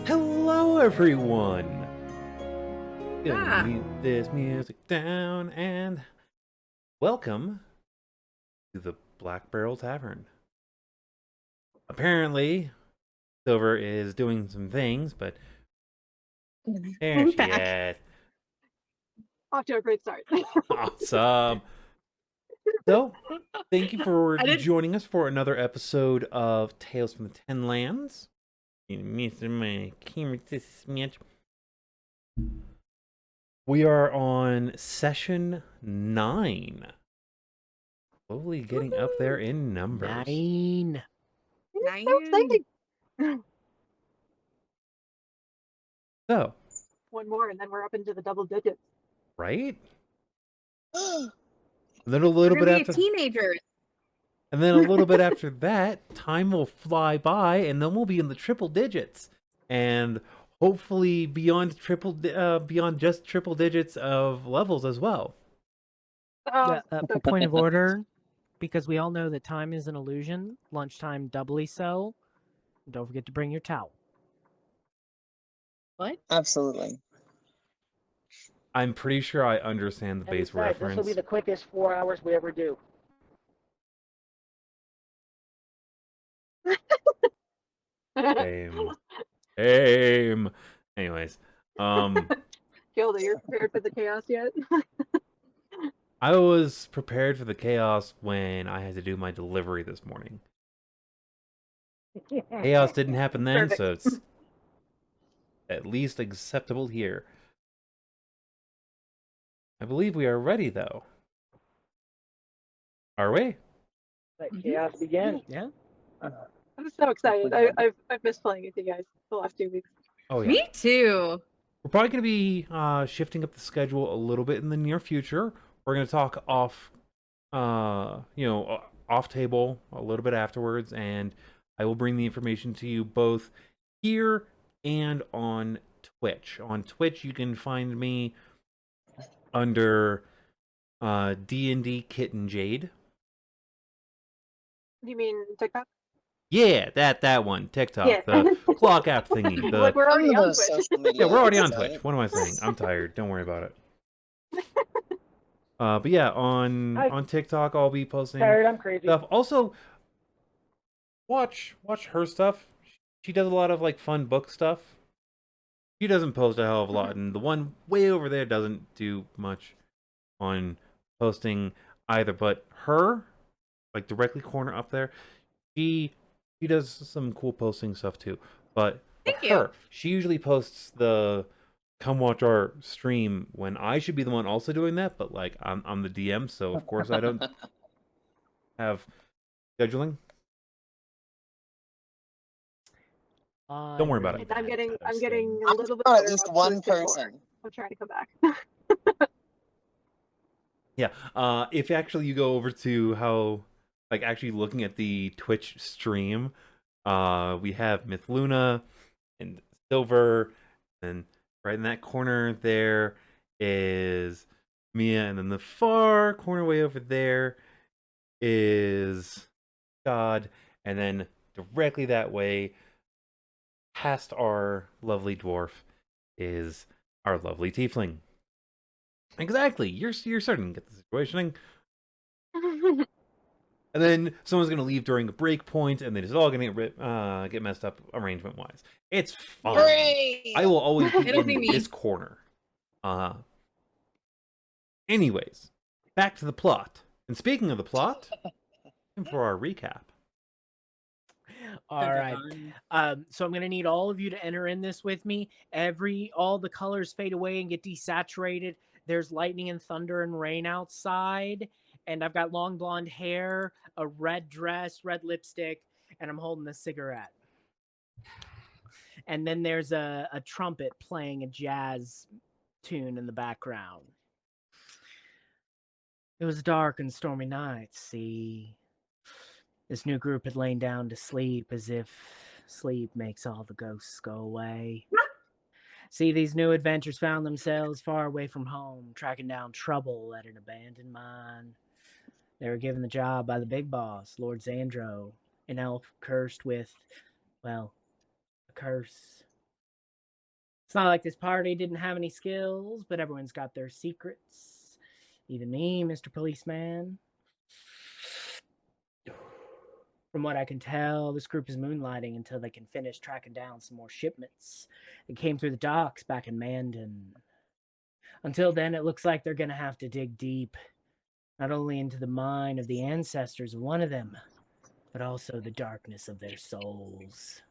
Hello, everyone! Gonna Ah, mute this music down and welcome to the Black Barrel Tavern. Apparently, Silver is doing some things, but there I'm she back. is. Off to a great start. Awesome. So, thank you for I didn't. joining us for another episode of Tales from the Ten Lands. We are on session 9. Slowly getting up there in numbers. 9. It's so exciting. So, One more, and then we're up into the double digits. right? Then a We're little gonna bit be after, teenagers. and then a little bit after that, time will fly by, and then we'll be in the triple digits, and hopefully beyond beyond just triple digits of levels as well. Oh, so Point of order, because we all know that time is an illusion. Lunchtime doubly so. Don't forget to bring your towel. What? Absolutely. I'm pretty sure I understand the And base besides, this will reference. be the quickest 4 hours we ever do. Same. Same. Anyways, Gilda, you're prepared for the chaos yet? I was prepared for the chaos when I had to do my delivery this morning. Chaos didn't happen then, Perfect. so it's at least acceptable here. I believe we are ready, though. Are we? Let chaos begin. Yeah? I'm so excited. I've missed playing with you guys the last 2 weeks. Oh, yeah. Me too. We're probably going to be shifting up the schedule a little bit in the near future. We're going to talk off, off table a little bit afterwards, and I will bring the information to you both here and on Twitch. On Twitch, you can find me under D&D Kitten Jade. You mean TikTok? Yeah, that one, TikTok, Yeah. the clock app thingy. The, Like we're already on Those Twitch. social media yeah, we're already on apps, Twitch. right? What am I saying? I'm tired. Don't worry about it. But yeah, on TikTok, I'll be posting Tired, I'm crazy. stuff. Also, watch her stuff. She does a lot of like fun book stuff. She doesn't post a hell of a lot, and the one way over there doesn't do much on posting either. But her, like directly corner up there, she does some cool posting stuff too. But Thank her, you. she usually posts the come watch our stream when I should be the one also doing that. But like I'm the DM, so of course I don't have scheduling. Don't worry about it. I'm getting a I'm little bit sure at better least about one Twisted 4. person. I'm trying to come back. Yeah. If actually you go over to how, like, actually looking at the Twitch stream, we have Mithluna and Silver, and right in that corner there is Mia, and then the far corner way over there is Skad, and then directly that way, past our lovely dwarf, is our lovely tiefling. Exactly. You're starting to get the situation. And then someone's gonna leave during a break point, and then it's all gonna get messed up arrangement wise. It's fine. Hooray! I will always be It'll in be me. this corner. Anyways, back to the plot. And speaking of the plot, time for our recap. All right. So I'm going to need all of you to enter in this with me. All the colors fade away and get desaturated. There's lightning and thunder and rain outside. And I've got long blonde hair, a red dress, red lipstick, and I'm holding a cigarette. And then there's a trumpet playing a jazz tune in the background. It was a dark and stormy night, see. This new group had lain down to sleep as if sleep makes all the ghosts go away. See, these new adventurers found themselves far away from home, tracking down trouble at an abandoned mine. They were given the job by the big boss, Lord Xandro, an elf cursed with, well, a curse. It's not like this party didn't have any skills, but everyone's got their secrets. Even me, Mr. Policeman. From what I can tell, this group is moonlighting until they can finish tracking down some more shipments that came through the docks back in Mandan. Until then, it looks like they're going to have to dig deep, not only into the mind of the ancestors of one of them, but also the darkness of their souls.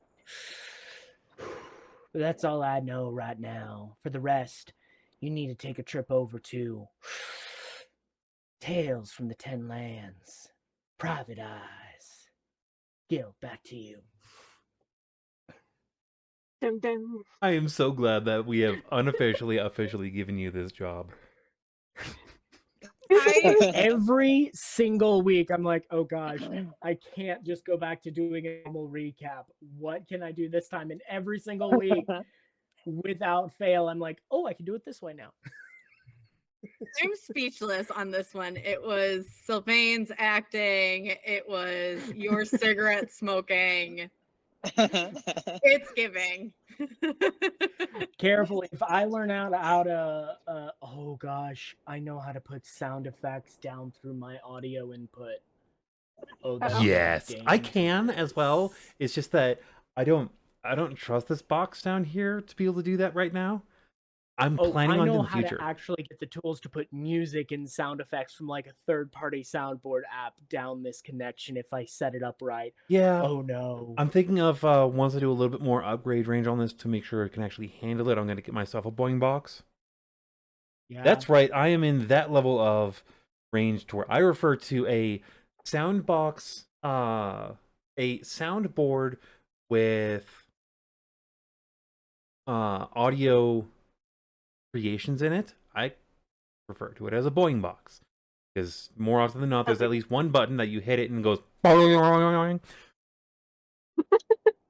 But that's all I know right now. For the rest, you need to take a trip over to Tales from the Ten Lands. Private Eyes. Gil, back to you. Dum dum. I am so glad that we have officially given you this job. Every single week, I'm like, oh gosh, I can't just go back to doing a normal recap. What can I do this time? And every single week, without fail, I'm like, oh, I can do it this way now. I'm speechless on this one. It was Sylvane's acting. It was your cigarette smoking. It's giving. Careful, if I learn how to, oh gosh, I know how to put sound effects down through my audio input. Oh, that's Yes, I can dangerous. as well. It's just that I don't trust this box down here to be able to do that right now. I'm planning I on it know in the how future. to actually get the tools to put music and sound effects from like a third-party soundboard app down this connection if I set it up right. Yeah. Oh no. I'm thinking of once I do a little bit more upgrade range on this to make sure it can actually handle it, I'm going to get myself a boing box. Yeah. That's right. I am in that level of range to where I refer to a sound box, a soundboard with audio creations in it. I refer to it as a boing box because more often than not, there's at least one button that you hit it and it goes.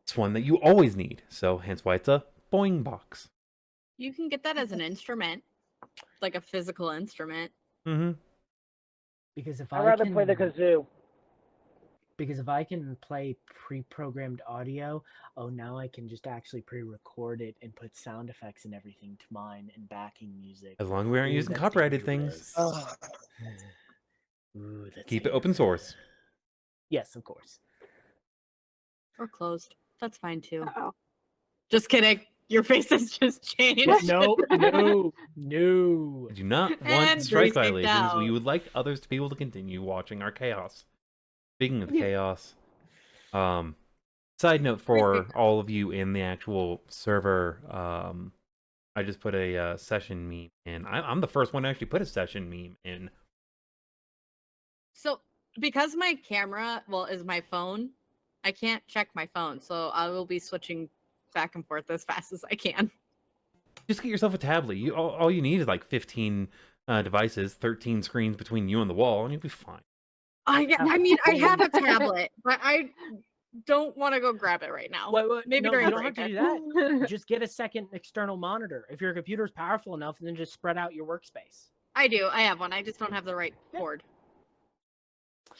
It's one that you always need, so hence why it's a boing box. You can get that as an instrument, like a physical instrument. Mm-hmm. Because if I'd rather play the kazoo. Because if I can play pre-programmed audio, oh, now I can just actually pre-record it and put sound effects and everything to mine and backing music. As long as we aren't Ooh, using that's copyrighted dangerous. things, Ooh, that's keep it open source. Yes, of course. Or closed. That's fine too. Uh-oh. Just kidding. Your face has just changed. No. We do not want And strike Breeze kicked violations. We out. would like others to be able to continue watching our chaos. Speaking of Yeah. chaos, side note for all of you in the actual server, I just put a session meme in. I'm the first one to actually put a session meme in. So, because my camera, is my phone, I can't check my phone. So I will be switching back and forth as fast as I can. Just get yourself a tablet. All you need is like 15 devices, 13 screens between you and the wall, and you'll be fine. I have a tablet, but I don't want to go grab it right now. Maybe no, during you don't have break. to do that. Just get a second external monitor. If your computer's powerful enough, then just spread out your workspace. I do. I have one. I just don't have the right cord.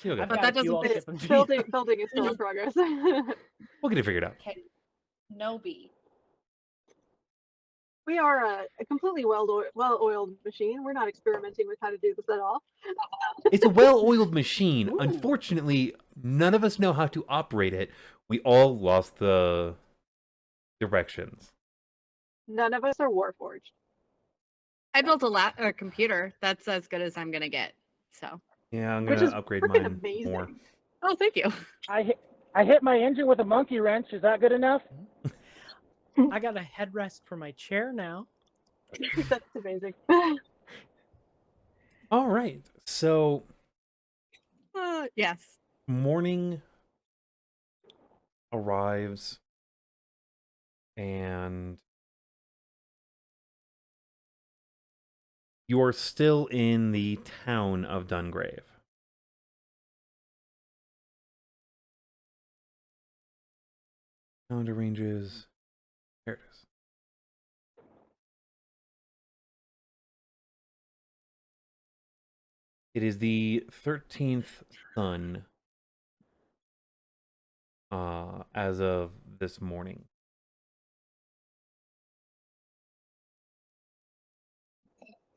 You'll get I've fine. But got that a few, doesn't I'll fit. ship them to you. Building is still in progress. We'll get it figured out. Okay. No B. We are a completely well-oiled machine. We're not experimenting with how to do this at all. It's a well-oiled machine. Ooh. Unfortunately, none of us know how to operate it. We all lost the directions. None of us are warforged. I built a computer. That's as good as I'm gonna get. So. Yeah, I'm Which gonna is upgrade freaking mine amazing. more. Oh, thank you. I hit my engine with a monkey wrench. Is that good enough? I got a headrest for my chair now. That's amazing. All right, so Yes. morning arrives, and you're still in the town of Dungrave. Calendar ranges. There it is. It is the 13th sun as of this morning.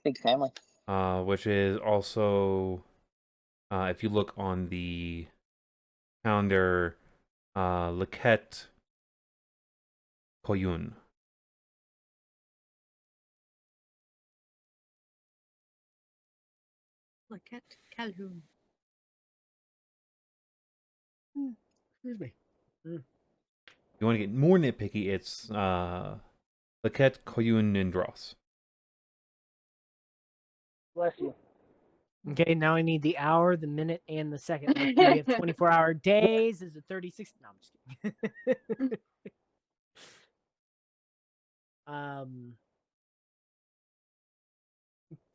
Big family. which is also, if you look on the calendar, Leket Koyun. Look at Calhoun. Excuse me. If you want to get more nitpicky, it's Leket Koyun Nindros. Bless you. Okay, now I need the hour, the minute, and the second. Like, do we have 24-hour days? Is it 36? No, I'm just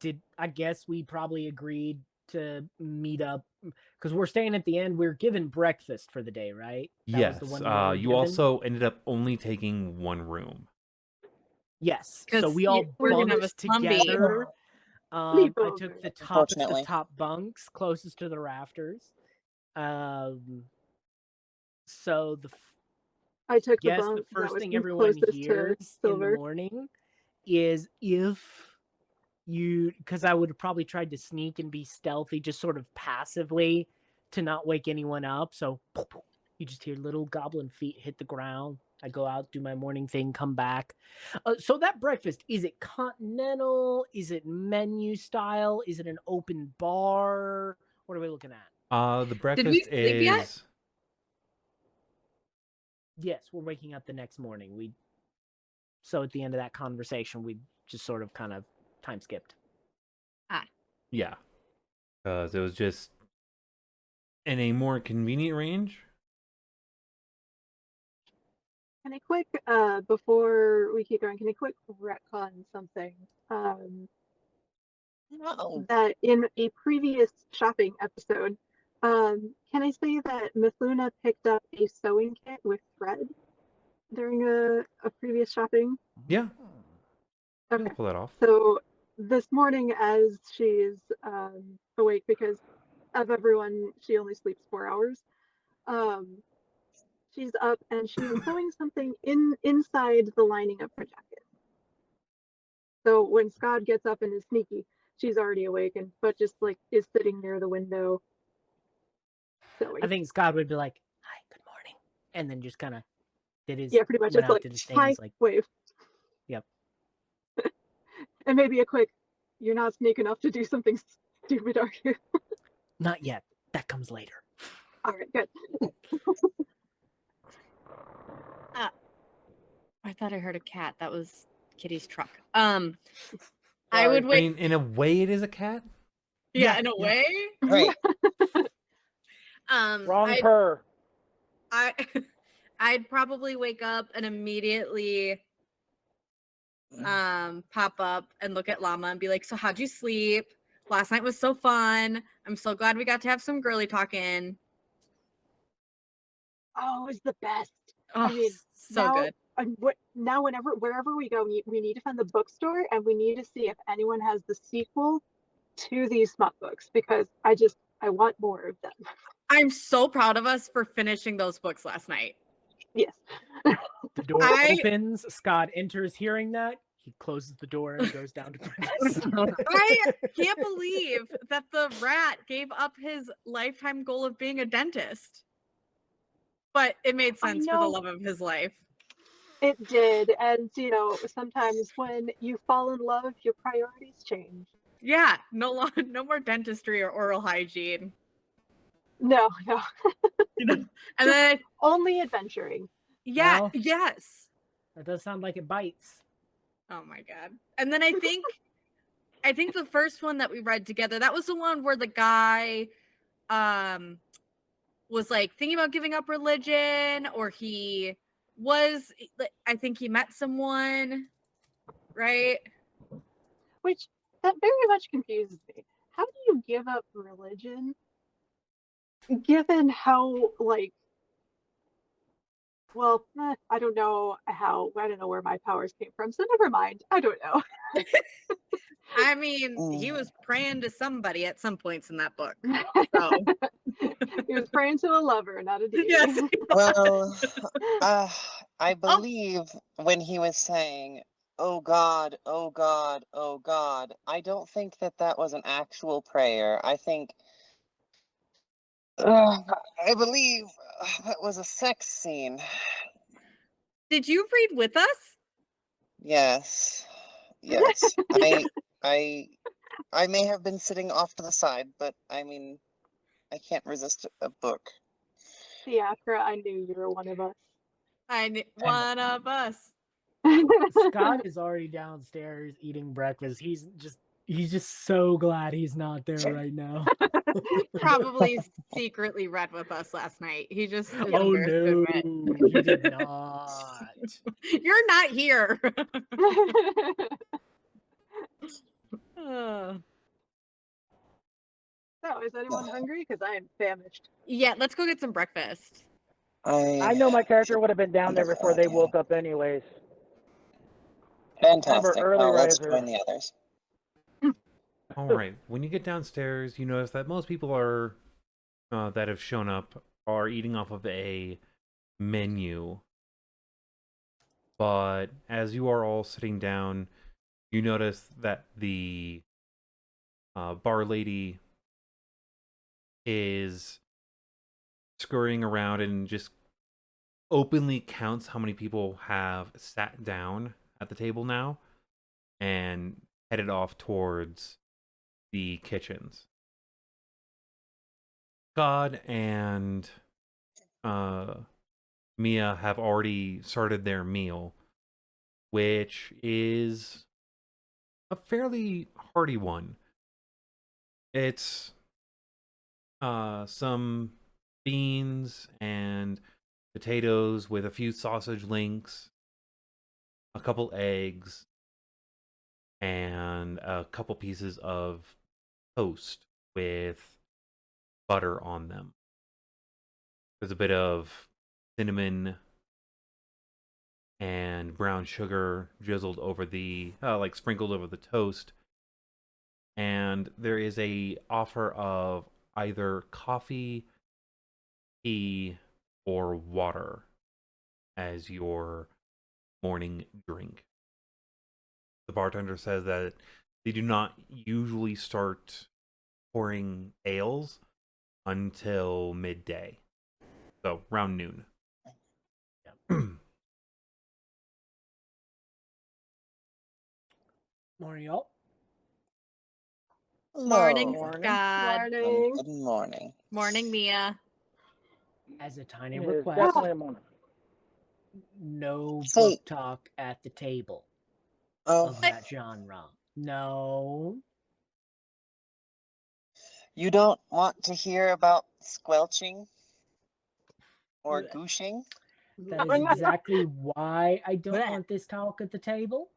kidding. I guess we probably agreed to meet up because we're staying at the end. We're given breakfast for the day, right? Yes. Was the one we were You given? also ended up only taking one room. Yes. So 'Cause we all we're gonna have a bunked slumby. together. I took Sleepover. the toppest Unfortunately. of top bunks, closest to the rafters. So I took the guess bunk the that first was thing everyone closest to hears in the Silver. morning is if you, because I would have probably tried to sneak and be stealthy, just sort of passively to not wake anyone up. So you just hear little goblin feet hit the ground. I go out, do my morning thing, come back. So that breakfast, is it continental? Is it menu style? Is it an open bar? What are we looking at? The breakfast we sleep yet? is Yes, we're waking up the next morning. So at the end of that conversation, we just sort of kind of time skipped. yeah, because it was just in a more convenient range. Can I quick, before we keep going, can I quick retcon something? No. That in a previous shopping episode, can I say that Mithluna picked up a sewing kit with thread during a previous shopping? Yeah, Okay. pull that off. So this morning, as she's awake, because of everyone, she only sleeps 4 hours. She's up and she is sewing something inside the lining of her jacket. So when Skad gets up and is sneaky, she's already awake but just like is sitting near the window sewing. I think Scott would be like, "Hi, good morning," and then just kind of did his Yeah, pretty much. went It's out like did his hi, things, like wave. Yep. And maybe a quick, "You're not snake enough to do something stupid, are you?" not yet. That comes later. All right, good. I thought I heard a cat. That was Kitty's truck. Sorry. I would I wait. mean, in a way, it is a cat. Yeah, Yeah, in a yeah. way. Right. Wrong purr. I'd probably wake up and immediately pop up and look at Llama and be like, "So how'd you sleep? Last night was so fun. I'm so glad we got to have some girly talking." Oh, it's the best. Oh, I mean, so now, good. Now wherever we go, we need to find the bookstore and we need to see if anyone has the sequel to these smut books, because I want more of them. I'm so proud of us for finishing those books last night. Yes. The door opens. Scott enters, hearing that. He closes the door and goes down to breakfast. I can't believe that the rat gave up his lifetime goal of being a dentist. But it made sense for the love of his life. It did. And, sometimes when you fall in love, your priorities change. Yeah, no more dentistry or oral hygiene. No. And then only adventuring. Yeah, Well, yes. That does sound like it bites. Oh my god. And then I think the first one that we read together, that was the one where the guy was like thinking about giving up religion, or I think he met someone, right? Which, that very much confuses me. How do you give up religion given how, I don't know where my powers came from, so never mind. I don't know. I mean, he was praying to somebody at some points in that book. So. He was praying to a lover, not a deity. Yes. Well, I believe when he was saying, Oh God, oh God, oh God. I don't think that was an actual prayer. I believe that was a sex scene. Did you read with us? Yes. Yes. I may have been sitting off to the side, but I mean, I can't resist a book. Fiacre, I knew you were one of us. One of us. Scott is already downstairs eating breakfast. He's just so glad he's not there right now. Probably secretly read with us last night. He just is Oh embarrassed to no, admit. he did not. You're not here. So, is anyone hungry? Because I am famished. Yeah, let's go get some breakfast. I know my character would have been down there before they woke up anyways. Fantastic. early Well, let's riser. join the others. All right. When you get downstairs, you notice that most people are that have shown up are eating off of a menu. But as you are all sitting down, you notice that the bar lady is scurrying around and just openly counts how many people have sat down at the table now and headed off towards the kitchens. God and Mia have already started their meal, which is a fairly hearty one. It's some beans and potatoes with a few sausage links, a couple eggs, and a couple pieces of toast with butter on them. There's a bit of cinnamon and brown sugar drizzled over the like sprinkled over the toast, and there is a offer of either coffee, tea, or water as your morning drink. The bartender says that they do not usually start pouring ales until midday, so around noon. Morning, y'all. Morning, Morning. Skad. Morning. Good morning. Morning, Mia. As a tiny It is request, definitely a morning. no Hey. book talk at the table Oh, of that genre. No. you don't want to hear about squelching or Blech. gooshing? That is exactly why I don't Blech. want this talk at the table.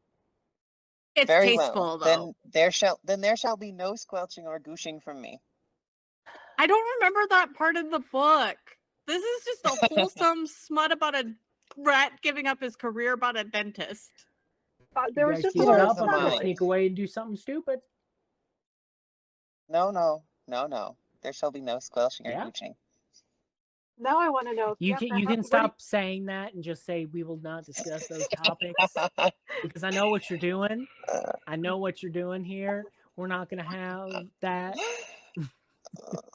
It's Very tasteful, well. though. Then there shall be no squelching or gooshing from me. I don't remember that part of the book. This is just a wholesome smut about a rat giving up his career about a dentist. There You was guys just a keep lot it of up, I'm gonna smiling. sneak away and do something stupid. No. There shall be no squelching or Yeah. gooching. Now I want to know. You Fiacre, can what do stop saying that and just say we will not discuss those topics because I know what you're doing. I know what you're doing here. We're not gonna have that.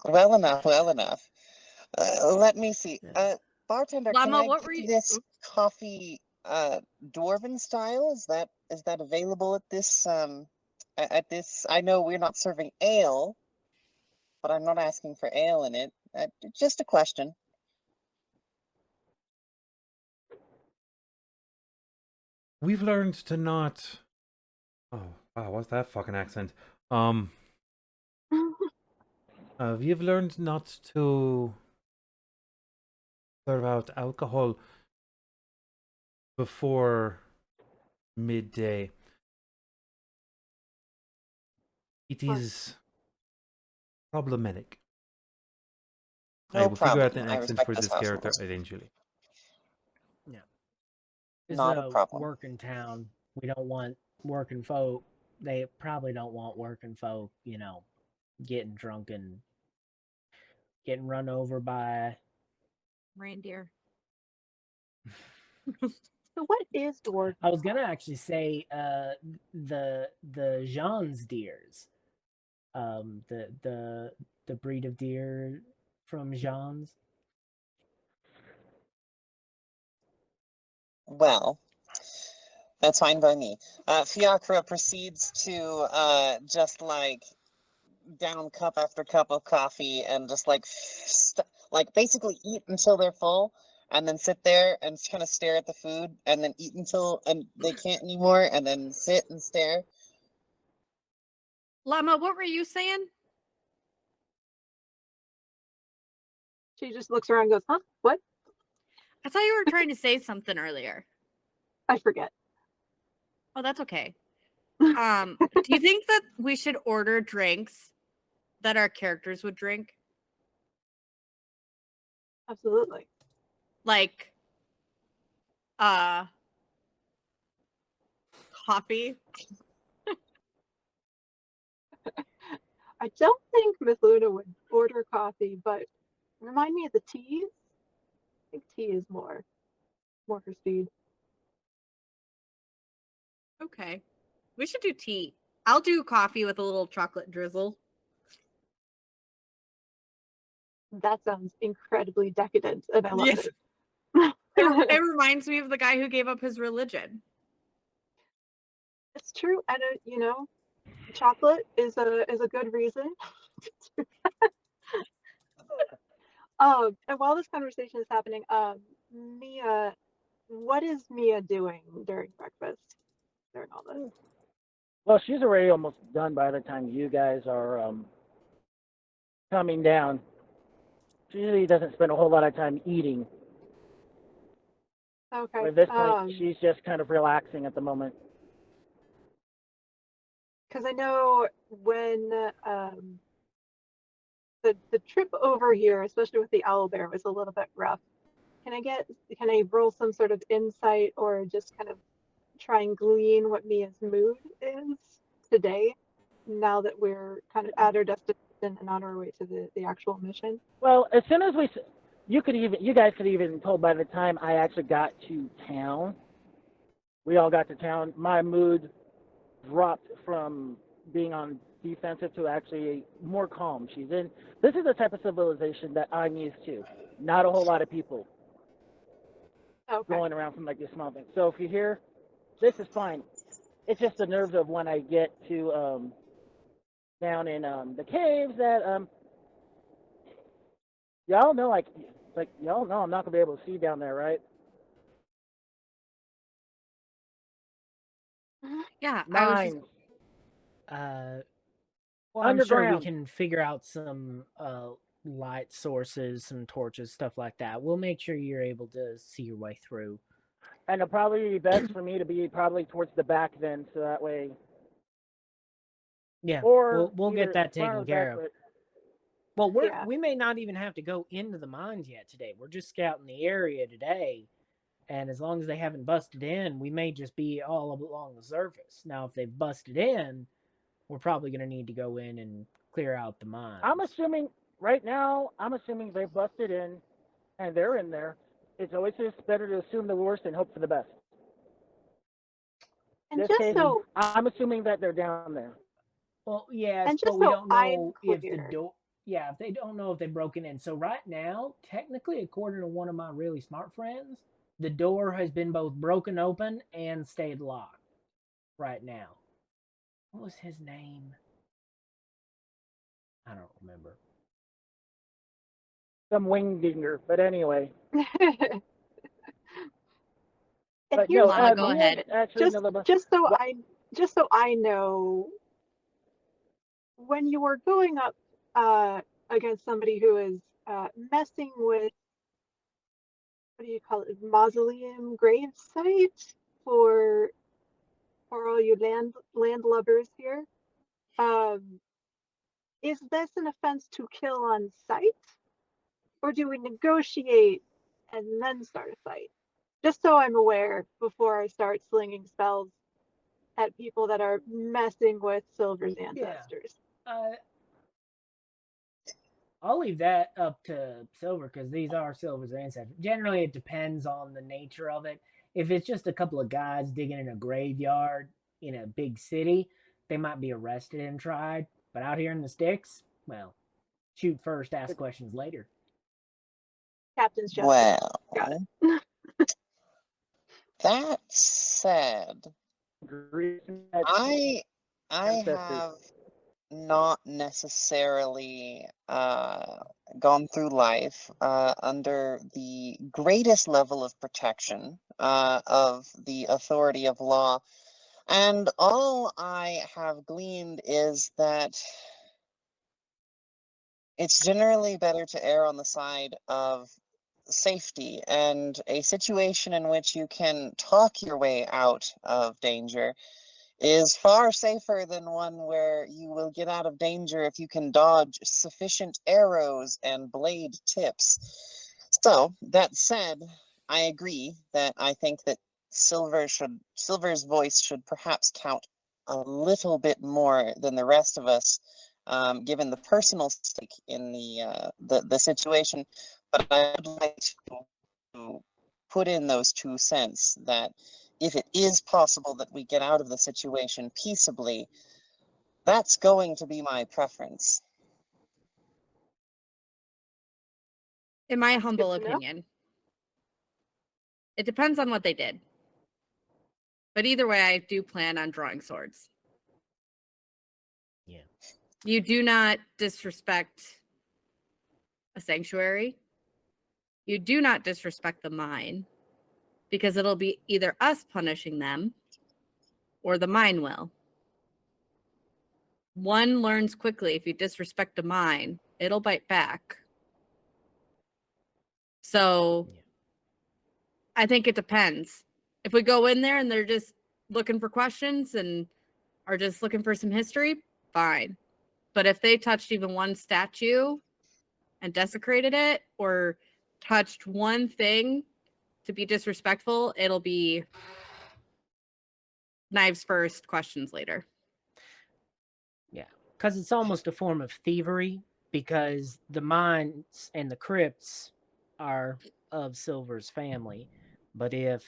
Well enough. Let me see. Yeah. Bartender, Llama, can I what get were you- this coffee dwarven style? Is that available at this I know we're not serving ale, but I'm not asking for ale in it. Just a question. We've learned to not. Oh wow, what's that fucking accent? We've learned not to serve out alcohol before midday. It What? is problematic. No I will figure out problem. an I accent respect for this this house character rules. eventually. This Not is a a problem. working town. We don't want working folk. They probably don't want working folk, getting drunk and getting run over by. Reindeer. So what is dwarf? I was gonna actually say the Jean's deers, the breed of deer from Jean's. Well, that's fine by me. Fiacre proceeds to just like down cup after cup of coffee and just like like basically eat until they're full, and then sit there and kind of stare at the food, and then eat until and they can't anymore, and then sit and stare. Llama, what were you saying? She just looks around and goes, huh? What? I thought you were trying to say something earlier. I forget. Oh, that's okay. Do you think that we should order drinks that our characters would drink? Absolutely. Like coffee? I don't think Mithluna would order coffee, but remind me of the teas. I think tea is more for speed. Okay. We should do tea. I'll do coffee with a little chocolate drizzle. That sounds incredibly decadent, and I love Yes. it. It reminds me of the guy who gave up his religion. It's true, and you know, chocolate is a good reason. And while this conversation is happening, Mia, what is Mia doing during breakfast? During all this? Well, she's already almost done by the time you guys are coming down. She usually doesn't spend a whole lot of time eating. Okay. At this point, she's just kind of relaxing at the moment. Because I know when the trip over here, especially with the owlbear, was a little bit rough. Can I roll some sort of insight or just kind of try and glean what Mia's mood is today, now that we're kind of at our destination and on our way to the actual mission? Well, as soon as you guys could even told by the time I actually got to town, we all got to town, my mood dropped from being on defensive to actually more calm. This is the type of civilization that I'm used to. Not a whole lot of people going around from like this small thing. So if you hear, this is fine. It's just the nerves of when I get to down in the caves that y'all know y'all know I'm not gonna be able to see down there, right? Yeah, Mines. Well, I'm sure we Underground. can figure out some light sources, some torches, stuff like that. We'll make sure you're able to see your way through. And it'll probably be best for me to be probably towards the back then, so that way. Yeah, Or we'll get that front or taken care back, of. but Well, we may not even have to go into the mines yet today. We're just scouting the area today, and as long as they haven't busted in, we may just be all along the surface. Now, if they've busted in, we're probably going to need to go in and clear out the mines. I'm assuming right now, they've busted in and they're in there. It's always just better to assume the worst and hope for the best. And just so I'm assuming that they're down there. Well, yes, and but just we so don't know I'm if the clear. door. Yeah, if they don't know if they've broken in. So right now, technically, according to one of my really smart friends, the door has been both broken open and stayed locked. Right now, what was his name? I don't remember. Some wingdinger, but anyway. And here's Llama, go ahead. Actually, just so I know, when you were going up against somebody who is messing with, what do you call it, mausoleum grave site for all you landlubbers here, is this an offense to kill on sight, or do we negotiate and then start a fight? Just so I'm aware before I start slinging spells at people that are messing with Silver's ancestors. I'll leave that up to Silver because these are Silver's ancestors. Generally, it depends on the nature of it. If it's just a couple of guys digging in a graveyard in a big city, they might be arrested and tried. But out here in the sticks, well, shoot first, ask questions later. Captain's just Well, got it. that said, I Ancestors. have not necessarily gone through life under the greatest level of protection of the authority of law. And all I have gleaned is that it's generally better to err on the side of safety, and a situation in which you can talk your way out of danger is far safer than one where you will get out of danger if you can dodge sufficient arrows and blade tips. So, that said, I agree that I think that Silver's voice should perhaps count a little bit more than the rest of us, given the personal stake in the situation. But I would like to put in those 2 cents that if it is possible that we get out of the situation peaceably, that's going to be my preference. In my humble to know. opinion, it depends on what they did. But either way, I do plan on drawing swords. Yeah. You do not disrespect a sanctuary. You do not disrespect the mine, because it'll be either us punishing them or the mine will. One learns quickly. If you disrespect a mine, it'll bite back. So Yeah. I think it depends. If we go in there and they're just looking for questions and are just looking for some history, fine. But if they touched even one statue and desecrated it, or touched one thing to be disrespectful, it'll be knives first, questions later. Yeah. Because it's almost a form of thievery, because the mines and the crypts are of Silver's family. But if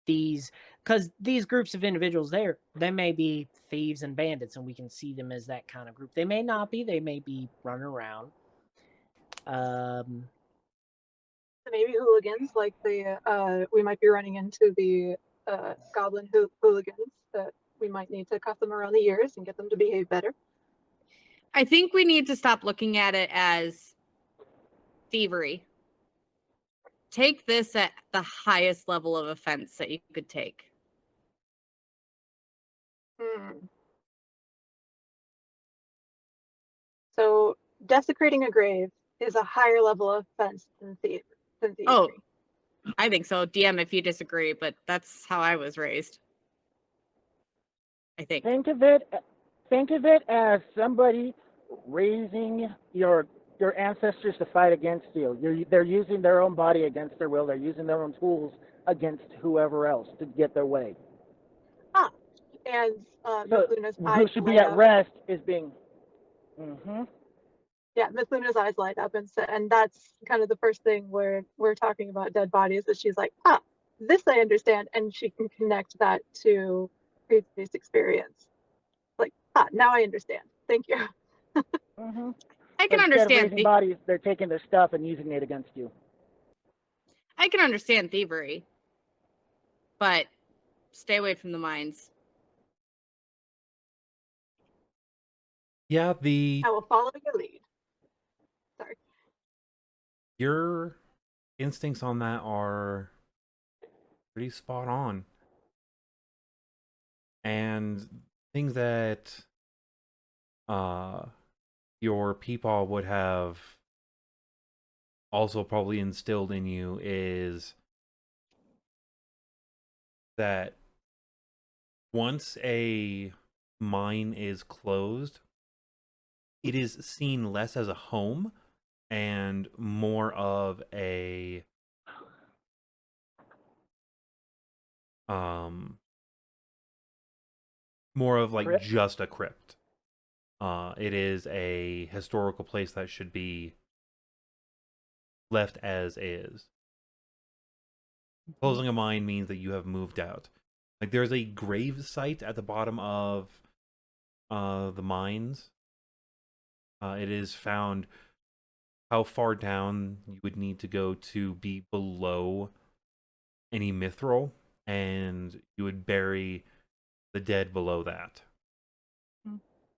because these groups of individuals there, they may be thieves and bandits, and we can see them as that kind of group. They may not be. They may be running around. Maybe hooligans, like we might be running into the goblin hooligans that we might need to cuff them around the ears and get them to behave better. I think we need to stop looking at it as thievery. Take this at the highest level of offense that you could take. So desecrating a grave is a higher level of offense than thievery. Oh, I think so. DM if you disagree, but that's how I was raised. I think. Think of it as somebody raising your ancestors to fight against you. They're using their own body against their will. They're using their own tools against whoever else to get their way. And So Mithluna's who eyes should be light at up. rest is being. Mm-hmm. Yeah, Mithluna's eyes light up, and that's kind of the first thing where we're talking about dead bodies, that she's like, this I understand, and she can connect that to previous experience. Like, now I understand. Thank you. Mm-hmm. I can Instead of understand raising bodies, they're taking their stuff and using it against you. I can understand thievery, but stay away from the mines. Yeah, I will follow your lead. Sorry. your instincts on that are pretty spot on. And things that your peepaw would have also probably instilled in you is that once a mine is closed, it is seen less as a home and more of a more of like Crypt? just a crypt. It is a historical place that should be left as is. Closing a mine means that you have moved out. Like there's a grave site at the bottom of the mines. It is found how far down you would need to go to be below any mithril, and you would bury the dead below that.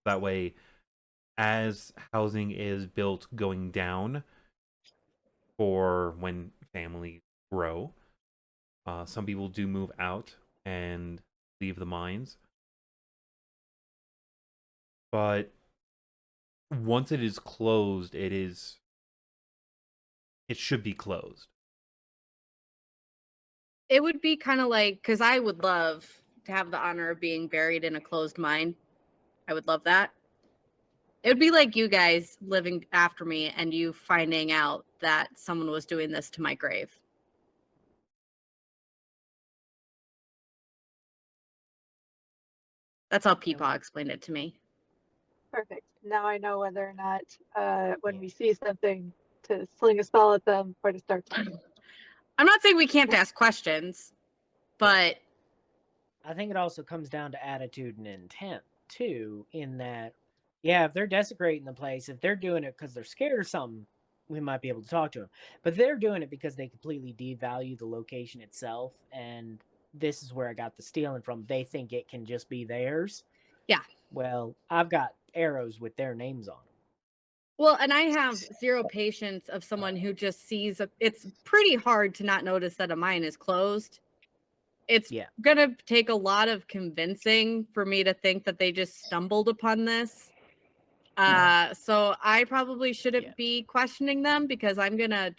That way, as housing is built going down for when families grow, some people do move out and leave the mines. But once it is closed, it should be closed. It would be kind of like, because I would love to have the honor of being buried in a closed mine. I would love that. It would be like you guys living after me and you finding out that someone was doing this to my grave. That's how Peepaw explained it to me. Perfect. Now I know whether or not when Yeah. we see something to sling a spell at them or to start talking. I'm not saying we can't ask questions, but I think it also comes down to attitude and intent too, in that, yeah, if they're desecrating the place, if they're doing it because they're scared or something, we might be able to talk to them. But they're doing it because they completely devalue the location itself, and this is where I got the stealing from. They think it can just be theirs. Yeah. Well, I've got arrows with their names on them. well, and I have zero patience of someone who just sees it's pretty hard to not notice that a mine is closed. It's Yeah. gonna take a lot of convincing for me to think that they just stumbled upon this. So I probably shouldn't Yeah. be questioning them, because I'm gonna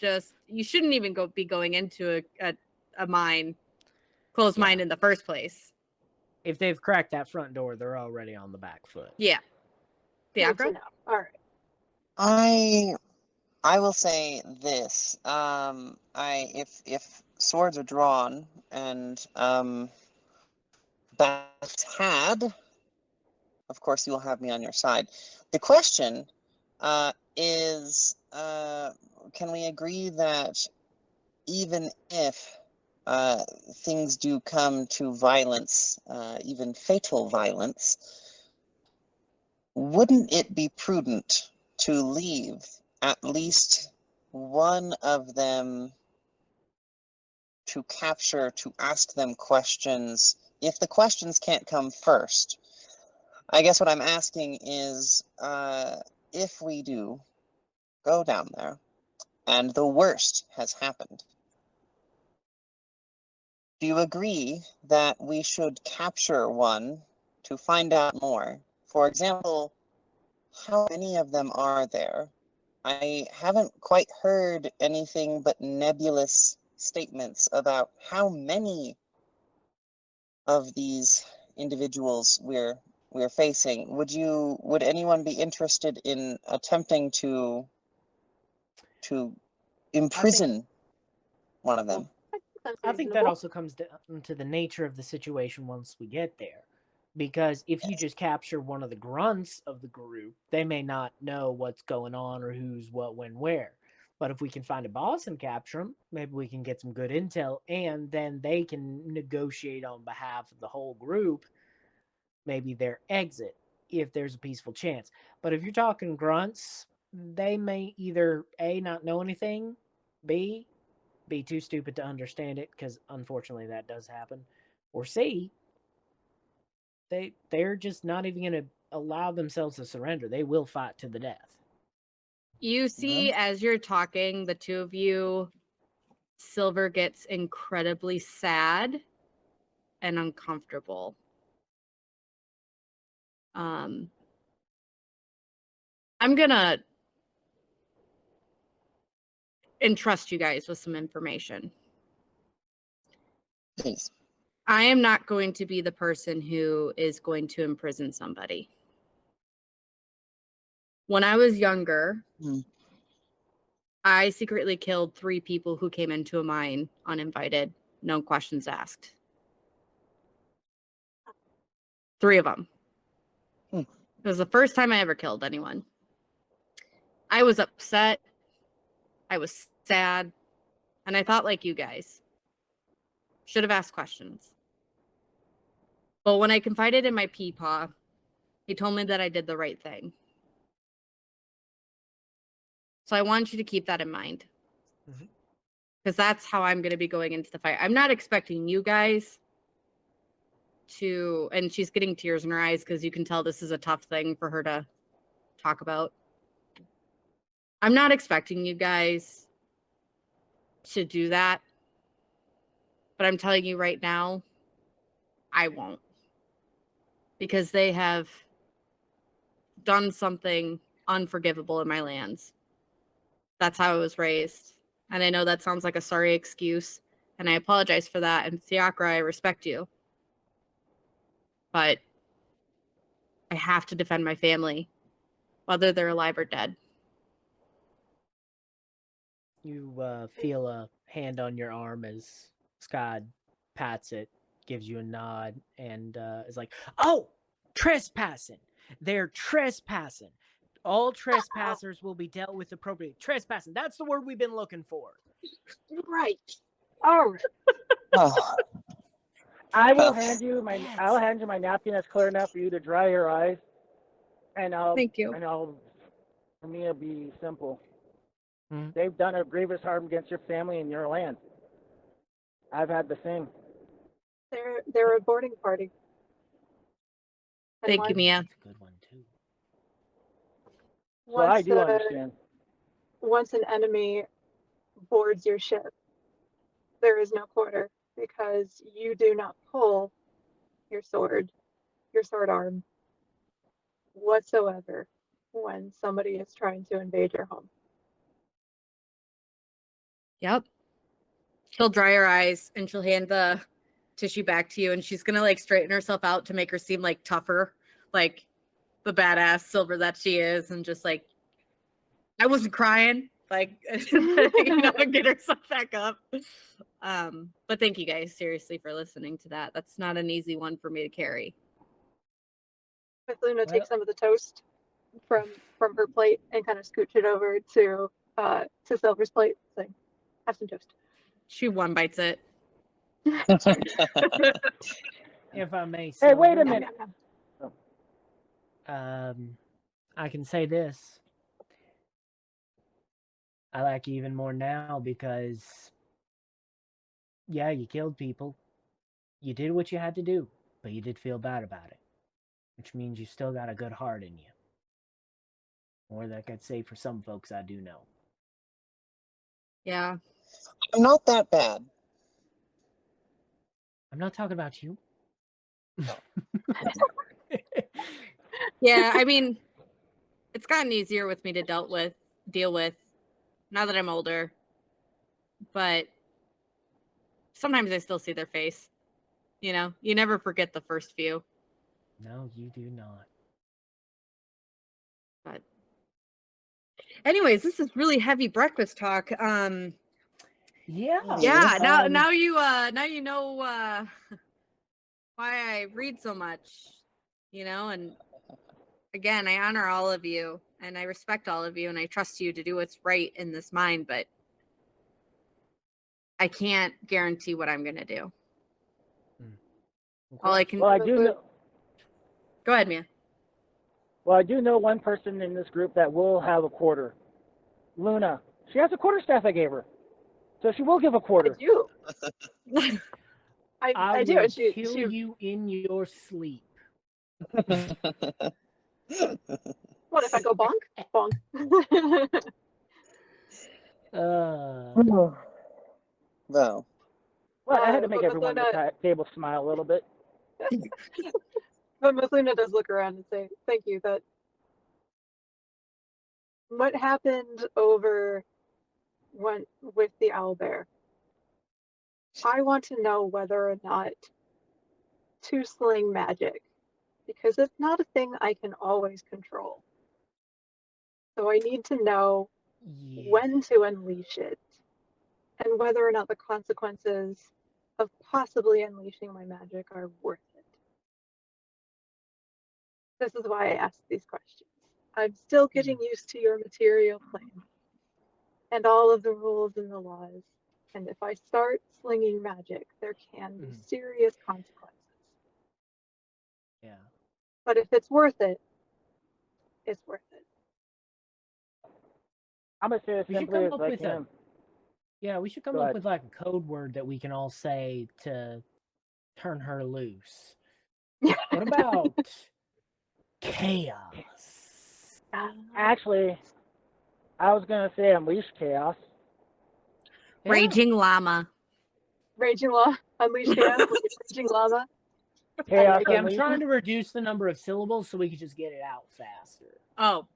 you shouldn't even be going into a mine, closed mine in the first place. If they've cracked that front door, they're already on the back foot. Yeah. Good to Fiacre? know. All right. I will say this. If swords are drawn and that's had, of course you will have me on your side. The question is, can we agree that even if things do come to violence, even fatal violence, wouldn't it be prudent to leave at least one of them to capture, to ask them questions, if the questions can't come first? I guess what I'm asking is, if we do go down there and the worst has happened, do you agree that we should capture one to find out more? For example, how many of them are there? I haven't quite heard anything but nebulous statements about how many of these individuals we're facing. Would anyone be interested in attempting to imprison one of them? That's I think that reasonable. also comes down to the nature of the situation once we get there. Because if you just capture one of the grunts of the group, they may not know what's going on or who's what, when, where. But if we can find a boss and capture them, maybe we can get some good intel, and then they can negotiate on behalf of the whole group, maybe their exit, if there's a peaceful chance. But if you're talking grunts, they may either A, not know anything, B, be too stupid to understand it, because unfortunately that does happen, or C, they're just not even going to allow themselves to surrender. They will fight to the death. You see, as you're talking, the two of you, Silver gets incredibly sad and uncomfortable. I'm gonna entrust you guys with some information. Please. I am not going to be the person who is going to imprison somebody. When I was younger, I secretly killed 3 people who came into a mine uninvited, no questions asked. 3 of them. It was the first time I ever killed anyone. I was upset. I was sad. And I thought like you guys. Should have asked questions. But when I confided in my peepaw, he told me that I did the right thing. So I want you to keep that in mind. Because that's how I'm going to be going into the fight. I'm not expecting you guys to, and she's getting tears in her eyes because you can tell this is a tough thing for her to talk about. I'm not expecting you guys to do that. But I'm telling you right now, I won't. Because they have done something unforgivable in my lands. That's how I was raised. And I know that sounds like a sorry excuse. And I apologize for that. And Fiacre, I respect you. But I have to defend my family, whether they're alive or dead. You feel a hand on your arm as Skad pats it, gives you a nod, and is like, "Oh, trespassing! They're trespassing. All trespassers will be dealt with appropriately. Trespassing. That's the word we've been looking for." Right. All right. Oh, I will Well, hand you my Yes. I'll hand you my napkin that's clear enough for you to dry your eyes, and Thank you. for me it'll be simple. Mhm. They've done a grievous harm against your family and your land. I've had the same. They're a boarding party. And Thank you, Mia. That's a good one too. So I Once, do understand. once an enemy boards your ship, there is no quarter because you do not pull your sword arm whatsoever when somebody is trying to invade your home. Yep. She'll dry her eyes and she'll hand the tissue back to you, and she's gonna like straighten herself out to make her seem like tougher, like the badass Silver that she is, and just like I wasn't crying, like and get herself back up. But thank you guys seriously for listening to that. That's not an easy one for me to carry. Mithluna Well- takes some of the toast from her plate and kind of scooch it over to Silver's plate, saying, "Have some toast." She one bites it. If I may say, Hey, wait a Yum, minute. yum, yum. I can say this. I like you even more now because, yeah, you killed people. You did what you had to do, but you did feel bad about it, which means you still got a good heart in you. More than I could say for some folks I do know. Yeah. I'm not that bad. I'm not talking about you. Yeah, I mean, it's gotten easier with me to deal with now that I'm older. But sometimes I still see their face. You know, you never forget the first few. No, you do not. But anyways, this is really heavy breakfast talk. Yeah. Yeah, now you know why I read so much, you know, and again, I honor all of you and I respect all of you and I trust you to do what's right in this mind, but I can't guarantee what I'm gonna do. All I can Well, I do know. go ahead, Mia. Well, I do know one person in this group that will have a quarter. Luna. She has a quarterstaff I gave her, so she will give a I quarter. do. I do. will And she you in your sleep. what if I go bonk? Bonk. Well, I had to make but everyone at the table smile a little bit. But Mithluna does look around and say, "Thank you." That what happened over with the owlbear. I want to know whether or not to sling magic, because it's not a thing I can always control. So I need to know when to unleash it, and whether or not the consequences of possibly unleashing my magic are worth it. This is why I ask these questions. I'm still getting used to your material plane and all of the rules and the laws. And if I start slinging magic, there can be Mhm. serious consequences. Yeah. But if it's worth it, it's worth it. I'm gonna say it as We should simply come as up I with can. Yeah, we should come Go up ahead. with like a code word that we can all say to turn her loose. What about chaos? Actually, I was gonna say unleash chaos. Yeah. Raging llama. Raging Llama, unleash chaos, like a raging llama. Chaos like it. Yeah, I'm unleashed. trying to reduce the number of syllables so we can just get it out faster. Oh,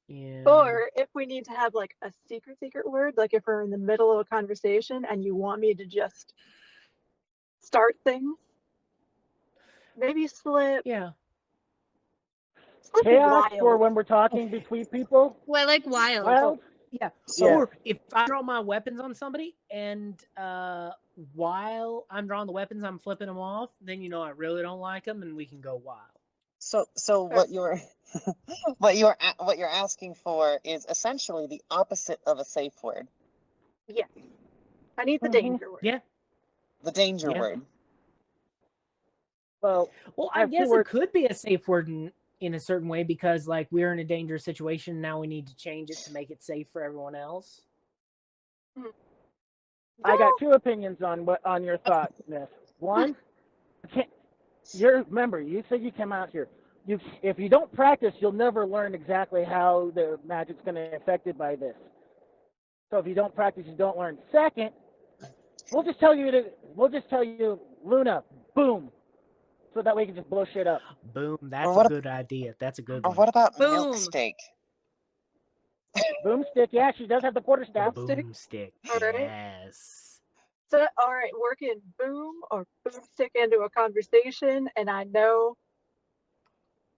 Yeah. Or if we need to have like a secret word, like if we're in the middle of a conversation and you want me to just start things, maybe slip Yeah. Chaos for wild. when we're talking between people. well, I like wild. Wild. Yeah. So- Or if I draw my weapons on somebody and while I'm drawing the weapons, I'm flipping them off, then you know I really don't like them and we can go wild. So what you're what you're asking for is essentially the opposite of a safe word, Yes. I need the Mhm. danger word. Yeah. the danger Yeah. word. Well, Well, I I have two guess it words. could be a safe word in a certain way because like we're in a dangerous situation. Now we need to change it to make it safe for everyone else. I got two opinions on your thought, Miss. One, remember you said you came out here. If you don't practice, you'll never learn exactly how the magic's going to be affected by this. So if you don't practice, you don't learn. Second, we'll just tell you, Luna, boom, so that way you can just blow shit up. Boom. That's what a ab- good idea. That's a good Or one. what about Boom. milk steak? Boomstick, yeah, she does have the quarterstaff. Boomstick. All right. Yes. So, all right, working boom or boomstick into a conversation, and I know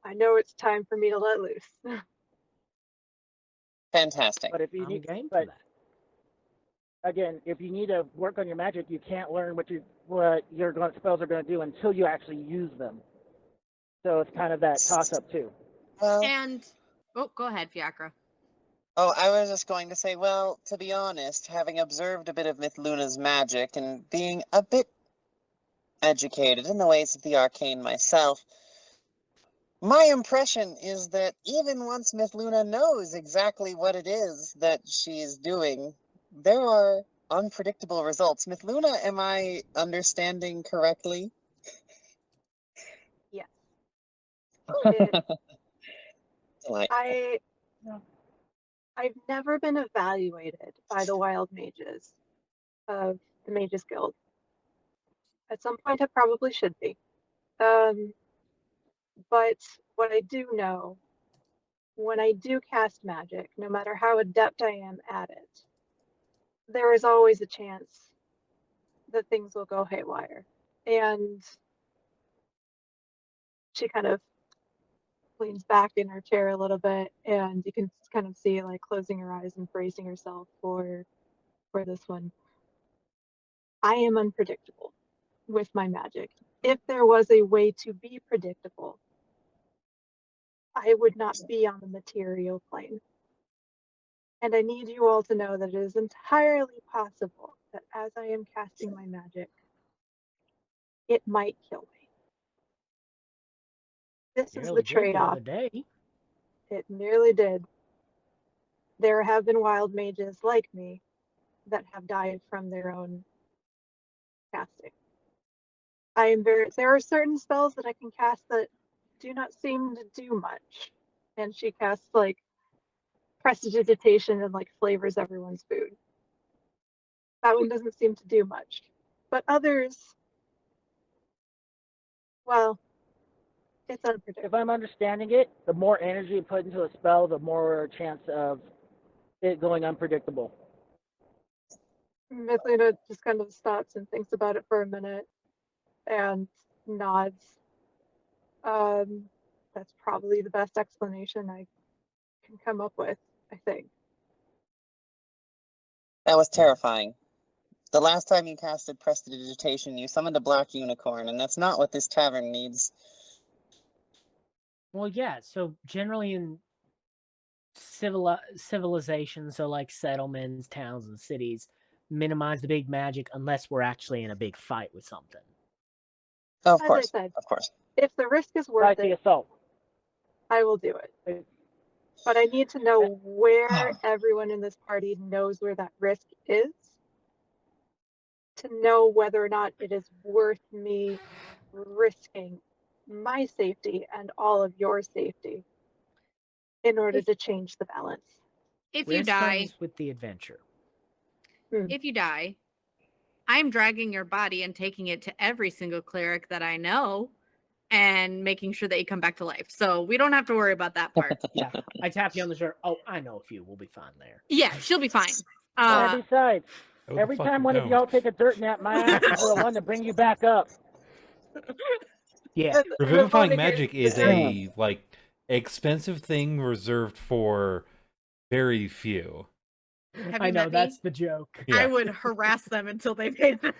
it's time for me to let loose. Fantastic. But if you I'm need, game for but that. again, if you need to work on your magic, you can't learn what your spells are going to do until you actually use them. So it's kind of that toss up too. Well, And go ahead, Fiacre. oh, I was just going to say, well, to be honest, having observed a bit of Mithluna's magic and being a bit educated in the ways of the arcane myself, my impression is that even once Mithluna knows exactly what it is that she is doing, there are unpredictable results. Mithluna, am I understanding correctly? Yes. Delightful. I've never been evaluated by the wild mages of the Mages Guild. At some point, I probably should be. But what I do know, when I do cast magic, no matter how adept I am at it, there is always a chance that things will go haywire. And she kind of leans back in her chair a little bit, and you can kind of see like closing her eyes and bracing herself for this one. I am unpredictable with my magic. If there was a way to be predictable, I would not be on the material plane. And I need you all to know that it is entirely possible that as I am casting my magic, it might kill me. This is Nearly the did the trade-off. other day. It nearly did. There have been wild mages like me that have died from their own casting. There are certain spells that I can cast that do not seem to do much. And she casts like prestidigitation and like flavors everyone's food. That one doesn't seem to do much. But others, well, it's unpredictable. If I'm understanding it, the more energy you put into a spell, the more chance of it going unpredictable. Mithluna just kind of stops and thinks about it for a minute and nods. That's probably the best explanation I can come up with, I think. That was terrifying. The last time you casted prestidigitation, you summoned a black unicorn, and that's not what this tavern needs. Well, yeah. So generally in civilization, so like settlements, towns, and cities, minimize the big magic unless we're actually in a big fight with something. Of As course, I said, of course. if the risk is worth Like the it, assault. I will do it. But I need to know where everyone in this party knows where that risk is to know whether or not it is worth me risking my safety and all of your safety in order to change the balance. If you Risk die, comes with the adventure. I'm dragging your body and taking it to every single cleric that I know and making sure that you come back to life. So we don't have to worry about that part. Yeah, I tap you on the shoulder. Oh, I know a few. We'll be fine there. Yeah, she'll be fine. And besides, No, the every fuck time you one of don't. y'all take a dirt nap, my ass is the one to bring you back up. Yeah. Revivifying magic is a expensive thing reserved for very few. Have I you know, met that's me? the joke. Yeah. I would harass them until they paid it.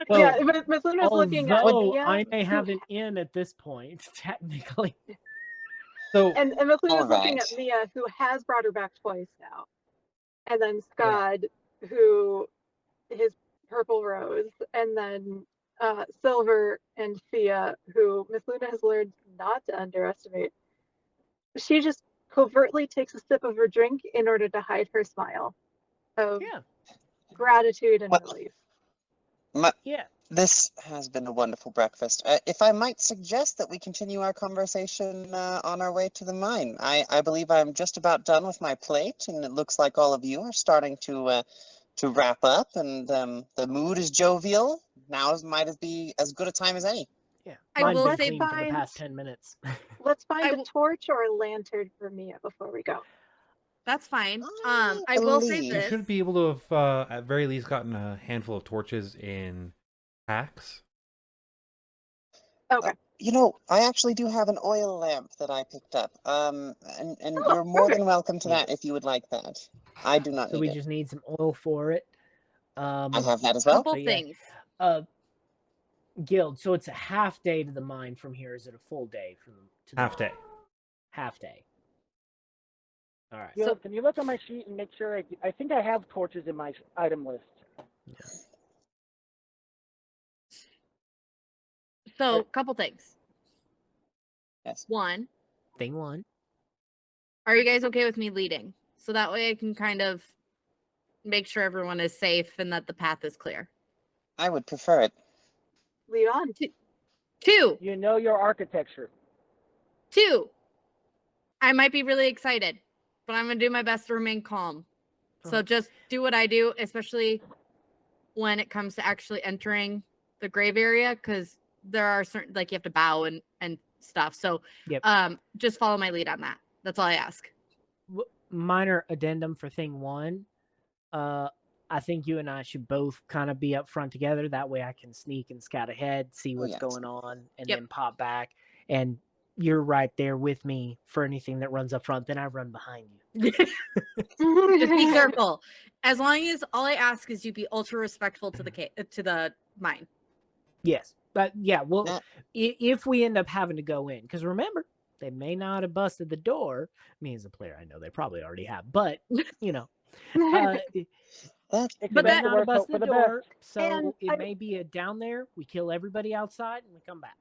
Well, Yeah, but Mithluna's looking at although Mia, I may who- have an in at this point, technically. So and Mithluna's looking Alright. at Mia, who has brought her back twice now. And then Skad, who his purple rose, and then Silver and Fia, who Mithluna has learned not to underestimate. She just covertly takes a sip of her drink in order to hide her smile of Yeah. gratitude and Well- relief. Yeah. This has been a wonderful breakfast. If I might suggest that we continue our conversation on our way to the mine. I believe I'm just about done with my plate, and it looks like all of you are starting to wrap up, and the mood is jovial. Now might be as good a time as any. Yeah. I Mine's will been say- clean for the past 10 minutes. Let's find I a torch or a lantern for Mia before we go. That's fine. I I will say believe- you this. should be able to have at very least gotten a handful of torches in packs. Okay. You know, I actually do have an oil lamp that I picked up. And Oh, you're more perfect. than welcome to Yeah. that if you would like that. I do not So need we it. just need some oil for it. I have that as well. Couple But yeah. things. Guild, so it's a half day to the mine from here. Is it a full day from to the Half mine? day. Half day. All right. So, can you look on my sheet and make sure I think I have torches in my item list. So, couple things. Yes. One, Thing one. are you guys okay with me leading? So that way I can kind of make sure everyone is safe and that the path is clear. I would prefer it. Lead on. Two, You know your architecture. I might be really excited, but I'm going to do my best to remain calm. So just do what I do, especially when it comes to actually entering the grave area, because there are certain, like, you have to bow and stuff. So Yep. just follow my lead on that. That's all I ask. Minor addendum for thing one. I think you and I should both kind of be up front together. That way I can sneak and scout ahead, see what's yes. going on, and Yep. then pop back. And you're right there with me for anything that runs up front. Then I run behind you. Just be careful. As long as all I ask is you be ultra respectful to the mine. Yes. But yeah, well, Now- if we end up having to go in, because remember, they may not have busted the door. Me as a player, I know they probably already have, but you know, That Expect but that- they the not have worst, hope busted for the the best. door, so And it may be a down there. We kill everybody outside and we come back.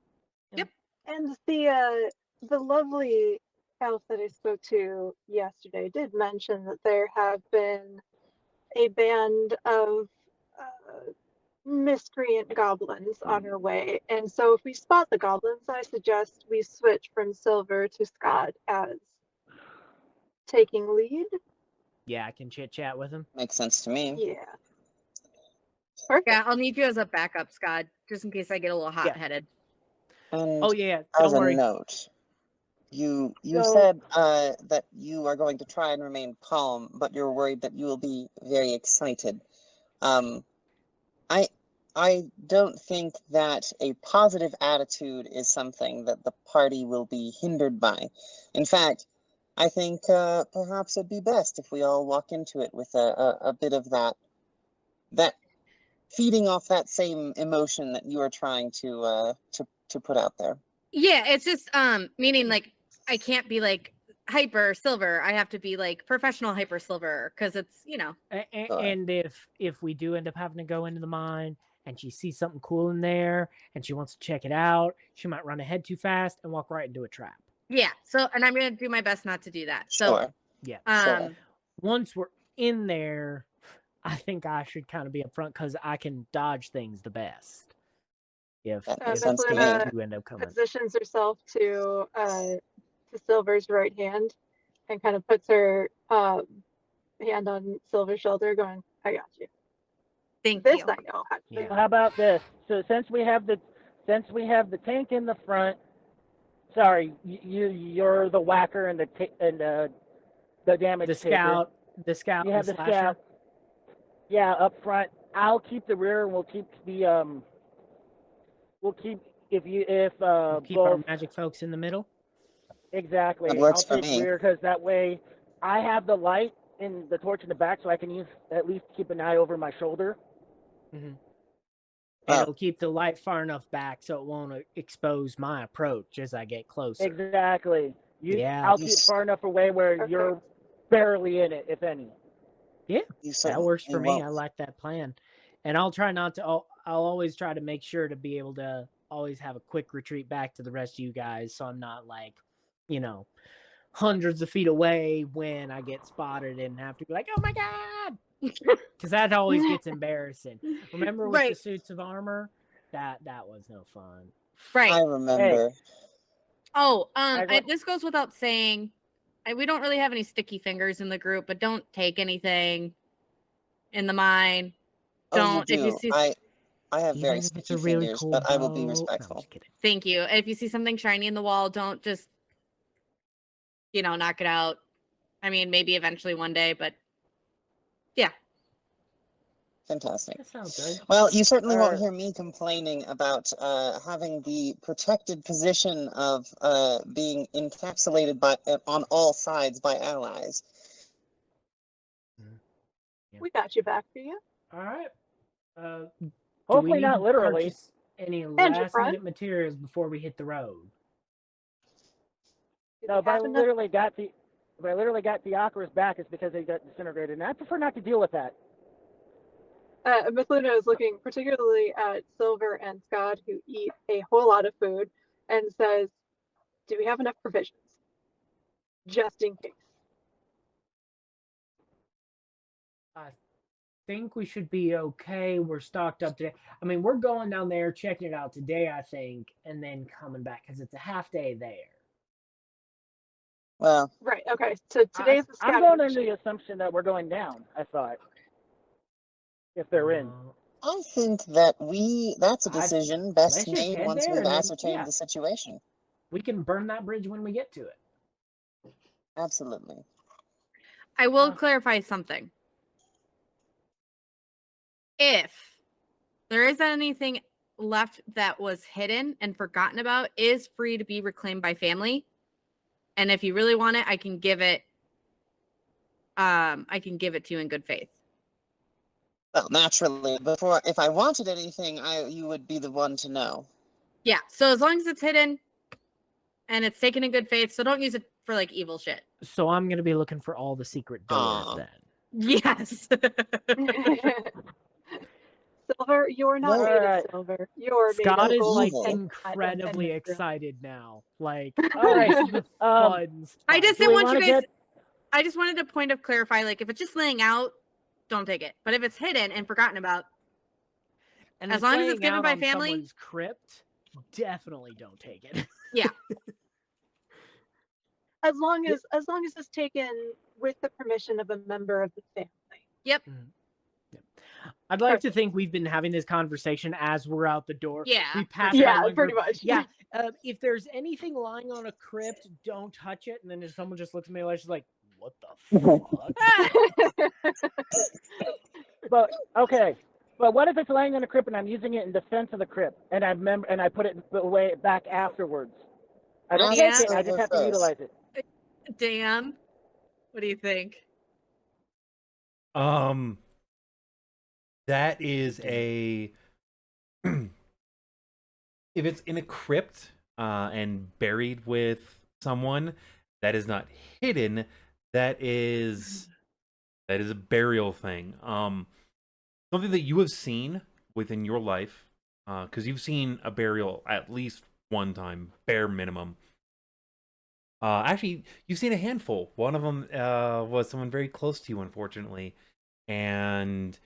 And the lovely elf that I spoke to yesterday did mention that there have been a band of miscreant goblins on her way. And so if we spot the goblins, I suggest we switch from Silver to Skad as taking lead. Yeah, I can chit chat with them. makes sense to me. Yeah. Perfect. Yeah, I'll need you as a backup, Scott, just in case I get a little hot-headed. And Oh yeah, as don't worry. a note, you So- said that you are going to try and remain calm, but you're worried that you will be very excited. I don't think that a positive attitude is something that the party will be hindered by. In fact, I think perhaps it'd be best if we all walk into it with a bit of that feeding off that same emotion that you are trying to put out there. Yeah, it's just meaning like I can't be like hyper silver. I have to be like professional hyper silver because it's Sure. And if we do end up having to go into the mine and she sees something cool in there and she wants to check it out, she might run ahead too fast and walk right into a trap. yeah. So and I'm gonna do my best not to do that. So Sure. Yeah. Sure. Once we're in there, I think I should kind of be upfront because I can dodge things the best. If That Uh, makes if sense to me. Mithluna you end up coming. positions herself to Silver's right hand and kind of puts her hand on Silver's shoulder, going, "I got you. thank This you. I know how to do." Yeah. How about this? So since we have the tank in the front, sorry, you're the whacker and the damage The taker. scout, You have the the slasher. scout. Yeah, up front. I'll keep the rear, and we'll keep the We'll keep if We'll keep our both magic folks in the middle. exactly. That works I'll for take me. rear because that way I have the light and the torch in the back, so I can at least keep an eye over my shoulder. Mm-hmm. And Oh. it'll keep the light far enough back so it won't expose my approach as I get closer. Exactly. Yeah. I'll keep it far enough away where Perfect. you're barely in it, if any. Yeah, You that certainly works for me. won't. I like that plan. And I'll try not to. I'll always try to make sure to be able to always have a quick retreat back to the rest of you guys, so I'm not like, hundreds of feet away when I get spotted and have to be like, "Oh my god," because that always gets embarrassing. Remember with the Right. suits of armor, that was no fun. Right. I remember. Oh, I- this goes without saying. We don't really have any sticky fingers in the group, but don't take anything in the mine. Oh, you Don't if you do. see. I have very Even if it's sticky a really fingers, cool but I will be bow. No, I'm respectful. just kidding. Thank you. If you see something shiny in the wall, don't just, knock it out. I mean, maybe eventually one day, but yeah. Fantastic. That sounds good. Well, you certainly won't Alright. hear me complaining about having the protected position of being encapsulated on all sides by allies. We got you back for you. All right. Do we Hopefully need not to literally. purchase any your last front. minute materials before we hit the road? Do No, we if I have enough? literally got Fiacre's back, it's because they got disintegrated, and I prefer not to deal with that. Mithluna is looking particularly at Silver and Skad, who eat a whole lot of food, and says, "Do we have enough provisions? Just in case." I think we should be okay. We're stocked up today. I mean, we're going down there, checking it out today, I think, and then coming back because it's a half day there. Well, Right, okay. So today's the I'm scouting going under mission. the assumption that we're going down. I thought, if they're in. I think that that's a I- decision best let's just made head once there we've and then- ascertained yeah. the situation. We can burn that bridge when we get to it. Absolutely. I will clarify something. If there is anything left that was hidden and forgotten about, is free to be reclaimed by family. And if you really want it, I can give it. I can give it to you in good faith. Well, naturally, if I wanted anything, you would be the one to know. Yeah. So as long as it's hidden and it's taken in good faith, so don't use it for like evil shit. So I'm going to be looking for all the secret doors Aw. then. Yes. Silver, you're not Well, made Alright. of silver. You're made Scott of is gold like evil. and incredibly platinum. excited now. Like, Alright, this is the fun I just Do didn't we want you wanna guys. get- I just wanted a point of clarify. Like, if it's just laying out, don't take it. But if it's hidden and forgotten about, And as if long as it's laying given out by on family- someone's crypt, definitely don't take it. yeah. As long as it's taken with the permission of a member of the family. Yep. I'd like to think we've been having this conversation as we're out the door. Yeah. We pass Yeah, by one pretty group. much. Yeah. If there's anything lying on a crypt, don't touch it. And then if someone just looks at me like, she's like, what the fuck? But okay. But what if it's laying in a crypt and I'm using it in defense of the crypt, and I put it away back afterwards? I don't Yeah. take it. I just have to utilize it. Dan, what do you think? That is a if it's in a crypt and buried with someone, that is not hidden. That is a burial thing. Something that you have seen within your life, because you've seen a burial at least one time, bare minimum. Actually, you've seen a handful. One of them was someone very close to you, unfortunately, and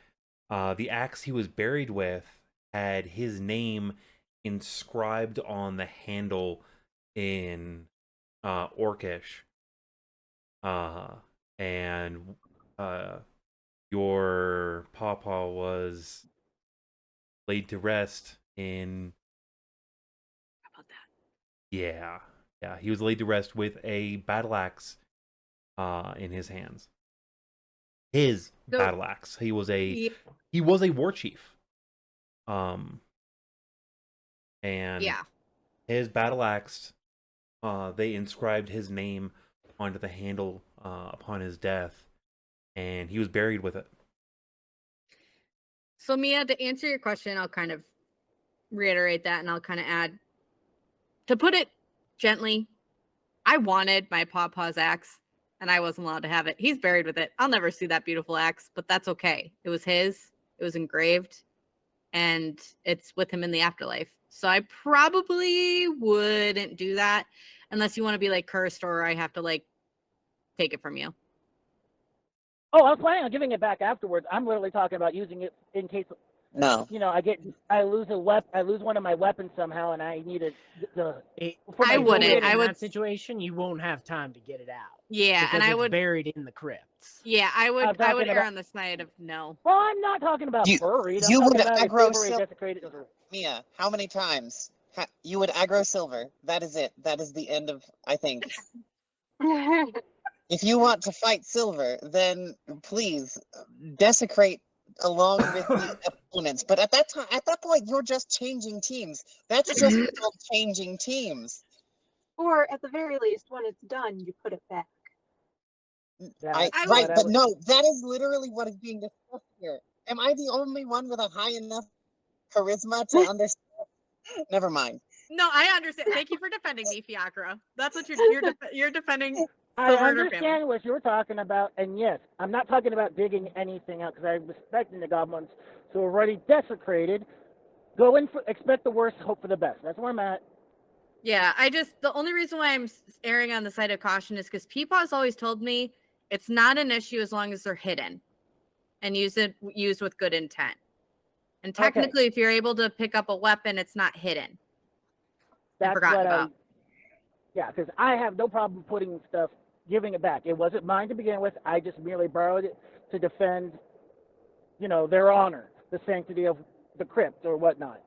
the axe he was buried with had his name inscribed on the handle in Orcish. And your pawpaw was laid to rest in. How about that? Yeah, he was laid to rest with a battle axe in his hands. His So- battle axe. He was a Yeah. war chief. And Yeah. his battle axe, they inscribed his name onto the handle upon his death, and he was buried with it. So Mia, to answer your question, I'll kind of reiterate that, and I'll kind of add, to put it gently, I wanted my pawpaw's axe, and I wasn't allowed to have it. He's buried with it. I'll never see that beautiful axe, but that's okay. It was his. It was engraved, and it's with him in the afterlife. So I probably wouldn't do that unless you want to be like cursed or I have to like take it from you. Oh, I was planning on giving it back afterwards. I'm literally talking about using it in case, No. you know, I lose one of my weapons somehow, and I need it. I wouldn't. I In would- that situation, you won't have time to get it out. Yeah, because and I it's would. buried in the crypts. Yeah, I I'm would talking err about- on the side of no. Well, I'm not talking about You- buried. I'm you talking would about a aggro silvery desecrated. Mia, how many times? You would aggro Silver. That is it. That is the end of, I think. If you want to fight Silver, then please desecrate along with the opponents. But at that point, you're just changing teams. That's just called changing teams. Or at the very least, when it's done, you put it back. That's Right, what I but was- no, that is literally what is being discussed here. Am I the only one with a high enough charisma to understand? Never mind. No, I understand. Thank you for defending me, Fiacre. That's what you're defending. I Silver and her understand family. what you're talking about, and yes, I'm not talking about digging anything out because I'm respecting the goblins who are already desecrated. Go in for expect the worst, hope for the best. That's where I'm at. Yeah, the only reason why I'm erring on the side of caution is because Peepaw's always told me it's not an issue as long as they're hidden and used with good intent. And technically, if you're able to pick up a weapon, it's not hidden. That's forgotten what about. Yeah, because I have no problem putting stuff, giving it back. It wasn't mine to begin with. I just merely borrowed it to defend, their honor, the sanctity of the crypt or whatnot.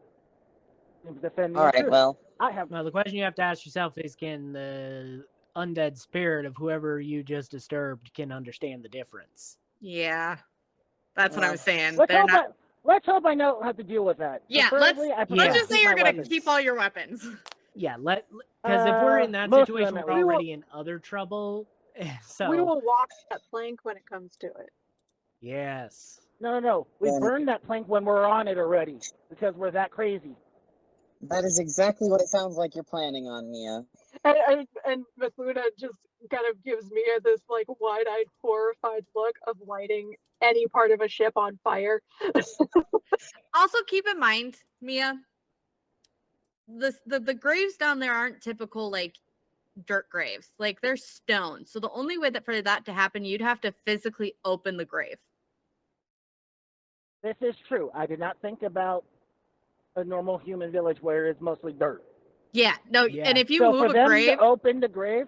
Defend the All right, intruder. well, I have. Well, the question you have to ask yourself is, can the undead spirit of whoever you just disturbed can understand the difference? Yeah, that's what I was saying. Let's They're hope, not. let's hope I know how to deal with that. Yeah, Preferably, I prefer let's to just say keep you're my gonna weapons. keep all your weapons. Yeah, because if we're in that most of them situation, at we're least. already in other trouble. So We will walk that plank when it comes to it. yes, No. We Then- burned that plank when we're on it already because we're that crazy. that is exactly what it sounds like you're planning on, Mia. And Mithluna just kind of gives Mia this like wide-eyed, horrified look of lighting any part of a ship on fire. Also, keep in mind, Mia, the graves down there aren't typical like dirt graves. Like they're stone. So the only way that for that to happen, you'd have to physically open the grave. This is true. I did not think about a normal human village where it's mostly dirt. Yeah, no, Yeah. and if you So move for a them grave, to open the grave,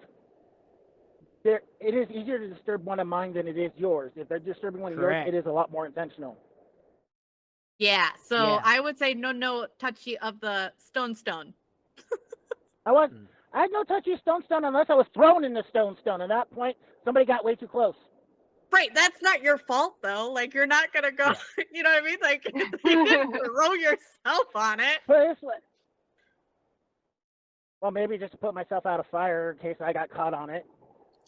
it is easier to disturb one of mine than it is yours. If they're disturbing one of yours, Correct. it is a lot more intentional. yeah. So Yeah. I would say no touchy of the stone. I had no touchy stone unless I was thrown in the stone. At that point, somebody got way too close. Right, that's not your fault though. Like you're not gonna go. You know what I mean? Like you didn't throw yourself on it. But it's like, well, maybe just to put myself out of fire in case I got caught on it.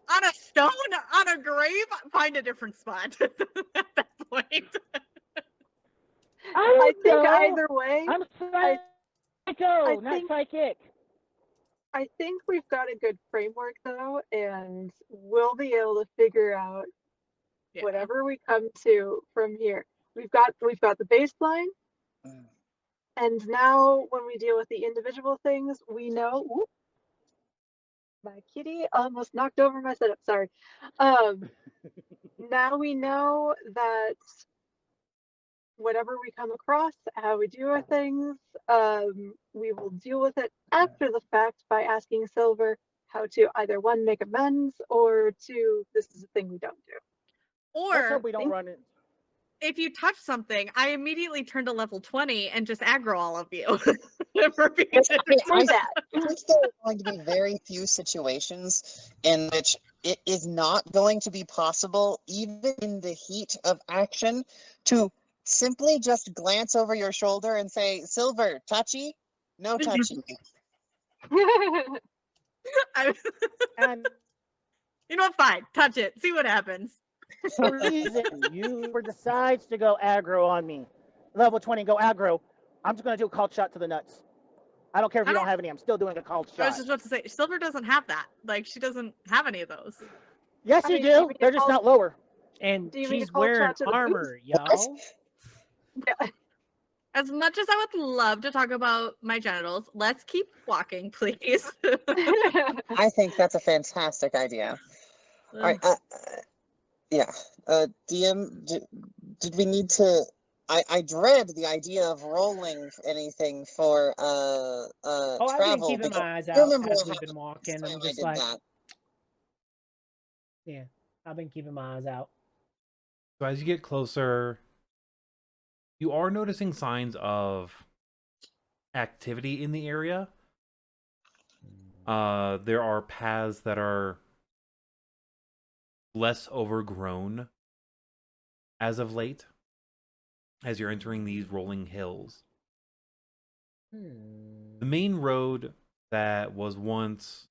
On a stone, on a grave, find a different spot at that point. I think know. either way, I'm psycho, I not think- psychic. I think we've got a good framework though, and we'll be able to figure out Yeah. whatever we come to from here. We've got the baseline, Mm. and now when we deal with the individual things, we know. Whoop, my kitty almost knocked over my setup. Sorry. Now we know that whatever we come across, how we do our things, we will deal with it after the fact by asking Silver how to either one, make amends, or two, this is a thing we don't do. Let's Or hope we don't run it. if you touch something, I immediately turn to level 20 and just aggro all of you. For being Yes, I Do think that. there are going to be very few situations in which it is not going to be possible, even in the heat of action, to simply just glance over your shoulder and say, Silver, touchy? No touchy. I- And you know what? Fine. Touch it. See what happens. the reason you decides to go aggro on me, level 20, go aggro, I'm just going to do a called shot to the nuts. I don't care if I you don't don't- have any. I'm still doing a called I was shot. just about to say, Silver doesn't have that. Like, she doesn't have any of those. Yes, I you mean, do you do. mean They're a just called- not lower. And Do you mean a she's cold wearing shot to the boobs? armor, y'all. As much as I would love to talk about my genitals, let's keep walking, please. I think that's a fantastic idea. All right. Yeah. DM, did we need to? I dread the idea of rolling anything for Oh, I've been travel. keeping because my eyes I out remember as what we've happened been last walking. time I'm I just did like, that. yeah, I've been keeping my eyes out. So as you get closer, you are noticing signs of activity in the area. There are paths that are less overgrown as of late, as you're entering these rolling hills. The main road that was once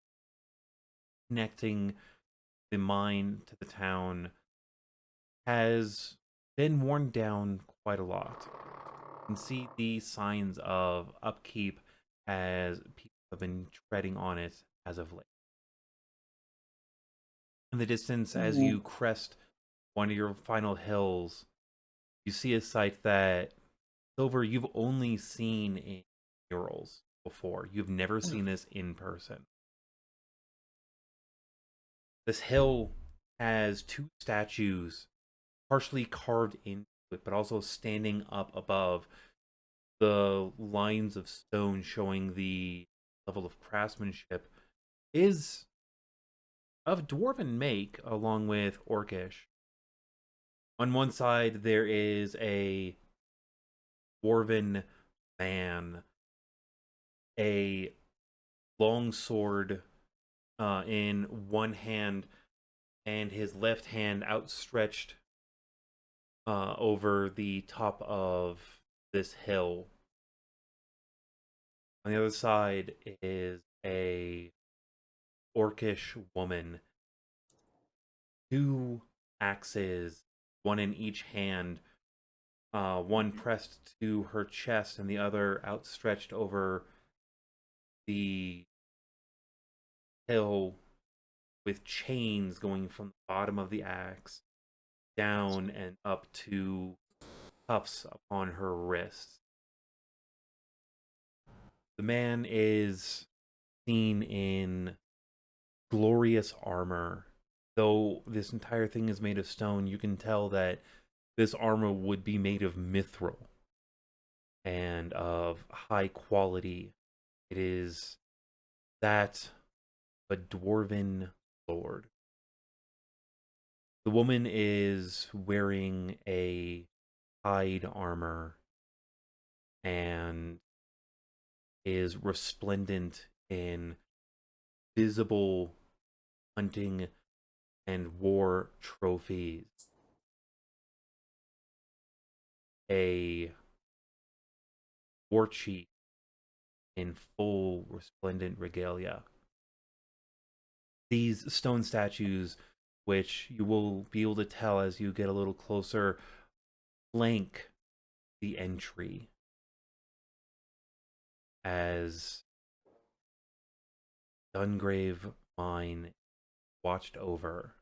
connecting the mine to the town has been worn down quite a lot. You can see the signs of upkeep as people have been treading on it as of late. In the distance, as you crest one of your final hills, you see a sight that, Silver, you've only seen in murals before. You've never seen this in person. This hill has two statues partially carved into it, but also standing up above, the lines of stone showing the level of craftsmanship is of dwarven make, along with orcish. On one side, there is a dwarven man, a long sword in one hand, and his left hand outstretched over the top of this hill. On the other side is a orcish woman, two axes, one in each hand, one pressed to her chest and the other outstretched over the hill, with chains going from the bottom of the axe down and up to cuffs upon her wrists. The man is seen in glorious armor. Though this entire thing is made of stone, you can tell that this armor would be made of mithril and of high quality. It is that of a dwarven lord. The woman is wearing a hide armor and is resplendent in visible hunting and war trophies. A war chief in full resplendent regalia. These stone statues, which you will be able to tell as you get a little closer, flank the entry as Dungrave mine watched over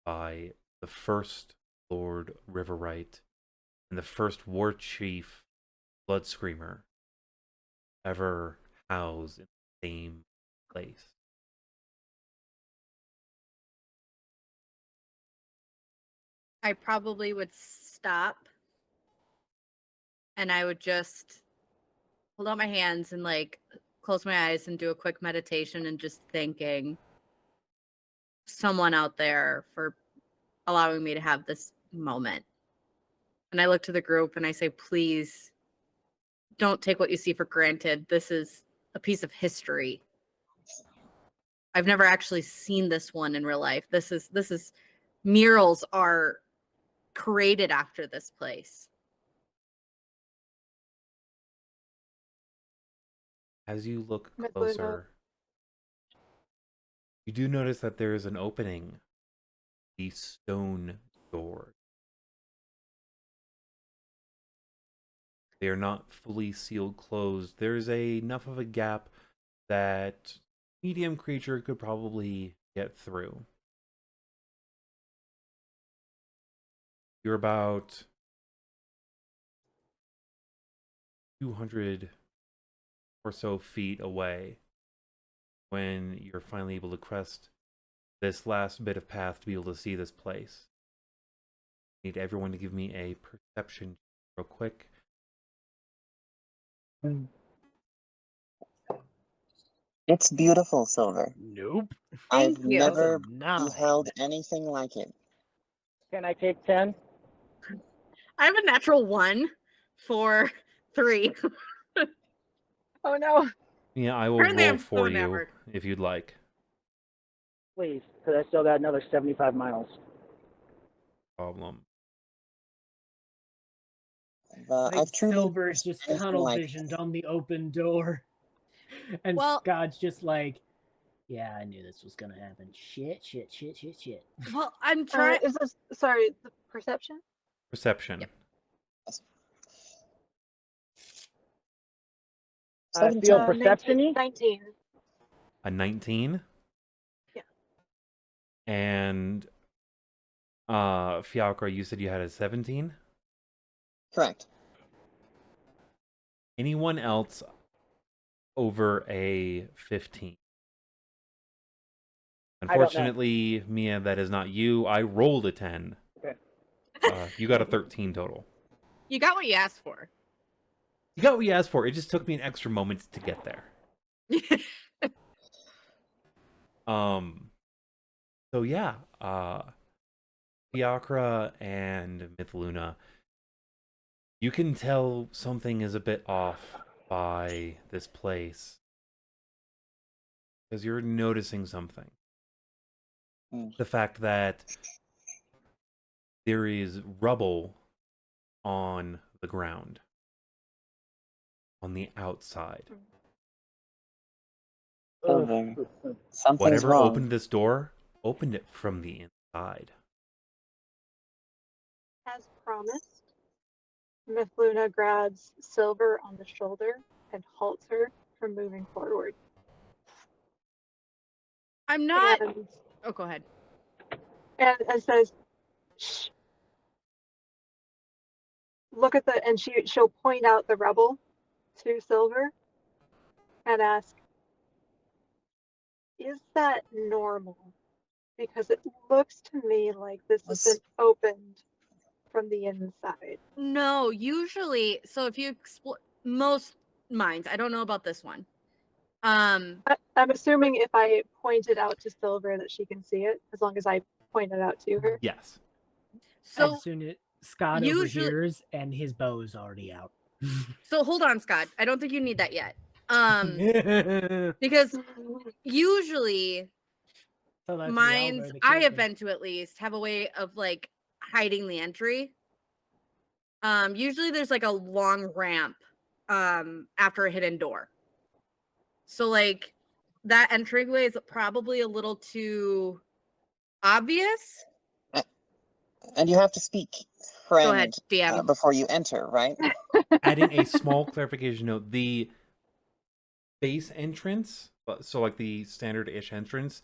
by the first Lord Riverwright and the first War Chief Blood Screamer ever housed in the same place. I probably would stop and I would just hold out my hands and like close my eyes and do a quick meditation and just thanking someone out there for allowing me to have this moment. And I look to the group and I say, please don't take what you see for granted. This is a piece of history. I've never actually seen this one in real life. This is murals are created after this place. As you look Mithluna. closer, you do notice that there is an opening. The stone door. They are not fully sealed closed. There's enough of a gap that medium creature could probably get through. You're about 200 or so feet away when you're finally able to crest this last bit of path to be able to see this place. I need everyone to give me a perception real quick. It's beautiful, Silver. Nope. I've Thank you. never Nah. beheld anything like it. Can I take 10? I have a natural 1 for 3. Oh no. Yeah, I will Apparently roll I'm so for you enamored. if you'd like. Please, because I still got another 75 miles. Problem. I've truly Silver's just anything tunnel like visioned on the open door. And Well- Scott's just like, yeah, I knew this was gonna happen. Shit. Well, I'm trying. Is this, sorry, the perception? Perception. Yep. I feel 19 perception-y. 19. A 19? Yeah. And Fiacre, you said you had a 17? Correct. Anyone else over a 15? I don't know. Unfortunately, Mia, that is not you. I rolled a 10. Okay. You got a 13 total. You got what you asked for. You got what you asked for. It just took me an extra moment to get there. So yeah, Fiacre and Mithluna, you can tell something is a bit off by this place. Because you're noticing something. Hmm. The fact that there is rubble on the ground. On the outside. Silver. Something's Whatever wrong. opened this door, opened it from the inside. As promised, Mithluna grabs Silver on the shoulder and halts her from moving forward. I'm not. And, Oh, go ahead. and says, shh. Look at the, and she'll point out the rubble to Silver and ask, is that normal? Because it looks to me like this has been opened from the inside. No, usually. So if you explore most mines, I don't know about this one. I'm assuming if I point it out to Silver that she can see it, as long as I point it out to her. Yes. So as soon as Scott usually- overhears and his bow's already out. so hold on, Scott. I don't think you need that yet. Because usually So that's the mines elbow, the I have kitten. been to at least have a way of like hiding the entry. Usually there's like a long ramp after a hidden door. So like that entryway is probably a little too obvious. And you have to speak friend Go ahead, DM. before you enter, right? Adding a small clarification note, the base entrance, so like the standard-ish entrance,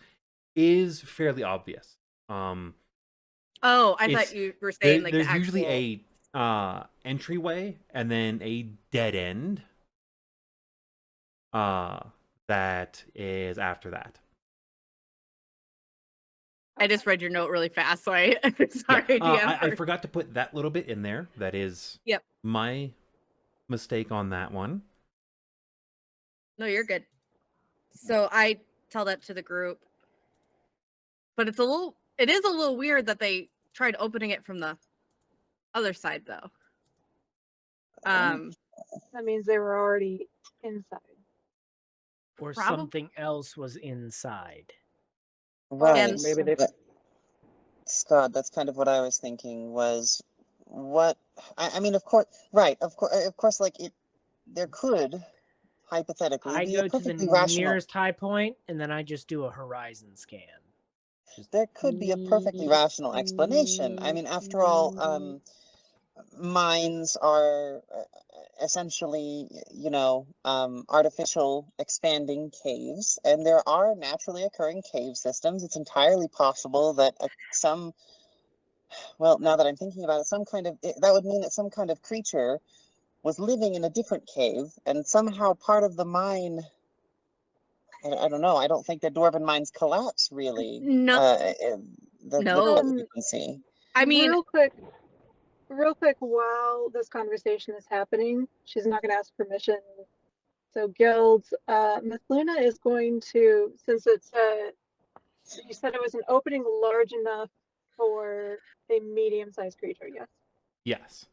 is fairly obvious. Oh, I It's thought you were saying like there's the actual... usually a entryway and then a dead end that is after that. I just read your note really fast, so I'm sorry. I forgot to put that little bit in there. That is Yep. my mistake on that one. No, you're good. So I tell that to the group, but it is a little weird that they tried opening it from the other side, though. That means they were already inside. Or Probab- something else was inside. Right. And- Maybe they. Scott, that's kind of what I was thinking was what I mean, of course, right, of course, like there could hypothetically I be go a to the perfectly rational. nearest high point, and then I just do a horizon scan. There could be a perfectly rational explanation. I mean, after all, mines are essentially, artificial expanding caves, and there are naturally occurring cave systems. It's entirely possible that now that I'm thinking about it, that would mean that some kind of creature was living in a different cave, and somehow part of the mine. I don't know. I don't think the dwarven mines collapse really. No. The No. that you can see. I mean, real quick, while this conversation is happening, she's not going to ask permission. So, guilds, Mithluna is going to, since it's you said it was an opening large enough for a medium-sized creature, yes? Yes.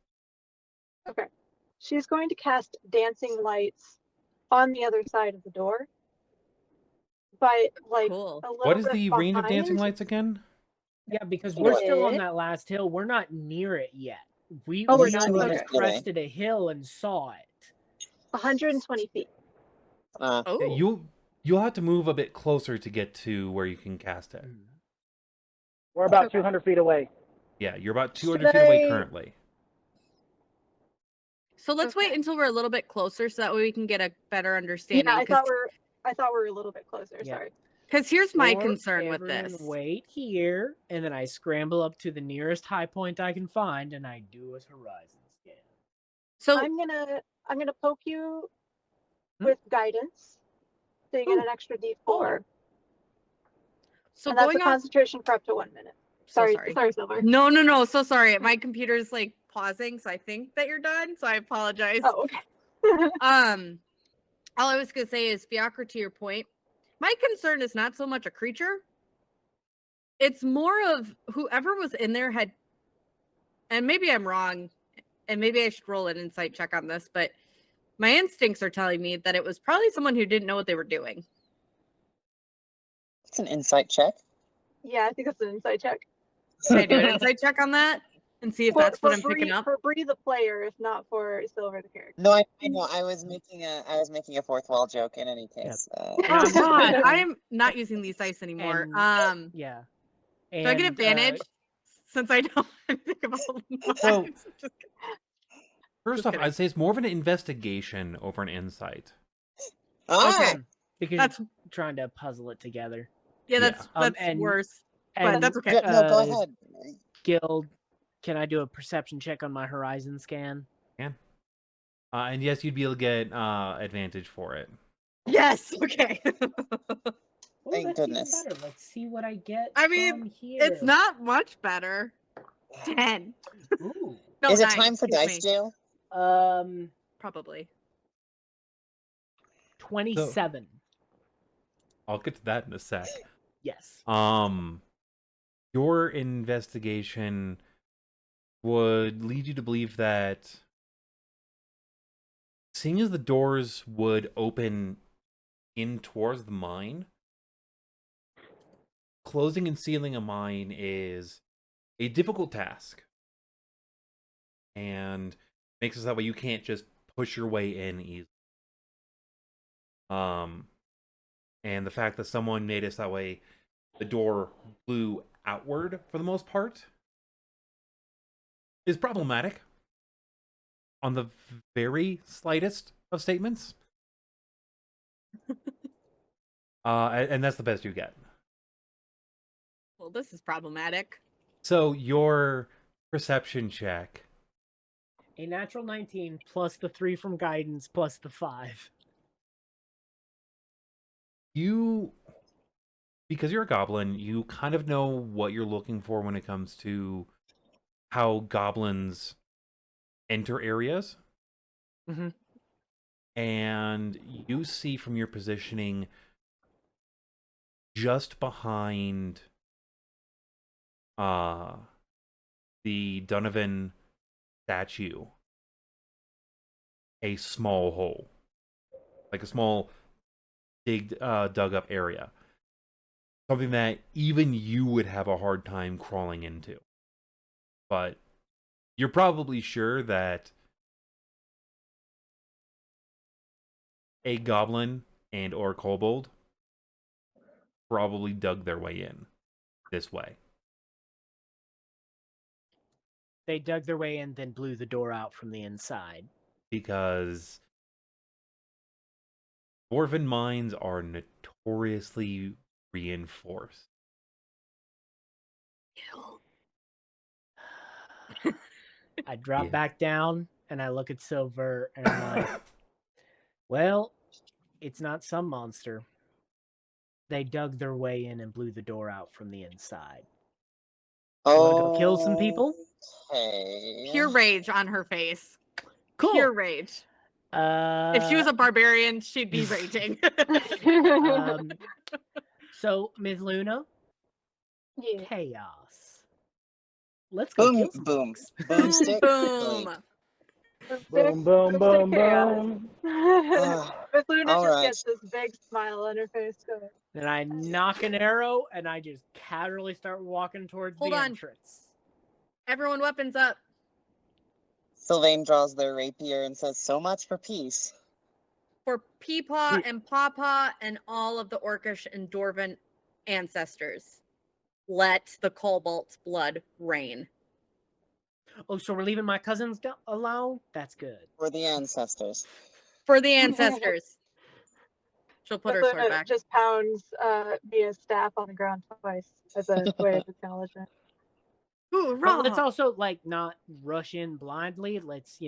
Okay. She's going to cast dancing lights on the other side of the door. But like cool. a little What is bit the range of dancing behind. lights again? Yeah, because we're still on it. that last hill. We're not near it yet. We Oh, we're just not? Okay. crested a hill and saw it. 120 feet. Oh, You'll have to move a bit closer to get to where you can cast it. We're about Okay. 200 feet away. Yeah, you're about 200 Should feet away I- currently. so let's wait Okay. until we're a little bit closer, so that way we can get a better understanding. Yeah, I thought we're a little bit closer. Yeah. Sorry. Because here's my Or concern with everyone this. wait here, and then I scramble up to the nearest high point I can find, and I do a horizon scan. So I'm gonna poke you Hmm? with guidance, so you get Ooh. an extra D4. so And that's going a on. concentration for up to 1 minute. So Sorry, Silver. No. So sorry. My computer's like pausing, so I think that you're done. So I apologize. Oh, okay. All I was gonna say is, Fiacre, to your point, my concern is not so much a creature. It's more of whoever was in there had, and maybe I'm wrong, and maybe I should roll an insight check on this, but my instincts are telling me that it was probably someone who didn't know what they were doing. It's an insight check. Yeah, I think that's an insight check. Can I do an insight check on that and see if that's what I'm picking up? For Bree the player, if not for Silver the character. No, I know. I was making a fourth wall joke in any case. Oh God, I am not using these dice anymore. And- Yeah. Do I get advantage since I don't think about So- Just kidding. First Just off, kidding. I'd say it's more of an investigation over an insight. Okay. Because That's you're trying to puzzle it together. yeah, that's and- worse. But And, that's okay. No, go ahead. Guild, can I do a perception check on my horizon scan? And yes, you'd be able to get advantage for it. Yes. Okay. Oh, Thank that's goodness. even better. Let's see what I get. I mean, from here. It's not much better. 10. Ooh. No, Is it 9, time for excuse dice me. jail? Probably. 27. I'll get to that in a sec. Yes. Your investigation would lead you to believe that, seeing as the doors would open in towards the mine, closing and sealing a mine is a difficult task, and makes it that way you can't just push your way in easily. And the fact that someone made it that way, the door blew outward for the most part, is problematic on the very slightest of statements. And that's the best you get. Well, this is problematic. So your perception check. A natural 19 plus the 3 from guidance plus the 5. Because you're a goblin, you kind of know what you're looking for when it comes to how goblins enter areas. Mm-hmm. And you see from your positioning just behind the Donovan statue a small hole. Like a small dug up area. Something that even you would have a hard time crawling into. But you're probably sure that a goblin and or kobold probably dug their way in this way. They dug their way in, then blew the door out from the inside. Because dwarven mines are notoriously reinforced. I drop Yeah. back down and I look at Silver and I'm like, well, it's not some monster. They dug their way in and blew the door out from the inside. You want to go kill some people? Okay. Pure rage on her face. Cool. Pure rage. If she was a barbarian, she'd be raging. So, Mithluna, Yeah. chaos. Let's go Boom, kill some boom, folks. boomstick. Boom. Boom, boom, boom, boom. Mithluna all just right. gets this big smile on her face going. Then I knock an arrow and I just casually start walking towards Hold the on. entrance. Everyone, weapons up. Sylvane draws their rapier and says, "So much for peace." For Peepaw and Pawpaw and all of the Orcish and Dwarven ancestors, let the Cobalt's blood rain. Oh, so we're leaving my cousins alone? That's good. For the ancestors. For the ancestors. She'll put her sword Mithluna back. just pounds Mia's staff on the ground twice as a way of acknowledgement. But let's also not rush in blindly. Let's,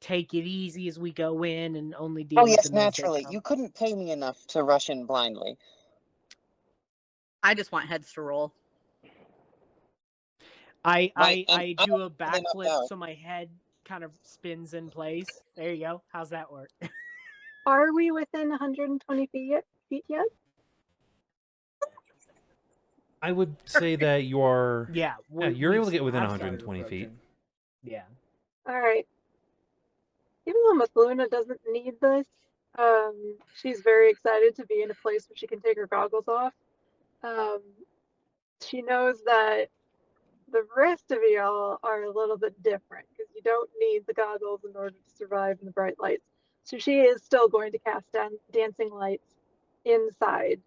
take it easy as we go in and only deal Oh with yes, them as they naturally. come. You couldn't pay me enough to rush in blindly. I just want heads to roll. I and do a knocked backflip out. so my head kind of spins in place. There you go. How's that work? Are we within 120 feet yet? I would say that you are... Yeah. you're able to get within I've started 120 feet. approaching. Yeah. All right. Even though Mithluna doesn't need this, she's very excited to be in a place where she can take her goggles off. She knows that the rest of y'all are a little bit different because you don't need the goggles in order to survive in the bright lights. So she is still going to cast dancing lights inside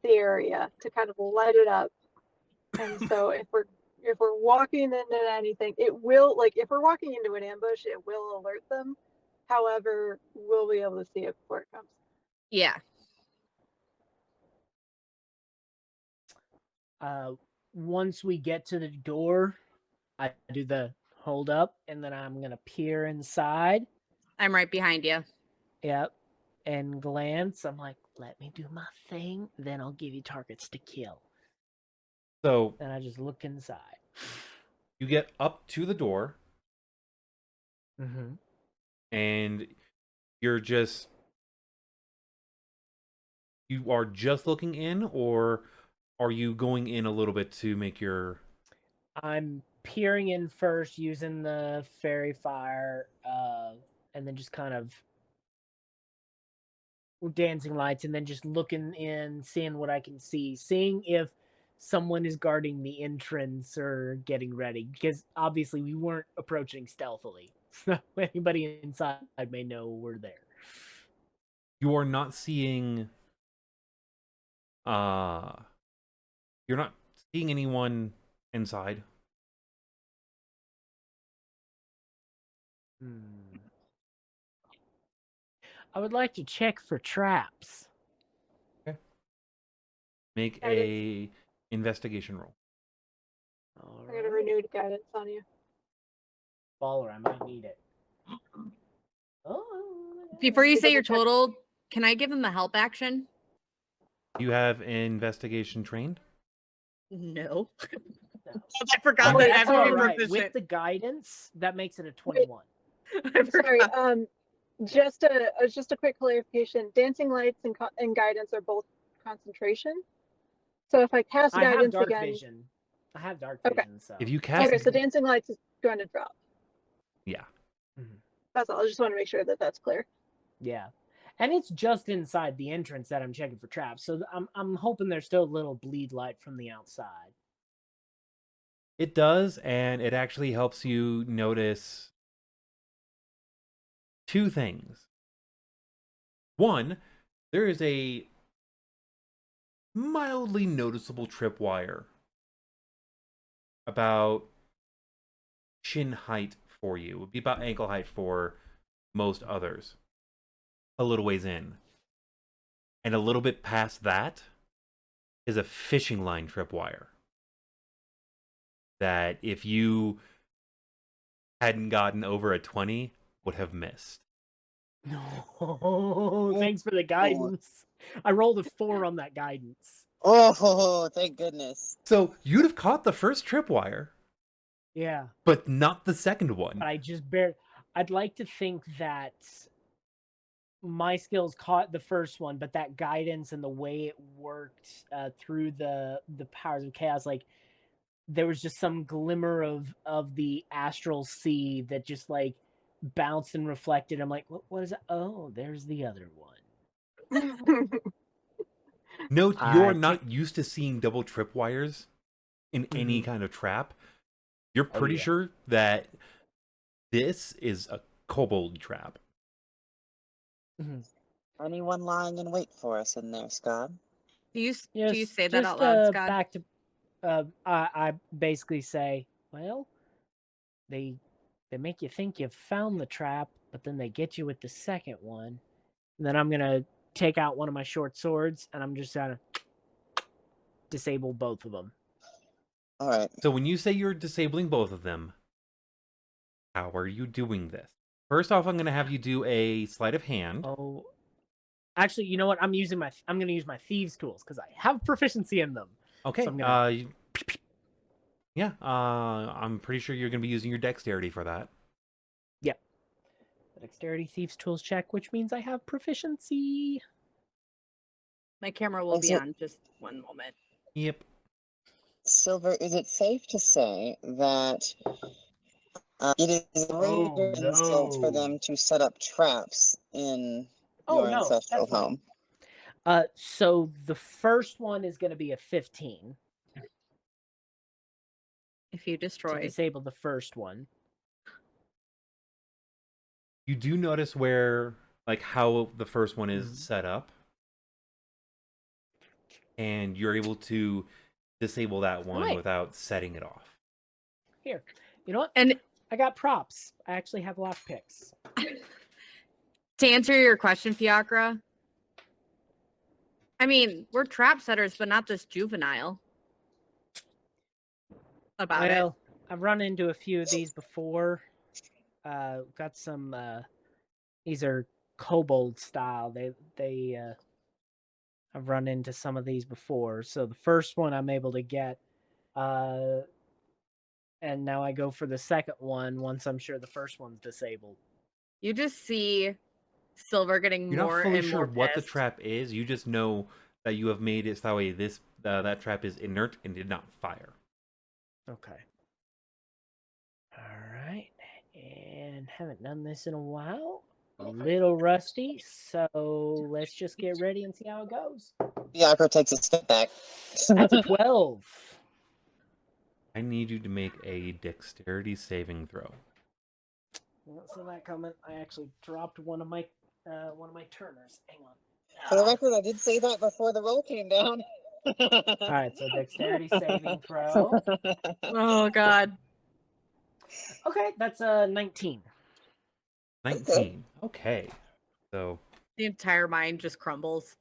the area to kind of light it up. And so if we're walking into anything, it will, if we're walking into an ambush, it will alert them. However, we'll be able to see it before it comes. Yeah. Once we get to the door, I do the hold up, and then I'm gonna peer inside. I'm right behind you. Yep. And glance. I'm like, let me do my thing, then I'll give you targets to kill. So And I just look inside. you get up to the door, Mm-hmm. and you are just looking in, or are you going in a little bit to make your... I'm peering in first using the fairy fire, and then just kind of dancing lights, and then just looking in, seeing what I can see, seeing if someone is guarding the entrance or getting ready, because obviously we weren't approaching stealthily, so anybody inside may know we're there. You are not seeing... You're not seeing anyone inside. I would like to check for traps. Make Guidance. a investigation roll. All I got a right. renewed guidance on you. Baller, I might need it. Oh. Before you say your Double check. total, can I give him a help action? You have investigation trained? No. No. I forgot Oh, that that's I have to be all right. proficient. With the guidance, that makes it a 21. I Sorry, forgot. just a quick clarification. Dancing lights and guidance are both concentration. So if I cast I have guidance dark again, vision. I have dark Okay. vision, so. If you cast, okay, so dancing lights is going to drop. yeah, That's all. I just want to make sure that that's clear. Yeah. And it's just inside the entrance that I'm checking for traps. So I'm hoping there's still a little bleed light from the outside. it does, and it actually helps you notice two things. One, there is a mildly noticeable tripwire about shin height for you. It would be about ankle height for most others. A little ways in. And a little bit past that is a fishing line tripwire. That if you hadn't gotten over a 20, would have missed. No, thanks for the guidance. I rolled a 4 on that guidance. Oh, thank goodness. So you'd have caught the first tripwire, Yeah. but not the second one. But I just I'd like to think that my skills caught the first one, but that guidance and the way it worked through the powers of chaos, like there was just some glimmer of the astral sea that just like bounced and reflected. I'm like, what is that? Oh, there's the other one. Note, I you're not used to seeing double tripwires in any kind of trap. You're Oh, pretty yeah. sure that this is a kobold trap. Anyone lying in wait for us in there, Skad? Do you Yes, say that just, out loud, Scott? back to, I basically say, well, they make you think you've found the trap, but then they get you with the second one. And then I'm gonna take out one of my short swords, and I'm just gonna disable both of them. All right. So when you say you're disabling both of them, how are you doing this? First off, I'm going to have you do a sleight of hand. Oh, actually, you know what? I'm gonna use my thieves' tools because I have proficiency in them. Okay. So I'm gonna... Yeah. I'm pretty sure you're going to be using your dexterity for that. Yep. Dexterity thieves' tools check, which means I have proficiency. My camera will Is be it- on just one moment. Yep. Silver, is it safe to say that it is a Oh, greater insult for no. them to set up traps in Oh, your no, ancestral that's fine. home? So the first one is gonna be a 15 If you to destroy. disable the first one. You do notice where, like, how the first one is set up. And you're able to disable that one Right. without setting it off. Here, you know what? And I got props. I actually have lock picks. to answer your question, Fiacre, I mean, we're trap setters, but not this juvenile about it. Well, I've run into a few of these before. Got some. These are kobold style. I've run into some of these before. So the first one I'm able to get, and now I go for the second one once I'm sure the first one's disabled. You just see Silver getting You're more not fully and sure more what the pissed. trap is. You just know that you have made it so that way that trap is inert and did not fire. Okay. All right, and haven't done this in a while. A little rusty, so let's just get ready and see how it goes. Fiacre takes a step back. That's a 12. I need you to make a dexterity saving throw. I don't see that coming. I actually dropped one of my turners. Hang on. For the record, I did say that before the roll came down. All right, so dexterity saving throw. Oh God. Okay, that's a 19. 19. Okay. So The entire mind just crumbles.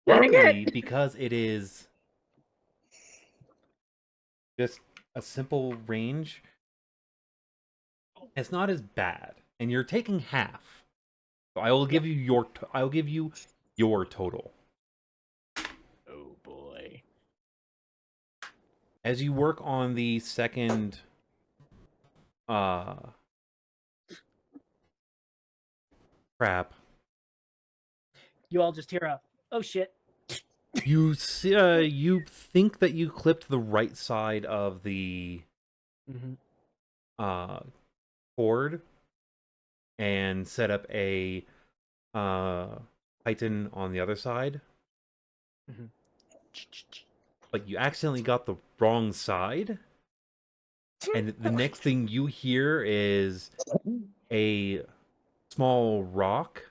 Luckily, because it is just a simple range, it's not as bad, and you're taking half. So I will give you your total. Oh boy. As you work on the second crap, You all just hear a, oh shit. you see, you think that you clipped the right side of the cord and set up a Titan on the other side. But you accidentally got the wrong side. And the next thing you hear is a small rock,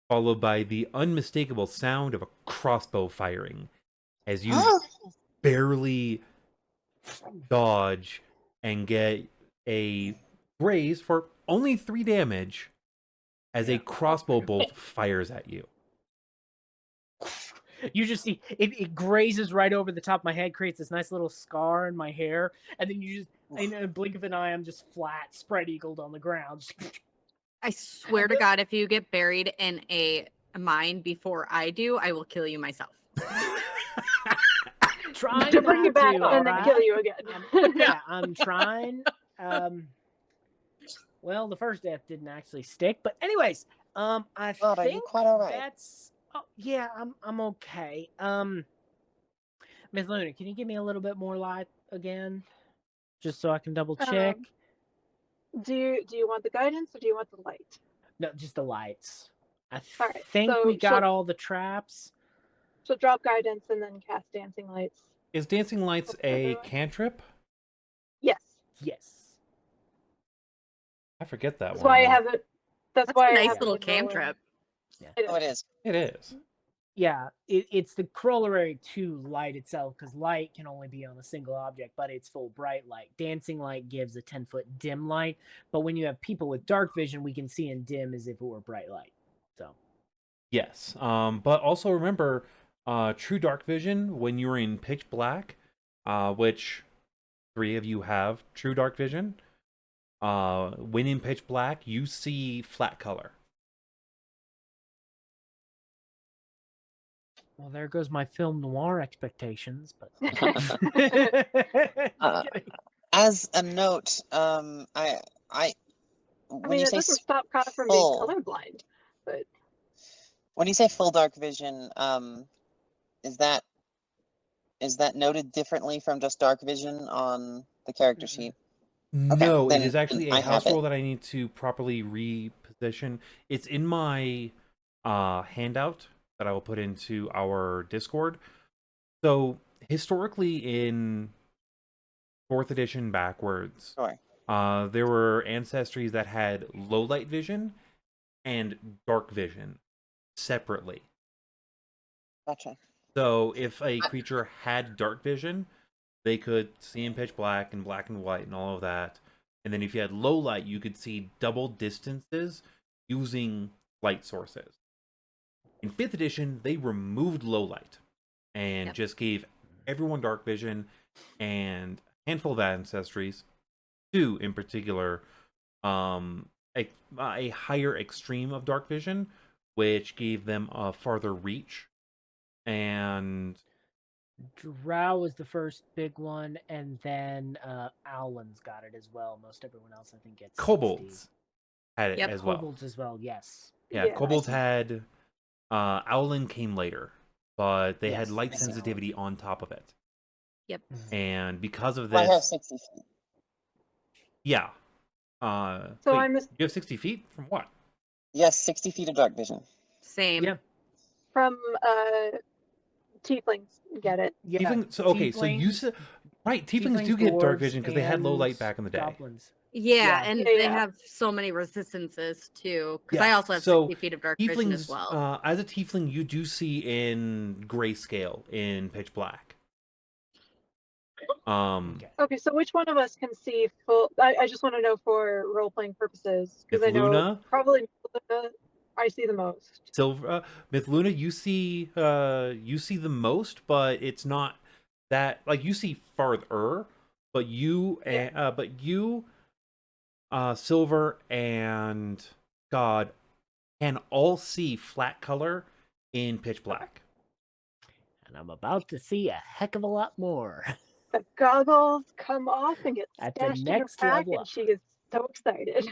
followed by the unmistakable sound of a crossbow firing as you barely dodge and get a graze for only 3 damage as a crossbow bolt fires at you. You just see it grazes right over the top of my head, creates this nice little scar in my hair, and then you just, in a blink of an eye, I'm just flat, spread eagled on the ground. Just... I swear to God, if you get buried in a mine before I do, I will kill you myself. Trying To bring you not back to, and then alright? kill you again. Yeah, I'm trying. Well, the first death didn't actually stick, but anyways, I God, are you think quite all right? that's. Oh yeah, I'm okay. Mithluna, can you give me a little bit more light again, just so I can double check? Do you want the guidance or do you want the light? No, just the lights. I Alright, think so we got she'll- all the traps. So drop guidance and then cast dancing lights. Is Dancing Lights Okay, a everyone? cantrip? Yes. Yes. I forget that That's one. why I now. have it. That's That's why a I nice have little it rolling. cantrip. Oh, it is. It is. Yeah, it's the corollary to light itself, because light can only be on a single object, but it's full bright light. Dancing light gives a 10-foot dim light, but when you have people with dark vision, we can see in dim as if it were bright light. So Yes. But also remember, true dark vision when you're in pitch black, which 3 of you have true dark vision. When in pitch black, you see flat color. well, there goes my film noir expectations. But As a note, when I mean, you it say doesn't stop Connor from being full, colorblind, but when you say full dark vision, is that noted differently from just dark vision on the character sheet? No, then it is actually I a have house it. roll that I need to properly reposition. It's in my handout that I will put into our Discord. So historically in 4th edition backwards, Sure. there were ancestries that had low light vision and dark vision separately. Gotcha. So if a creature had dark vision, they could see in pitch black and white and all of that. And then if you had low light, you could see double distances using light sources. In 5th edition, they removed low light and just gave everyone dark vision, and a handful of ancestries, 2 in particular, a higher extreme of dark vision, which gave them a farther reach. And Drow was the first big one, and then Owlin's got it as well. Most everyone else, I think, gets 60. kobolds had it Yep. as well. Kobolds as well, yes. Yeah, Yeah, I kobolds see. had Owlin came later, but they had Yes, light I see. sensitivity on top of it. Yep. And because of I have this, 60 feet. yeah. so wait, I missed you have 60 feet from what? Yes, 60 feet of dark vision. Same. Yeah. from tieflings. Get it? Yeah. Tiefling, so okay, so you tieflings, said right. Tieflings do get dark vision because they had low light and back in the day. Goblins. Yeah, Yeah. and Yeah, they yeah. have so many resistances too. Because Yeah, I also have so 60 feet of dark vision as Tieflings, well. as a tiefling, you do see in grayscale in pitch black. Okay. Okay, so which one of us can see full? I just want to know for role playing purposes because I know Mithluna? probably Mithluna, I see the most. Mithluna, you see the most, but it's not that like you see farther, but Silver and God can all see flat color in pitch black. And I'm about to see a heck of a lot more. The goggles come off and get At the stashed in her next pack, level and up. she gets so excited.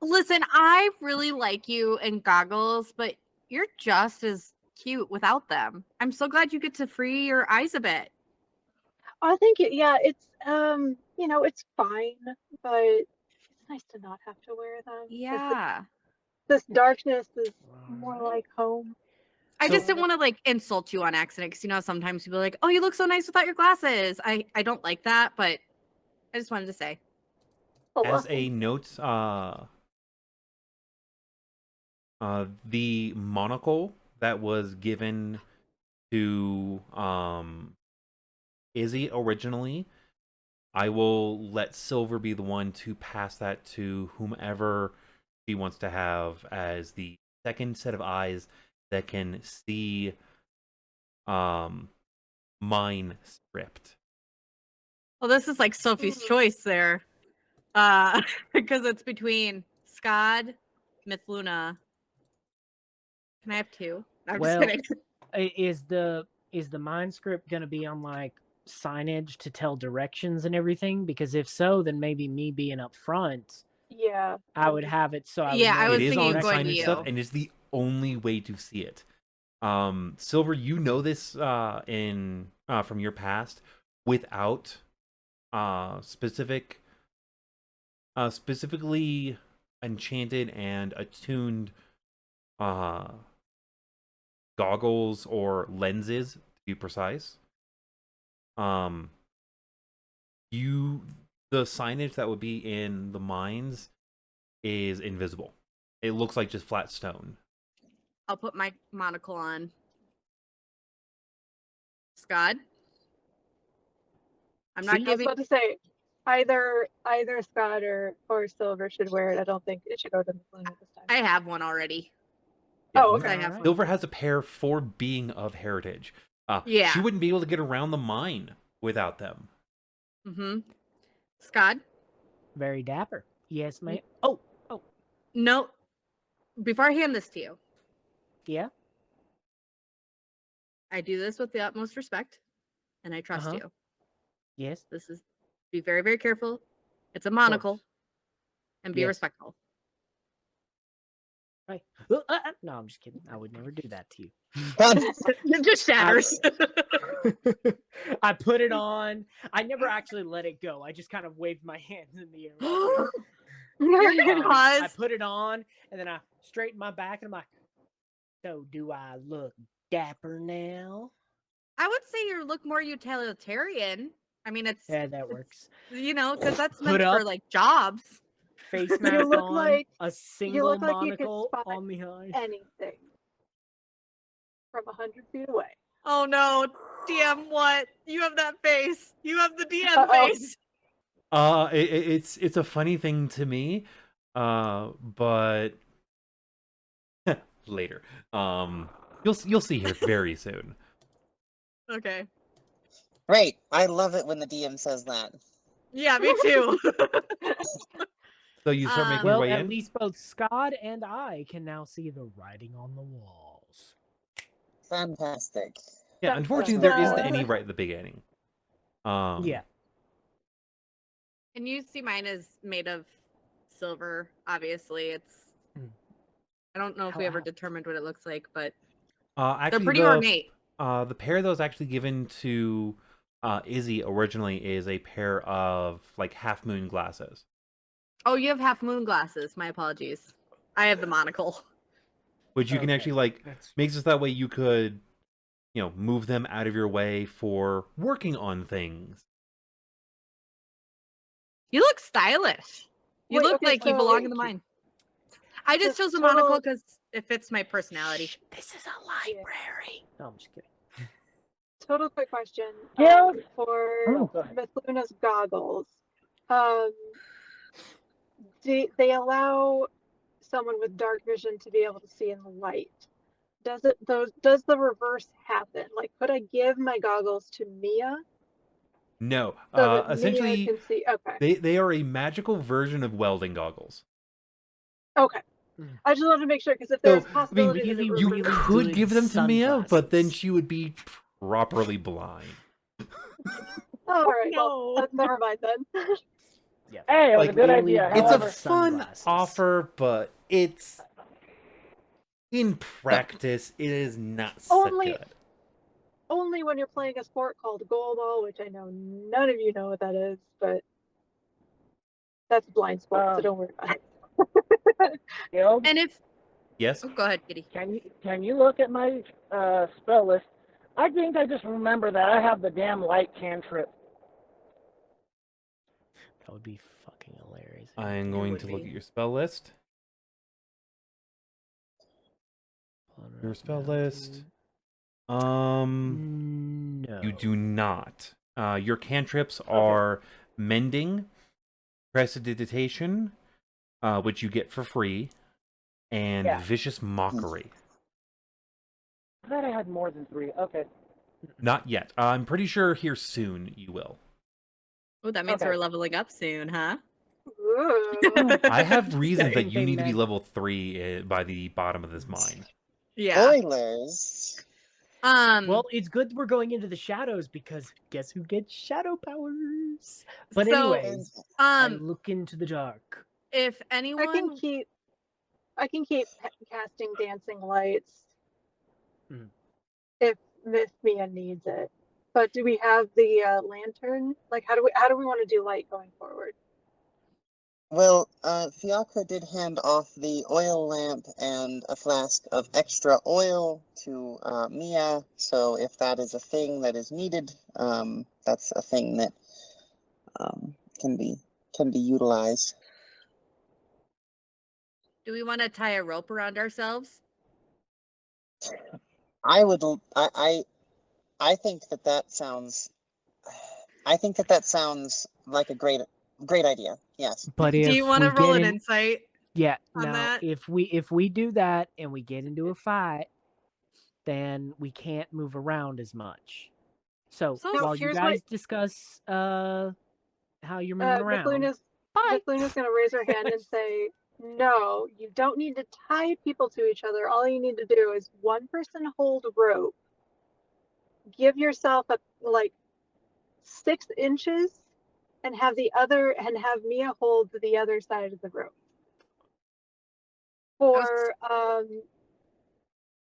Listen, I really like you in goggles, but you're just as cute without them. I'm so glad you get to free your eyes a bit. I think it's it's fine, but it's nice to not have to wear them. 'Cause Yeah. this darkness is more like home. I just So- didn't want to like insult you on accident because sometimes people are like, "Oh, you look so nice without your glasses." I don't like that, but I just wanted to say. As a note, the monocle that was given to Izzy originally, I will let Silver be the one to pass that to whomever she wants to have as the second set of eyes that can see mind stripped. Well, this is like Sophie's choice there, because it's between Skad, Mithluna. Can I have two? I'm Well, just kidding. Is the mind script going to be on like signage to tell directions and everything? Because if so, then maybe me being up front, Yeah. I would have it so I would Yeah, know I was It is thinking on going to signage you. stuff, and it's the only way to see it. Silver, you know this in from your past without specifically enchanted and attuned goggles or lenses, to be precise. The signage that would be in the mines is invisible. It looks like just flat stone. I'll put my monocle on. Skad? I'm not I was giving. about to say either Scott or Silver should wear it. I don't think it should go to Mithluna this time. I have one already. Yeah, Oh, okay. I have one. Silver has a pair for being of heritage. Yeah. She wouldn't be able to get around the mine without them. Mm-hmm. Skad? very dapper. Yes, ma'am. Oh, No. Before I hand this to you, yeah. I do this with the utmost respect, and I trust Uh-huh. you. Yes. This is be very, very careful. It's a monocle, and be Yes. respectful. Right. No, I'm just kidding. I would never do that to you. It just shatters. I put it on. I never actually let it go. I just kind of waved my hands in the air. You're gonna I cause. put it on, and then I straighten my back, and I'm like, so do I look dapper now? I would say you look more utilitarian. I mean, it's Yeah, that works. because that's Put meant for up. like jobs. Face mask look on, like- a single look like you could monocle spot on the eyes. Anything from 100 feet away. Oh no, DM, what? You have that face. You have the DM Uh-oh. face. It's a funny thing to me, but later. You'll see here very soon. Okay. Great. I love it when the DM says that. Yeah, me too. So you start making your Well, way at in. least both Skad and I can now see the writing on the walls. Fantastic. Yeah, unfortunately, there isn't any right at the beginning. Yeah. And you see mine is made of silver, obviously. It's I don't know if we ever determined what it looks like, but Actually, they're pretty ornate. The pair that was actually given to Izzy originally is a pair of like half moon glasses. Oh, you have half moon glasses. My apologies. I have the monocle. Which you can Okay. actually like makes it that way you could, move them out of your way for working on things. You look stylish. You Wait, look okay, like you so- belong in the mine. I just Just chose a monocle total- because it fits my personality. This is a library. No, I'm just kidding. total quick question. Yeah. For Oh, go ahead. Mithluna's goggles, do they allow someone with dark vision to be able to see in the light? Does the reverse happen? Like, could I give my goggles to Mia No. so that Mia Essentially, can see? Okay. they are a magical version of welding goggles. Okay. I just wanted to make sure, because if there's So, possibility that really, it you really could good give them to Mia, but then sunglasses. she would be properly blind. all right, No. well, never mind then. Yeah. Hey, it was Like, a good really idea. It's a However, fun sunglasses. offer, but it's in practice it is not so good. Only when you're playing a sport called goalball, which I know none of you know what that is, but that's blind sport, so don't worry about it. Gil, And if Yes. oh, go ahead, Kitty. can you look at my spell list? I think I just remember that I have the damn light cantrip. That would be fucking hilarious. I am going to look at your spell list. Your spell list. No. You do not. Your cantrips are mending, prestidigitation, which you get for free, and vicious mockery. I thought I had more than 3. Okay. Not yet. I'm pretty sure here soon you will. Oh, that means Okay. we're leveling up soon, huh? Ooh. I have reasons that Same you thing, need to be man. level 3 by the bottom of this mine. Yeah. Spoilers. Well, it's good we're going into the shadows because guess who gets shadow powers? But So, anyways, I um, look into the dark. if I anyone, can keep casting dancing lights Mhm. if Miss Mia needs it. But do we have the lantern? Like, how do we want to do light going forward? Well, Fiacre did hand off the oil lamp and a flask of extra oil to Mia, so if that is a thing that is needed, that's a thing that can be utilized. do we want to tie a rope around ourselves? I think that sounds. I think that sounds like a great idea. Yes. But Do if you want to we roll get an in, insight? yeah, on now that? if we do that and we get into a fight, then we can't move around as much. So So while you here's guys discuss how you're moving around, Mikhluna's gonna raise her hand and say, "No, you don't need to tie people to each other. All you need to do is one person hold rope. Give yourself like 6 inches, and have Mia hold the other side of the rope.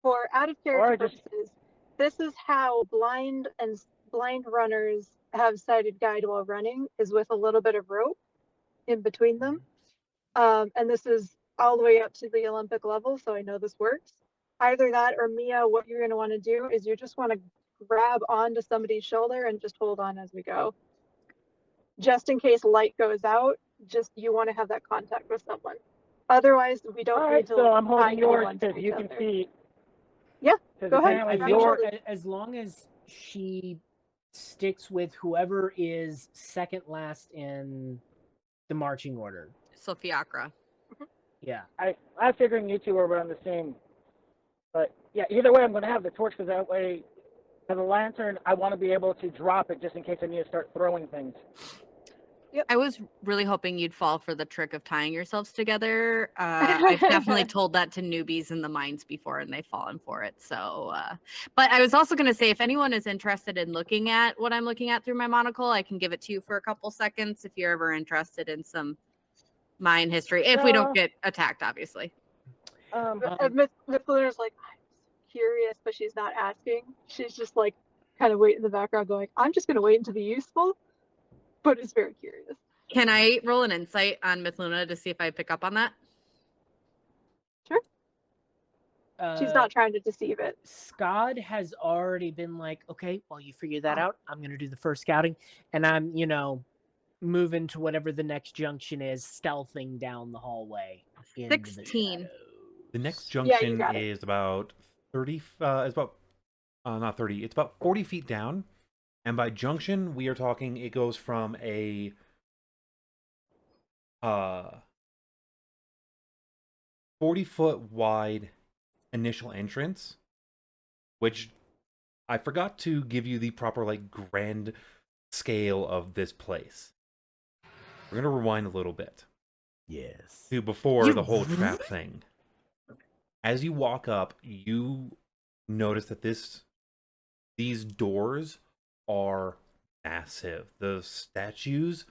For out of character purposes, this is how blind runners have sighted guide while running, is with a little bit of rope in between them. And this is all the way up to the Olympic level, so I know this works. Either that or Mia, what you're going to want to do is you just want to grab onto somebody's shoulder and just hold on as we go. Just in case light goes out, you want to have that contact with someone. Otherwise, we don't need to. So I'm holding yours because you can see. Yeah, go ahead. I think as long as she sticks with whoever is second last in the marching order. So Fiacre. Yeah. I'm figuring you two are around the same. But yeah, either way, I'm going to have the torch because that way, for the lantern, I want to be able to drop it just in case I need to start throwing things. Yep. I was really hoping you'd fall for the trick of tying yourselves together. I've definitely told that to newbies in the mines before, and they've fallen for it. So, but I was also going to say, if anyone is interested in looking at what I'm looking at through my monocle, I can give it to you for a couple seconds if you're ever interested in some mine history. If we don't get attacked, obviously. Mikhluna's like, I'm curious, but she's not asking. She's just like kind of waiting in the background going, I'm just going to wait until be useful. But is very curious. Can I roll an insight on Mithluna to see if I pick up on that? Sure. She's not trying to deceive it. Skad has already been like, okay, well, you figure that out. I'm going to do the first scouting. And I'm, moving to whatever the next junction is, stealthing down the hallway. 16. The next junction is about 30, is about not 30. It's about 40 feet down, and by junction, we are talking. It goes from a 40-foot wide initial entrance, which I forgot to give you the proper like grand scale of this place. We're gonna rewind a little bit. Yes. To before the whole trap thing. As you walk up, you notice that these doors are massive. The statues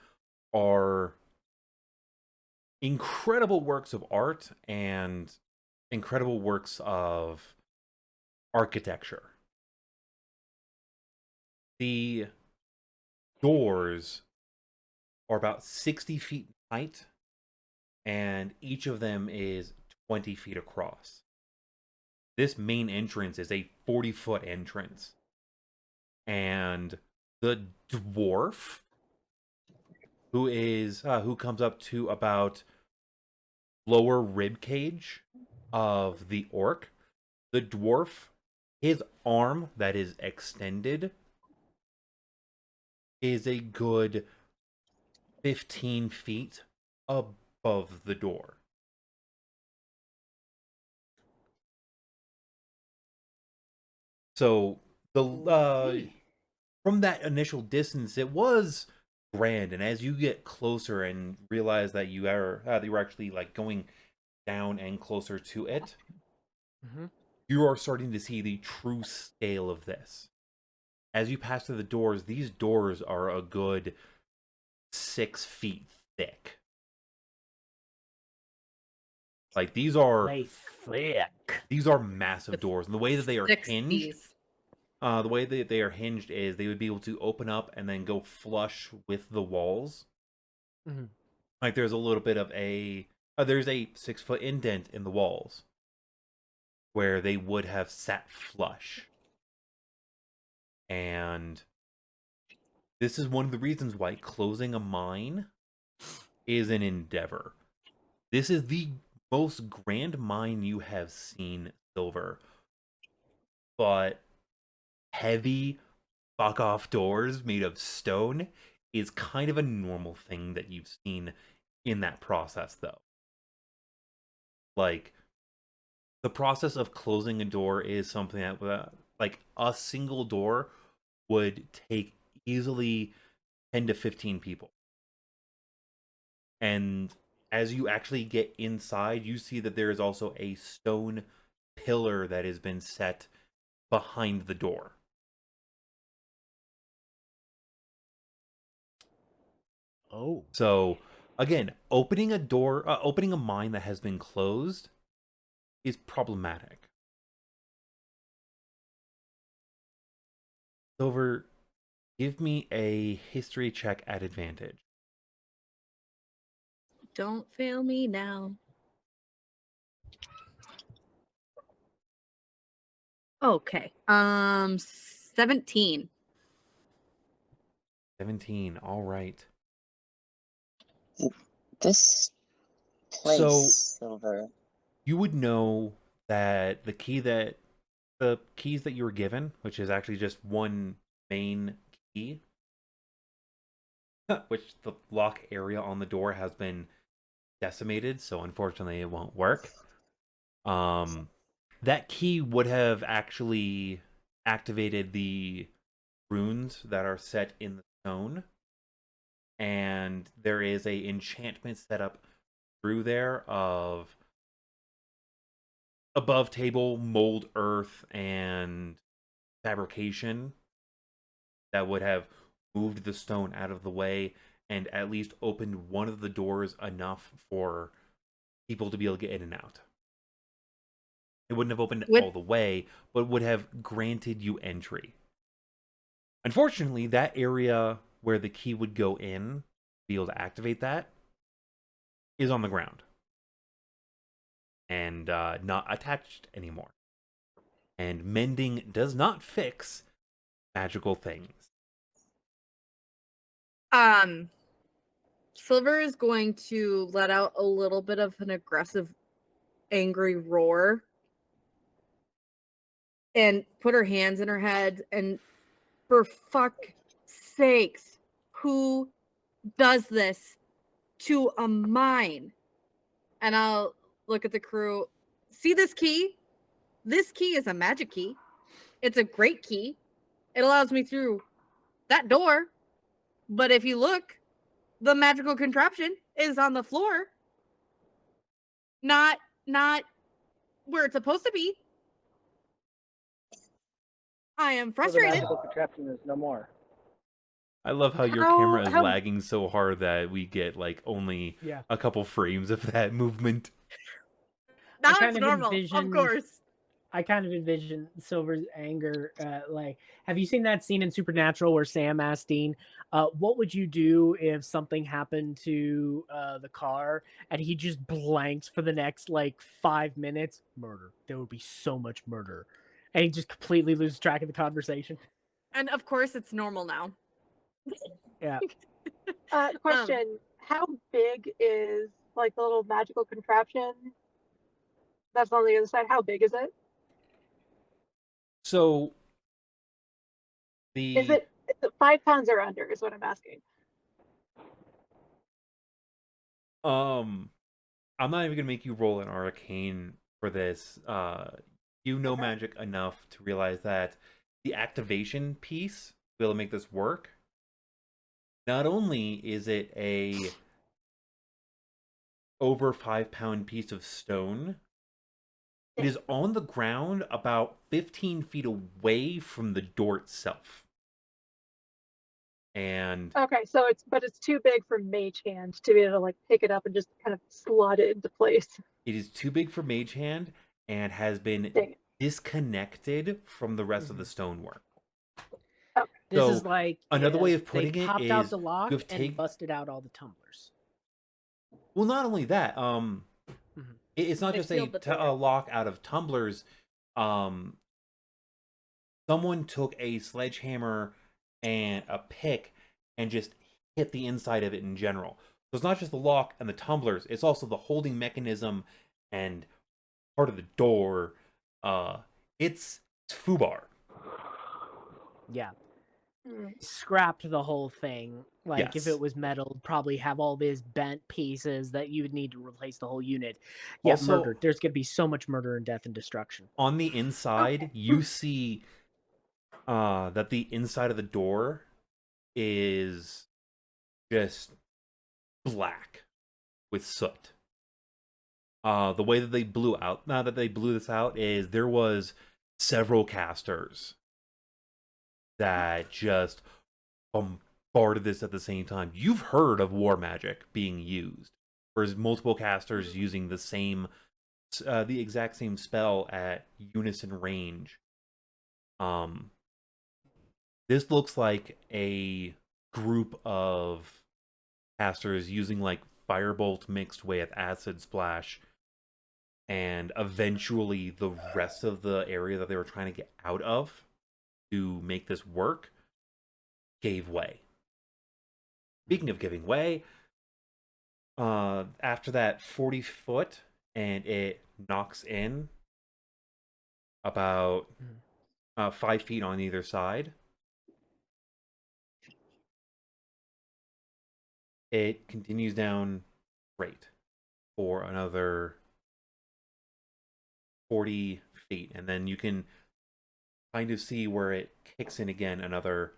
are incredible works of art and incredible works of architecture. The doors are about 60 feet in height, and each of them is 20 feet across. This main entrance is a 40-foot entrance. And the dwarf, who comes up to about lower rib cage of the orc, the dwarf, his arm that is extended is a good 15 feet above the door. So from that initial distance, it was grand, and as you get closer and realize that you were actually like going down and closer to it, you are starting to see the true scale of this. As you pass through the doors, these doors are a good 6 feet thick. Like these are massive doors, and the way that they are hinged, the way that they are hinged is they would be able to open up and then go flush with the walls. Like there's a little bit of there's a 6-foot indent in the walls where they would have sat flush. And this is one of the reasons why closing a mine is an endeavor. This is the most grand mine you have seen, Silver. But heavy fuck off doors made of stone is kind of a normal thing that you've seen in that process, though. Like, the process of closing a door is something that, like, a single door would take easily 10 to 15 people. And as you actually get inside, you see that there is also a stone pillar that has been set behind the door. Oh. So, again, opening a mine that has been closed is problematic. Silver, give me a history check at advantage. Don't fail me now. Okay. 17. 17. All right. This place, Silver. You would know that the keys that you were given, which is actually just one main key, which the lock area on the door has been decimated, so unfortunately it won't work. That key would have actually activated the runes that are set in the stone, and there is a enchantment set up through there of above table mold earth and fabrication that would have moved the stone out of the way and at least opened one of the doors enough for people to be able to get in and out. It wouldn't have opened all the way, but would have granted you entry. Unfortunately, that area where the key would go in, to be able to activate that, is on the ground. And not attached anymore. And mending does not fix magical things. Silver is going to let out a little bit of an aggressive, angry roar. and put her hands in her head. And for fuck's sakes, who does this to a mine? And I'll look at the crew. See this key? This key is a magic key. It's a great key. It allows me through that door. But if you look, the magical contraption is on the floor. Not where it's supposed to be. I am So the frustrated. magical contraption is no more. I love how your camera is lagging so hard that we get like only Yeah. a couple frames of that movement. Now kind it's of normal, of envisioned- course. I kind of envision Silver's anger. Like, have you seen that scene in Supernatural where Sam asked Dean, what would you do if something happened to the car? And he just blanks for the next, like, 5 minutes. Murder. There would be so much murder. And he just completely loses track of the conversation. And of course, it's normal now. Yeah. Question: how big is like the little magical contraption that's on the other side? How big is it? So Is it 5 pounds or under? Is what I'm asking. I'm not even gonna make you roll an arcane for this. You know Okay. magic enough to realize that the activation piece will make this work. Not only is it a over 5-pound piece of stone, it is on the ground about 15 feet away from the door itself. And Okay, so it's too big for Mage Hand to be able to like pick it up and just kind of slot it into place. it is too big for Mage Hand and has been Dang it. disconnected from the rest of the stonework. This So, is like another way of they putting it popped out is the lock you have and busted out all the tumblers. Well, not only that, it's not They just sealed the a door. lock out of tumblers. Someone took a sledgehammer and a pick and just hit the inside of it in general. So it's not just the lock and the tumblers; it's also the holding mechanism and part of the door. It's foobar. Yeah. Mm. Scrapped the whole thing. Like, if Yes. it was metal, probably have all these bent pieces that you would need to replace the whole unit. Yeah, Also- murder. There's going to be so much murder and death and destruction. On the inside, you see that the inside of the door is just black with soot. The way that they blew this out is there was several casters that just bombarded this at the same time. You've heard of war magic being used, whereas multiple casters using the exact same spell at unison range. This looks like a group of casters using like firebolt mixed with acid splash, and eventually the rest of the area that they were trying to get out of to make this work gave way. Speaking of giving way, after that 40 foot, and it knocks in about 5 feet on either side. It continues down straight for another 40 feet, and then you can kind of see where it kicks in again another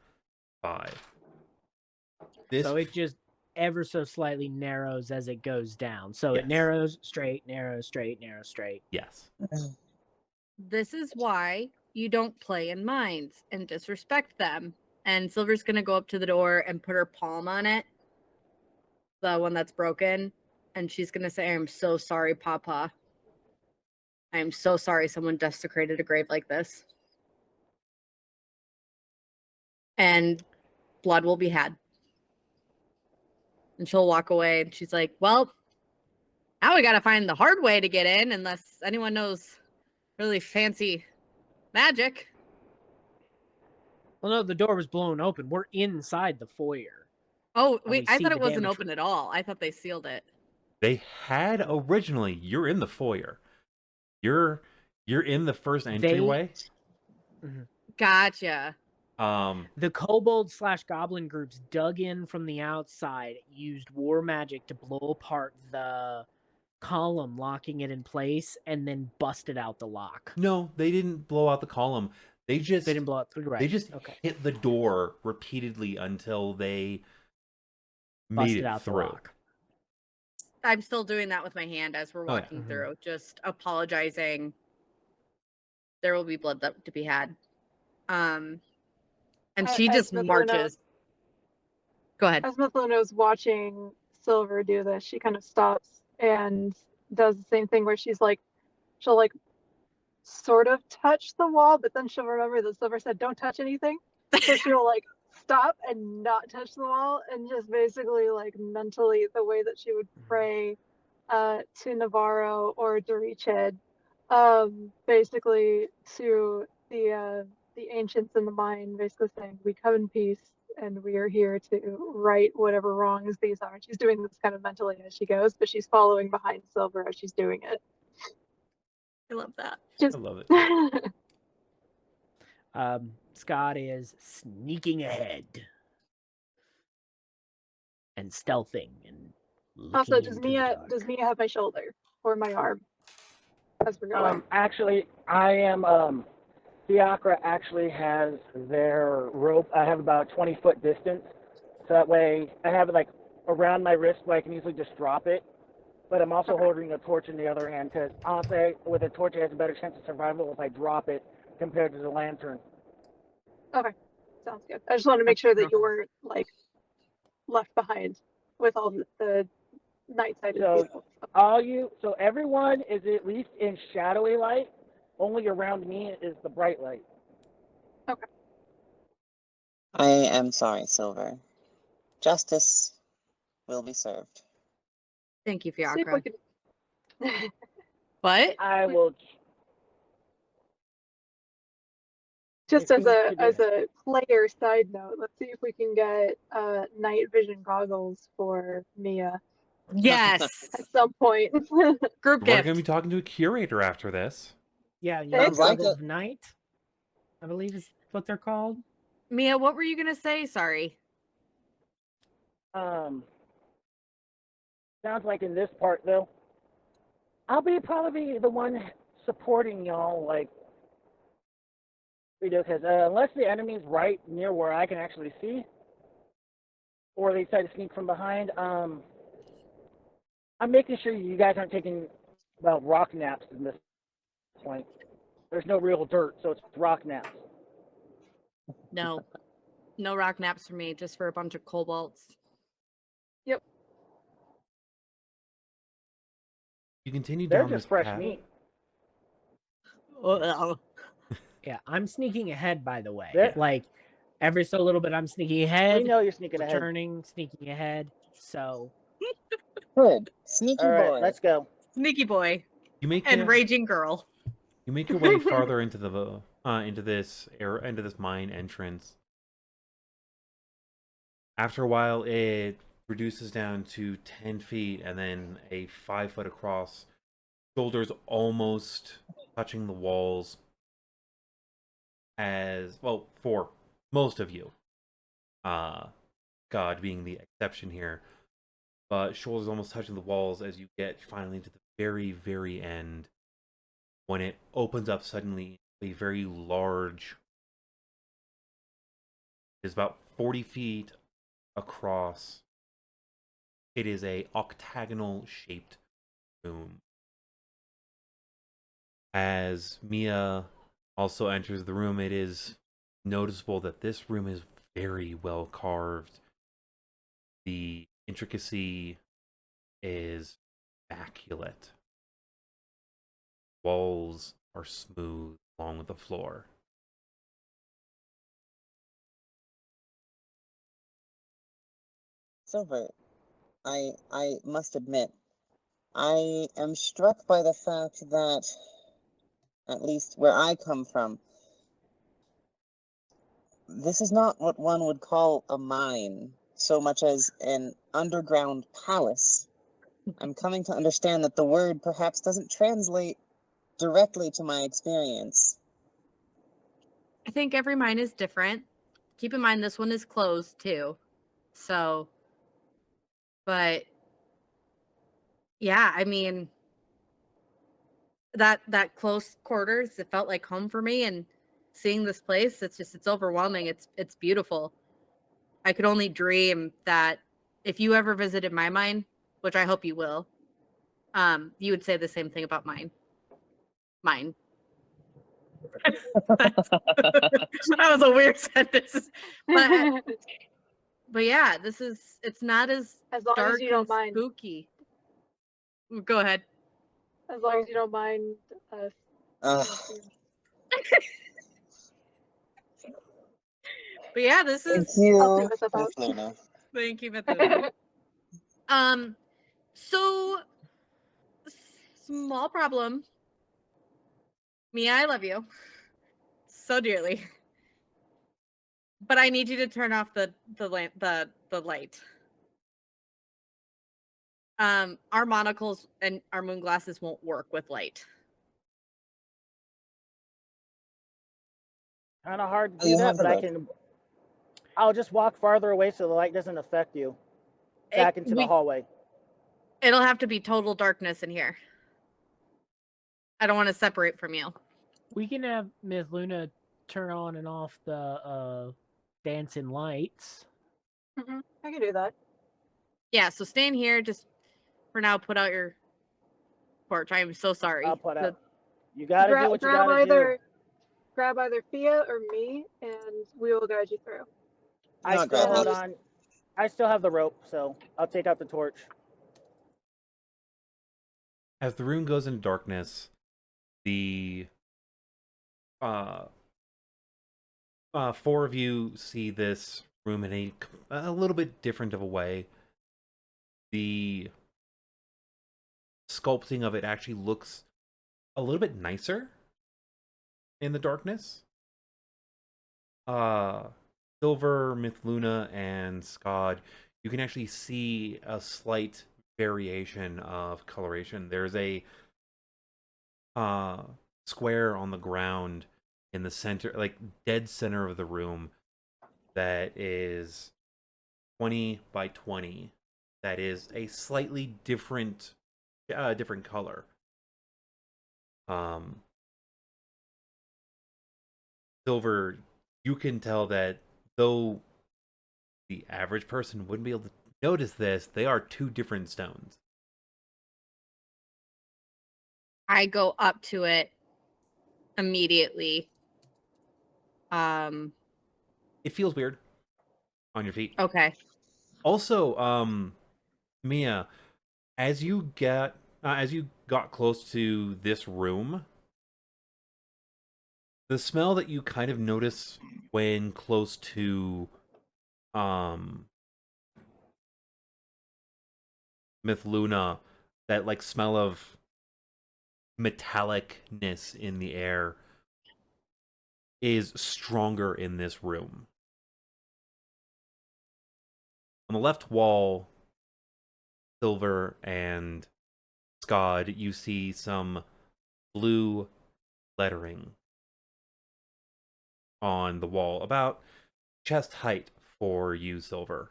5. So it just ever so slightly narrows as it goes down. So Yes. it narrows, straight, narrows, straight, narrows, straight. Yes. This is why you don't play in mines and disrespect them. And Silver's gonna go up to the door and put her palm on it, the one that's broken, and she's gonna say, "I'm so sorry, Papa. I am so sorry someone desecrated a grave like this." And blood will be had. And she'll walk away, and she's like, "Well, now we gotta find the hard way to get in, unless anyone knows really fancy magic." Well, no, the door was blown open. We're inside the foyer. Oh, we I see thought the it wasn't damage open at all. I thought they sealed it. They had originally. You're in the foyer. You're in the first entryway. Gotcha. The kobold/goblin groups dug in from the outside, used war magic to blow apart the column, locking it in place, and then busted out the lock. No, they didn't blow out the column. They just They didn't blow out. Right. They just okay. hit the door repeatedly until they made Busted it out the through. lock. I'm still doing that with my hand as we're Oh, yeah. walking through, just apologizing. There will be blood to be had. And she As just Mithluna- marches. Go ahead. As Mithluna's watching Silver do this, she kind of stops and does the same thing where she'll sort of touch the wall, but then she'll remember that Silver said don't touch anything. So she'll stop and not touch the wall and just basically mentally the way that she would pray to Navarro or Doriched, basically to the ancients in the mine, basically saying we come in peace and we are here to right whatever wrongs these are. She's doing this kind of mentally as she goes, but she's following behind Silver as she's doing it. I love that. I love it. Skad is sneaking ahead and stealthing and Also, looking does into the dark. Mia have my shoulder or my arm as we're going? Actually, I am. Fiacre actually has their rope. I have about 20-foot distance, so that way I have it around my wrist where I can easily just drop it. But I'm also holding a torch in the other hand because honestly, with a torch, it has a better chance of survival if I drop it compared to the lantern. Okay, sounds good. I just want to make sure that you weren't left behind with all the night-sighted people. So everyone is at least in shadowy light. Only around me is the bright light. Okay. I am sorry, Silver. Justice will be served. Thank you, See if Fiacre. we can... What? I will. Just as a player side note, let's see if we can get night vision goggles for Mia Yes. at some point. Group We're gift. going to be talking to a curator after this. Yeah, you Sounds know, like Goggles it. of Night, I believe is what they're called. Mia, what were you gonna say? Sorry. Sounds like in this part though, I'll probably be the one supporting y'all, because unless the enemy's right near where I can actually see, or they try to sneak from behind, I'm making sure you guys aren't taking rock naps in this point. There's no real dirt, so it's rock naps. No. No rock naps for me, just for a bunch of kobolds. Yep. You continue They're down just this fresh path. meat. Yeah, I'm sneaking ahead, by the way. There- Every so little bit, I'm sneaking We ahead, know you're sneaking ahead. returning, sneaking ahead. So, Good. Sneaky All right, boy. let's go. Sneaky boy You make and your, raging girl. you make your way farther into this mine entrance. After a while, it reduces down to 10 feet and then a 5 foot across, shoulders almost touching the walls. For most of you, God being the exception here, but shoulders almost touching the walls as you get finally to the very, very end, when it opens up suddenly, a very large, it's about 40 feet across. It is a octagonal shaped room. As Mia also enters the room, it is noticeable that this room is very well carved. The intricacy is immaculate. Walls are smooth along with the floor. Silver, I must admit, I am struck by the fact that, at least where I come from, this is not what one would call a mine, so much as an underground palace. I'm coming to understand that the word perhaps doesn't translate directly to my experience. I think every mine is different. Keep in mind this one is closed too. So, but yeah, I mean that close quarters, it felt like home for me, and seeing this place, it's overwhelming. It's beautiful. I could only dream that if you ever visited my mine, which I hope you will, you would say the same thing about mine. Mine. That was a weird sentence. But yeah, it's not as long dark as you don't and mind. spooky. Go ahead. As long as you don't mind us. Ugh. But yeah, this Thank is you, I'll take myself out. Mithluna. thank you, Mithluna. So small problem. Mia, I love you so dearly. But I need you to turn off the lamp, the light. Our monocles and our moon glasses won't work with light. Kind of hard to Oh, do you that, have but I that. can. I'll just walk farther away so the light doesn't affect you. Back into the hallway. It'll have to be total darkness in here. I don't want to separate from you. We can have Mithluna turn on and off the dancing lights. I can do that. Yeah, so stay in here. Just for now, put out your torch. I am so sorry. I'll put out. You gotta do what you grab gotta do. Grab either Fia or me, and we will guide you through. I Not still grab hold me. on. I still have the rope, so I'll take out the torch. As the room goes into darkness, the four of you see this room in a little bit different of a way. The sculpting of it actually looks a little bit nicer in the darkness. Silver, Mithluna, and Skad, you can actually see a slight variation of coloration. There's a square on the ground in the center, like dead center of the room, that is 20 by 20. That is a slightly different color. Silver, you can tell that though the average person wouldn't be able to notice this, they are two different stones. I go up to it immediately. It feels weird on your feet. Okay. Also, Mia, as you got close to this room, the smell that you kind of notice when close to Mithluna, that like smell of metallicness in the air, is stronger in this room. On the left wall, Silver and Skad, you see some blue lettering on the wall, about chest height for you, Silver.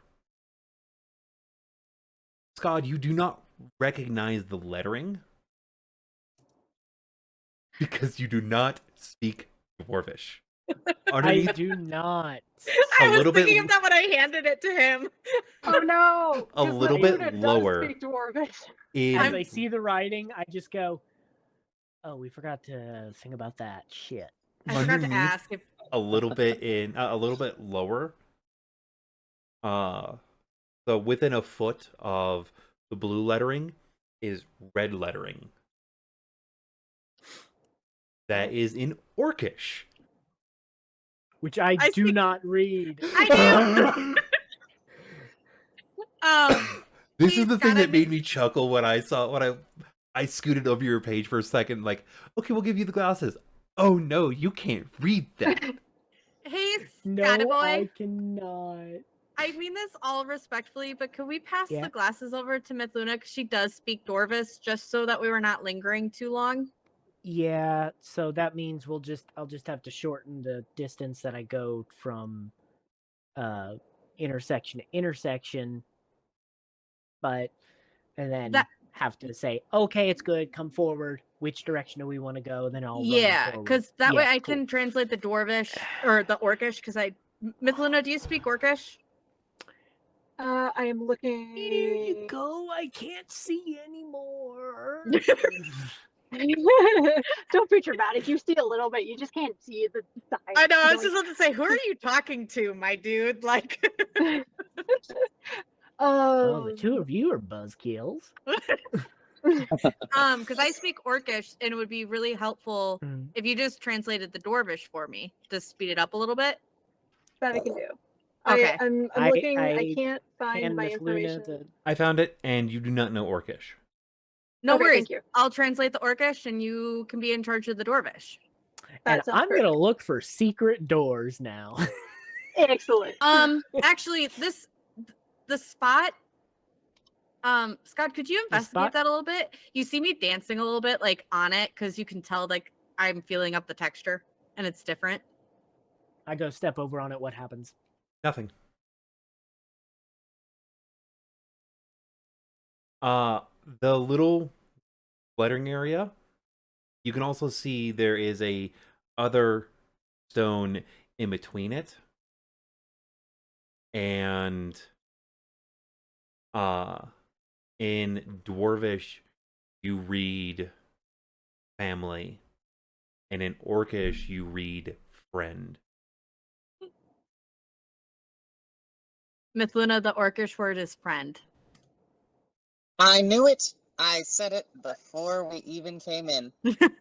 Skad, you do not recognize the lettering because you do not speak Dwarvish. I do not. I A was little bit- thinking of that when I handed it to him. Oh no! A 'cause little Mithluna bit does lower. speak Dwarvish. As I see the writing, I just go, "Oh, we forgot to think about that shit." I forgot to Underneath, ask if a little bit lower. So within a foot of the blue lettering is red lettering. That is in Orcish. Which I do speak- not read. I do. This Please, is the God, thing I that made mean- me chuckle when I scooted over your page for a second, like, okay, we'll give you the glasses. Oh no, you can't read that. Hey, No, Scatty boy. I cannot. I mean this all respectfully, but could we pass Yeah. the glasses over to Mithluna because she does speak Dwarvish, just so that we were not lingering too long? Yeah, so that means I'll just have to shorten the distance that I go from intersection to intersection, and then That have to say, okay, it's good, come forward. Which direction do we want to go? Then I'll run yeah, forward. because that way Yeah, I cool. can translate the Dwarvish or the Orcish. Because Mithluna, do you speak Orcish? I am looking. Here you go. I can't see anymore. Don't be dramatic. You see a little bit. You just can't see the side. I know. I was just about to say, who are you talking to, my dude? Like, Well, the two of you are buzzkills. because I speak Orcish, and it would be really helpful Mm. if you just translated the Dwarvish for me to speed it up a little bit. that I can do. Okay. I'm I- looking. I I can't find And my Miss information. Luna, I found it, and you do not know Orcish. No Okay, worries. thank you. I'll translate the Orcish, and you can be in charge of the Dwarvish. That and sounds I'm gonna perfect. look for secret doors now. Excellent. Actually, the spot. Scott, could you investigate spot? that a little bit? You see me dancing a little bit, like on it, because you can tell, like I'm feeling up the texture, and it's different. I go step over on it. What happens? Nothing. The little lettering area, you can also see there is a other stone in between it. And in Dwarvish, you read family. And in Orcish, you read friend. Mithluna, the Orcish word is friend. I knew it. I said it before we even came in. The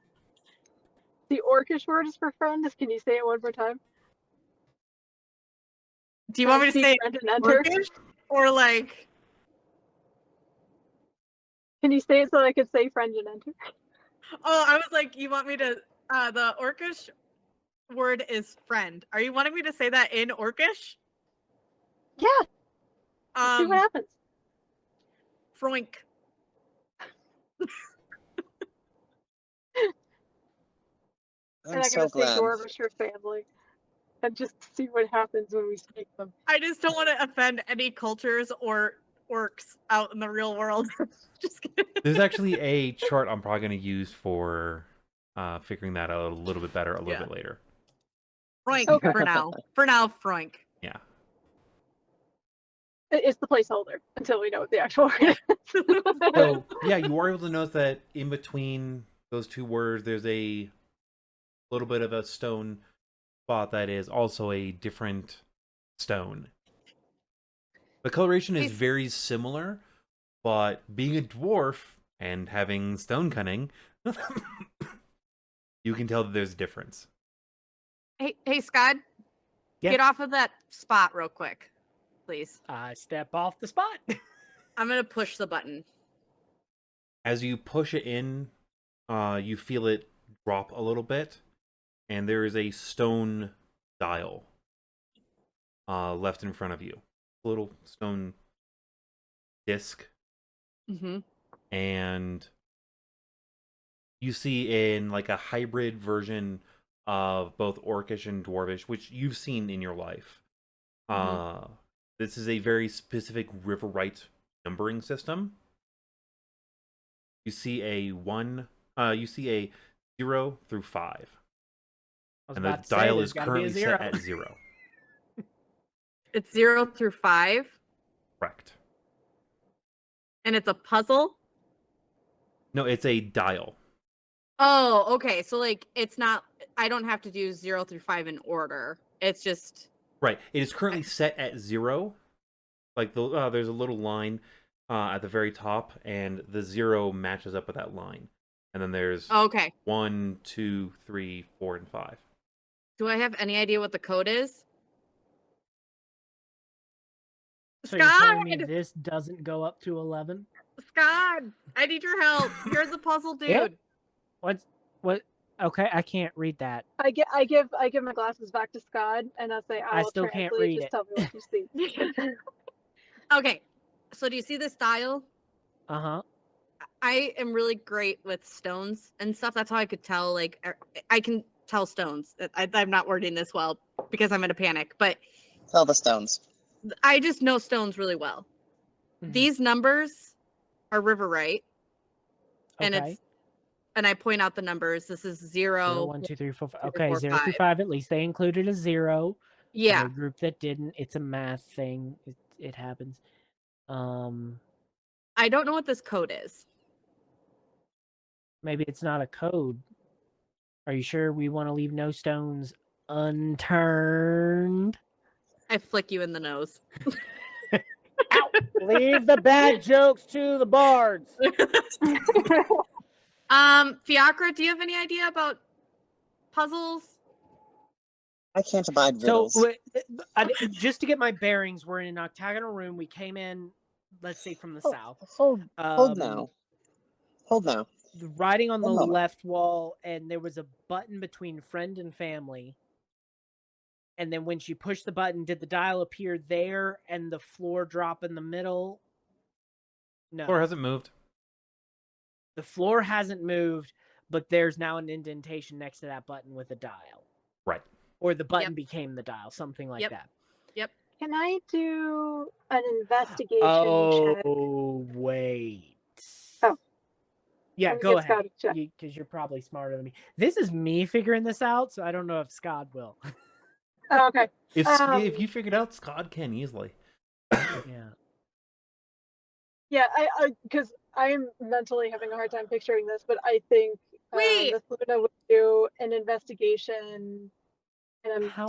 Orcish word is for friend. Can you say it one more time? Do you want me to Speak say friend and enter? Orcish or like? Can you say it so I could say friend and enter? Oh, I was like, you want me to? The Orcish word is friend. Are you wanting me to say that in Orcish? Yeah. Let's see what happens. Froink. And I'm I'm so gonna say glad. Dwarvish for family, and just see what happens when we speak them. I just don't want to offend any cultures or orcs out in the real world. Just kidding. There's actually a chart I'm probably going to use for figuring that out a little bit better a little bit later. Froink Okay. for now. For now, Froink. Yeah. It's the placeholder until we know what the actual word is. So, yeah, you are able to notice that in between those two words, there's a little bit of a stone spot that is also a different stone. The coloration is very similar, but being a dwarf and having stone cunning, you can tell that there's a difference. Hey, Skad, Yeah. get off of that spot real quick, please. I step off the spot. I'm gonna push the button. As you push it in, you feel it drop a little bit, and there is a stone dial left in front of you. A little stone disc. Mm-hmm. And you see in like a hybrid version of both Orcish and Dwarvish, which you've seen in your life. This is a very specific Riverite numbering system. You see a 0 through 5. And the dial is currently set at 0. It's 0 through 5. Correct. And it's a puzzle? No, it's a dial. Oh, okay. So, like, it's not... I don't have to do 0 through 5 in order. It's just... Right. It is currently set at 0. Like, there's a little line at the very top, and the 0 matches up with that line. And then there's 1, 2, 3, 4, and 5. Do I have any idea what the code is? So you're telling me this doesn't go up to 11? Scott, I need your help. You're the puzzle dude. Yeah. What? Okay, I can't read that. I give my glasses back to Skad, and I say, I still can't read just it. tell me what you see. Okay, so do you see this dial? Uh-huh. I am really great with stones and stuff. That's how I could tell. Like, I can tell stones. I'm not wording this well because I'm in a panic, but Tell the stones. I just know stones really well. Mhm. These numbers are riverite, and Okay. and I point out the numbers. This is 0, 0, 1, 2, 3, 4, 5. 2, Okay, 4, 0 through 5. 5. At least they included a 0. Yeah. The group that didn't, it's a math thing. It happens. I don't know what this code is. Maybe it's not a code. Are you sure we want to leave no stones unturned? I flick you in the nose. Leave the bad jokes to the bards. Fiacre, do you have any idea about puzzles? I can't abide So, riddles. just to get my bearings, we're in an octagonal room. We came in, let's say, from the south. Hold now. Hold now. The writing on the One moment. left wall, and there was a button between friend and family. And then when she pushed the button, did the dial appear there and the floor drop in the middle? No. Floor hasn't moved. The floor hasn't moved, but there's now an indentation next to that button with a dial. Right. Or the button Yep. became the dial, something like Yep. that. Yep. Can I do an investigation check? Oh, wait. Oh. Yeah, Let me go get Scott ahead. to check. Because you're probably smarter than me. This is me figuring this out, so I don't know if Skad will. Oh, okay. If you figured out, Skad can easily. Yeah. Yeah, I because I am mentally having a hard time picturing this, but I think Wait. Mithluna would do an investigation, and How-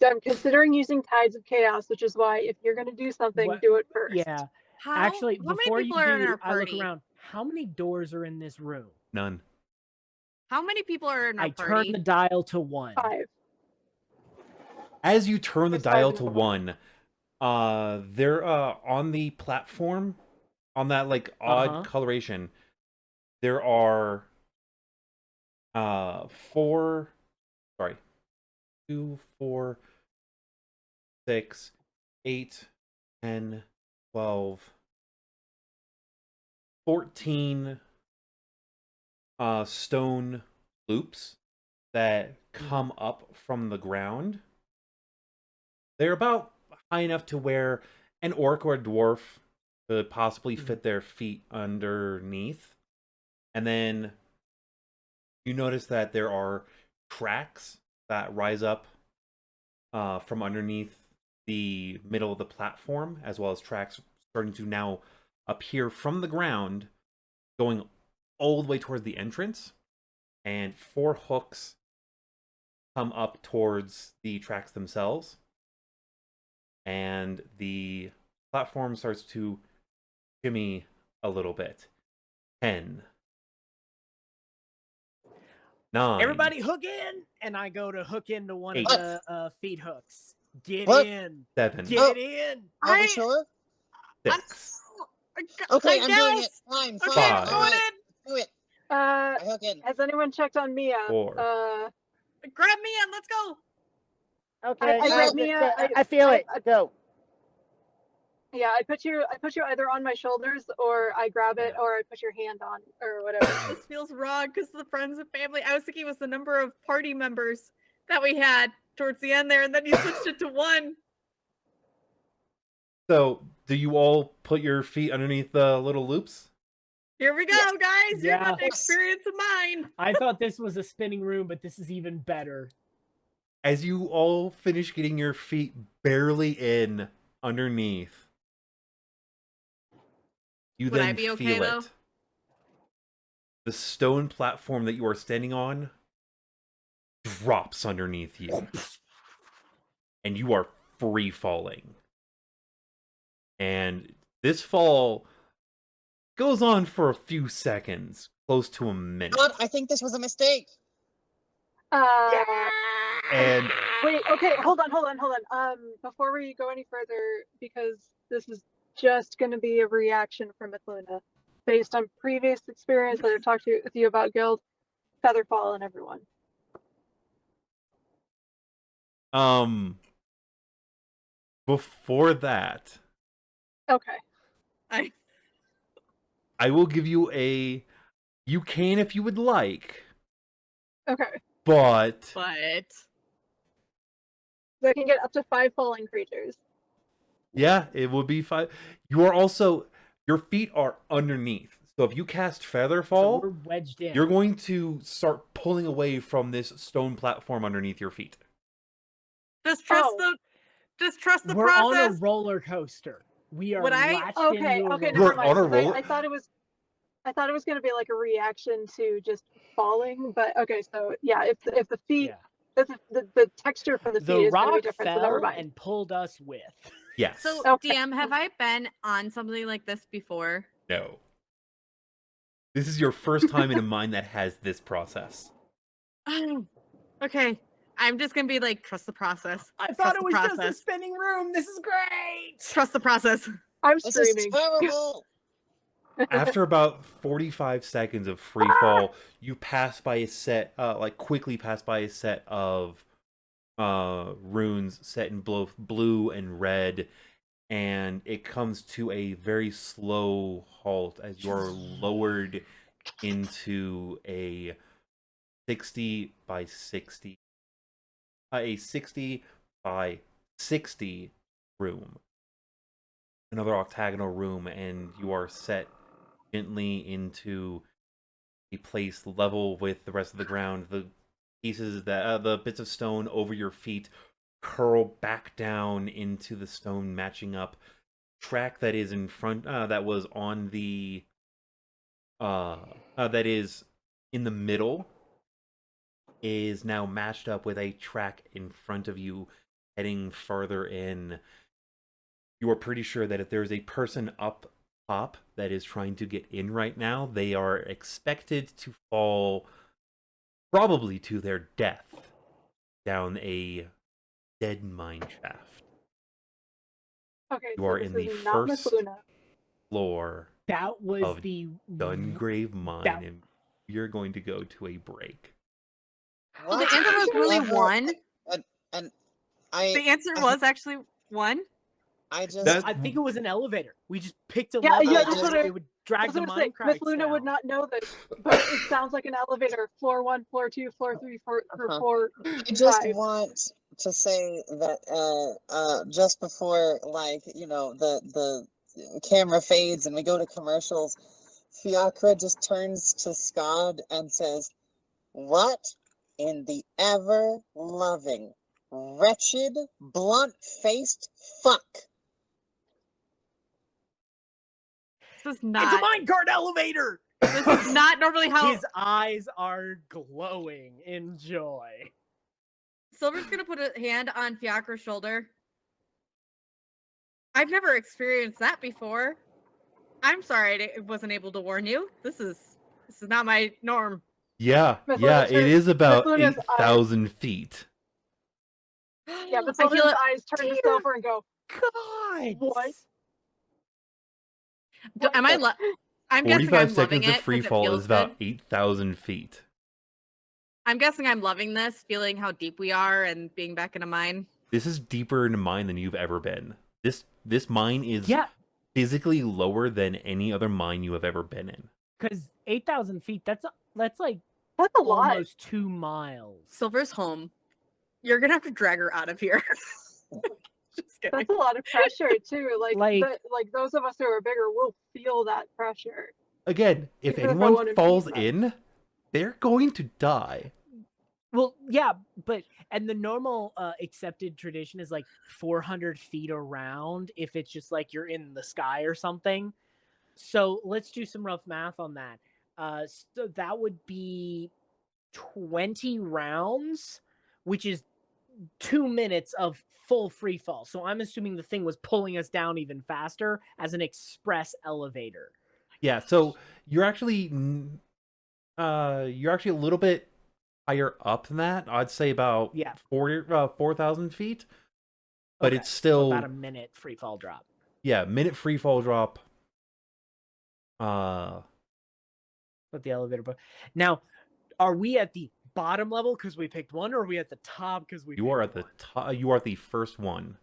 I'm considering using Tides of Chaos, which is why if you're gonna do something, What- do it first. Yeah. How? Actually, how many before you people are in do, our I look party? around. How many doors are in this room? None. How many people are in our I party? turn the dial to 1. 5. As you turn the There's 5 dial in to the 1, they're on the platform, on that like odd coloration. There are 2, 4, 6, 8, 10, 12, 14 stone loops that come up from the ground. They're about high enough to where an orc or a dwarf could possibly fit their feet underneath. And then you notice that there are tracks that rise up from underneath the middle of the platform, as well as tracks starting to now appear from the ground, going all the way towards the entrance. And 4 hooks come up towards the tracks themselves. And the platform starts to shimmy a little bit. 10. 9. Everybody hook in, and I go to hook into one 8. of the feet hooks. Get What? in. 7. Get in. Are we sure? 6. Okay, I I'm doing it. guess. Fine, Okay, fine. I'm Five. going Alright, do it. I hook in. Has anyone checked on Mia? 4. in. Grab me and let's go. Okay. I grabbed Mia. I feel it. Go. Yeah, I put you either on my shoulders, or I grab it, or I put your hand on, or whatever. This feels wrong because the friends and family. I was thinking it was the number of party members that we had towards the end there, and then you switched it to 1. So, do you all put your feet underneath the little loops? Here we go, guys. You're about to Yes. experience a mine. I thought this was a spinning room, but this is even better. As you all finish getting your feet barely in underneath, you Would I then be okay, feel though? it. The stone platform that you are standing on drops underneath you. And you are free falling. And this fall goes on for a few seconds, close to a minute. God, I think this was a mistake. And Wait, okay, hold on. Before we go any further, because this is just going to be a reaction from Mithluna, based on previous experience that I've talked with you about guild, Featherfall and everyone. Before that, Okay. I will give you a. You can if you would like, Okay. but So I can get up to 5 falling creatures. yeah, it would be 5. You are also your feet are underneath. So if you cast So Featherfall, we're wedged in. you're going to start pulling away from this stone platform underneath your feet. Just trust Oh. just trust the We're on a process. roller coaster. We are Would I- latched Okay, into a okay, roller never You're mind. on a 'cause roller- I thought it was gonna be like a reaction to just falling, but okay, so yeah, if the feet, Yeah. if the texture for the feet The is gonna be rock different, so never fell mind. and pulled us with. Yes. So, Okay. DM, have I been on something like this before? No. This is your first time in a mine that has this process. Okay. I'm just gonna be like, trust the process. I Trust thought the it was just a process. spinning room. This is great. Trust the process. I'm This is screaming. terrible. After about 45 seconds of free fall, you pass by a set, quickly pass by a set of runes set in both blue and red, and it comes to a very slow halt as you're lowered into a 60 by 60 room, another octagonal room, and you are set gently into a place level with the rest of the ground. The pieces that the bits of stone over your feet curl back down into the stone, matching up. Track that is in front, that was on the that is in the middle, is now matched up with a track in front of you heading further in. You are pretty sure that if there's a person up top that is trying to get in right now, they are expected to fall probably to their death down a dead mine shaft. Okay, You so are this in the is not first Mithluna. floor That was of the Dungrave mine, and you're going to go to a break. Well, the What answer was really level- one. And The answer was actually one. I just That- I think it was an elevator. We just picked a Yeah, level. yeah, that's and what it would drag That's the what I'm saying. Minecraft Mithluna would down. not know this, but it sounds like an elevator. Floor 1, floor 2, floor 3, floor Uh-huh. 4, I just 5. want to say that just before the camera fades and we go to commercials, Fiacre just turns to Skad and says, "What in the ever loving, wretched, blunt-faced fuck?" This is It's a not. minecart elevator. This is not normally how. His eyes are glowing in joy. Silver's gonna put a hand on Fiacre's shoulder. I've never experienced that before. I'm sorry I wasn't able to warn you. This is not my norm. Yeah, Mithluna it is about Mithluna's 8,000 feet. Yeah, but I feel Sylvane's it. eyes turn to Silver and go, God. What? Am I? I'm guessing 45 I'm loving seconds of it free 'cause it fall feels is about good. 8,000 feet. I'm guessing I'm loving this, feeling how deep we are and being back in a mine. This is deeper in a mine than you've ever been. This mine is Yeah, physically lower than any other mine you have ever been in. because 8,000 feet. That's like That's a lot. almost 2 miles. Silver's home. You're gonna have to drag her out of here. Just kidding. That's a lot of pressure too. Like- Like those of us who are bigger will feel that pressure. Again, if Even if I anyone wanted to falls keep them. in, they're going to die. Well, yeah, and the normal accepted tradition is like 400 feet around if it's just like you're in the sky or something. So let's do some rough math on that. So that would be 20 rounds, which is 2 minutes of full free fall. So I'm assuming the thing was pulling us down even faster as an express elevator. Yeah, so you're actually a little bit higher up than that. I'd say about Yeah. 4,000 feet. But Okay, it's so still about a minute free fall drop. minute free fall drop. With the elevator. But now, are we at the bottom level because we picked one, or are we at the top because we? You are at the top. You are the first one.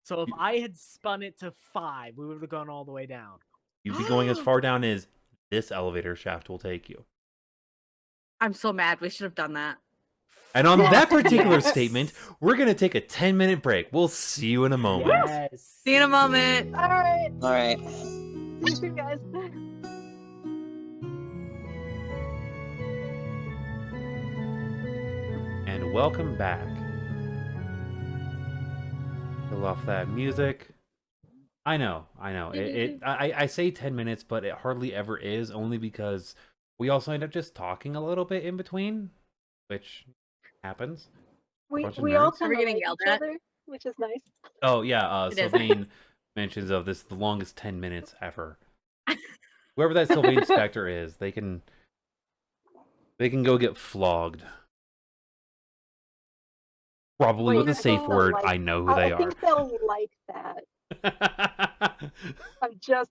So if I had spun it to 5, we would have gone all the way down. You'd be going as far down as this elevator shaft will take you. I'm so mad. We should have done that. And on that particular Yes. statement, we're going to take a 10-minute break. We'll see you in a moment. Yes. See you in a moment. All right. All right. Thank you guys. And welcome back. Kill off that music. I know. I say 10 minutes, but it hardly ever is, only because we also end up just talking a little bit in between, which happens. We Bunch of all nerds. Are we kind of getting like yelled each at? other, which is nice. Oh, yeah. It is. Sylvane mentions of this the longest 10 minutes ever. Whoever that Sylvane Spectre is, they can go get flogged. Probably Wait, with a I safe think they'll word. like- I know who they I think they'll like that. are. I'm just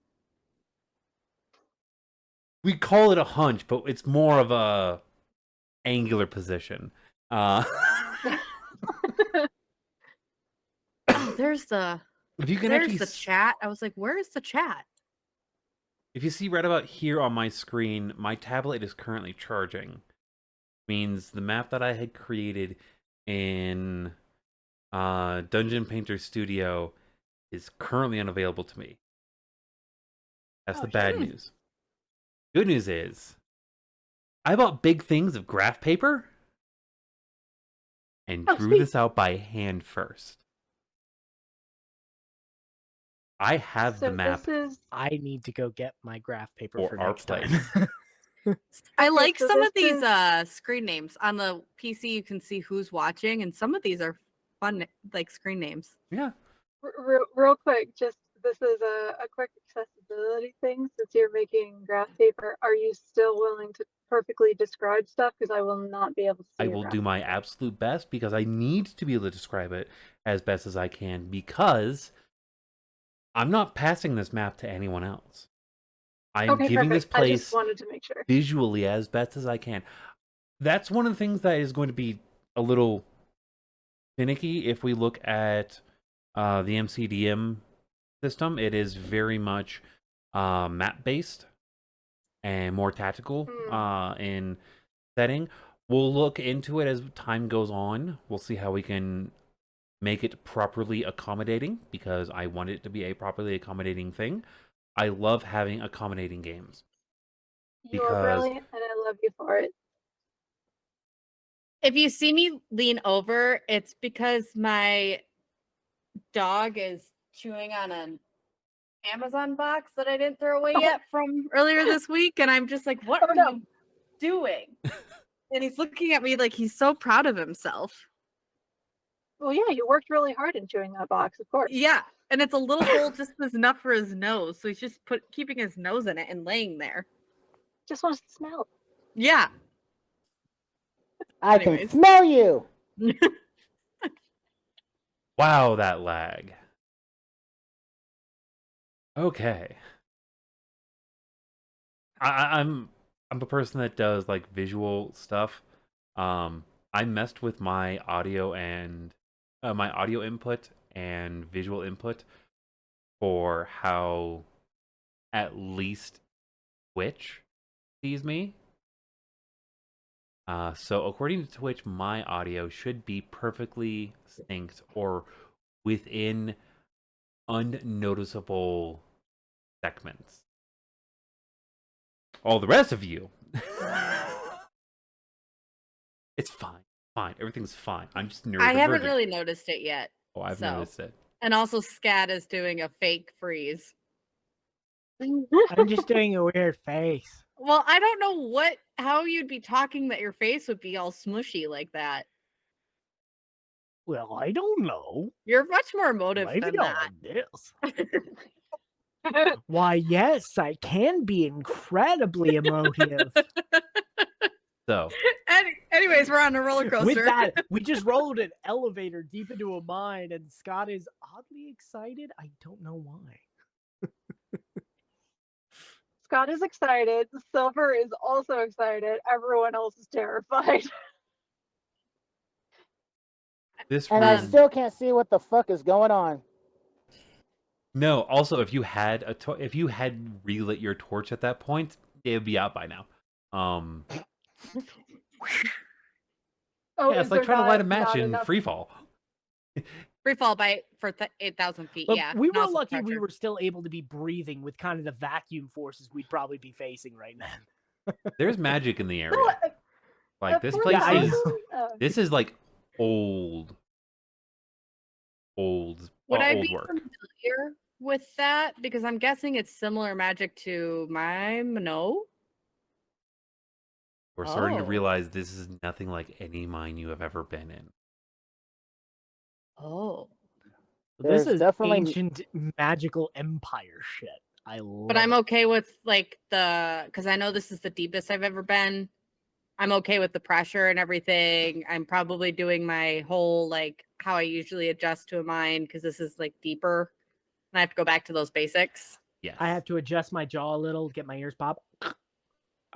We call it a hunch, but it's more of a angular position. There's the If you can there's actually the chat. I was like, where is the chat? If you see right about here on my screen, my tablet is currently charging. Means the map that I had created in Dungeon Painter Studio is currently unavailable to me. That's the bad news. Good news is, I bought big things of graph paper and drew sweet. this out by hand first. I have the so map this is I need to go get my graph paper for for our next place. time. I Okay, like so some of this these is- screen names. On the PC you can see who's watching, and some of these are fun like screen names. Yeah. real quick. Just this is a quick accessibility thing. Since you're making graph paper, are you still willing to perfectly describe stuff? Because I will not be able to. See I your will graph do my paper. absolute best because I need to be able to describe it as best as I can because I'm not passing this map to anyone else. I'm Okay, giving this perfect. I place just wanted to make sure. visually as best as I can. That's one of the things that is going to be a little finicky if we look at the MCDM system. It is very much map-based and more tactical in setting. We'll look into it as time goes on. We'll see how we can make it properly accommodating because I want it to be a properly accommodating thing. I love having accommodating games. You are brilliant, and I love you for it. If you see me lean over, it's because my dog is chewing on an Amazon box that I didn't throw away yet from earlier this week, and I'm just like, what Oh, are no. you doing? And he's looking at me like he's so proud of himself. Well, yeah, you worked really hard in chewing that box, of course. Yeah, and it's a little hole just enough for his nose, so he's just keeping his nose in it and laying there. Just wants to smell. Yeah. I can Anyways. smell you. Wow, that lag. Okay. I'm a person that does like visual stuff. I messed with my audio and my audio input and visual input for how at least Twitch sees me. So according to Twitch, my audio should be perfectly synced or within unnoticeable segments. All the rest of you, it's fine. Fine. Everything's fine. I'm just neurodivergent. I haven't really noticed it yet. Oh, I've so. noticed it. And also Skad is doing a fake freeze. I'm just doing a weird face. Well, I don't know how you'd be talking that your face would be all smushy like that. Well, I don't know. You're much more emotive Maybe than not that. like this. Why, yes, I can be incredibly emotive. So, Anyways, we're on a roller coaster. With that, we just rolled an elevator deep into a mine, and Scott is oddly excited. I don't know why. Scott is excited. Silver is also excited. Everyone else is terrified. this And room... I still can't see what the fuck is going on. No, also, if you had if you had relit your torch at that point, it would be out by now. Oh, Yeah, it's is like there trying to light a not match in enough? free fall. Free fall by for 8,000 feet. Look, Yeah, we and were also lucky we pressure. were still able to be breathing with kind of the vacuum forces we'd probably be facing right now. There's magic in the area. No, Like this of place course, is uh, this is like old Would I old be work. familiar with that? Because I'm guessing it's similar magic to my no. We're starting to Oh. realize this is nothing like any mine you have ever been in. Oh. This There's is definitely- ancient magical empire shit. I love But I'm it. okay with like because I know this is the deepest I've ever been. I'm okay with the pressure and everything. I'm probably doing my whole like how I usually adjust to a mine because this is like deeper, and I have to go back to those basics. Yes. I have to adjust my jaw a little, get my ears pop. So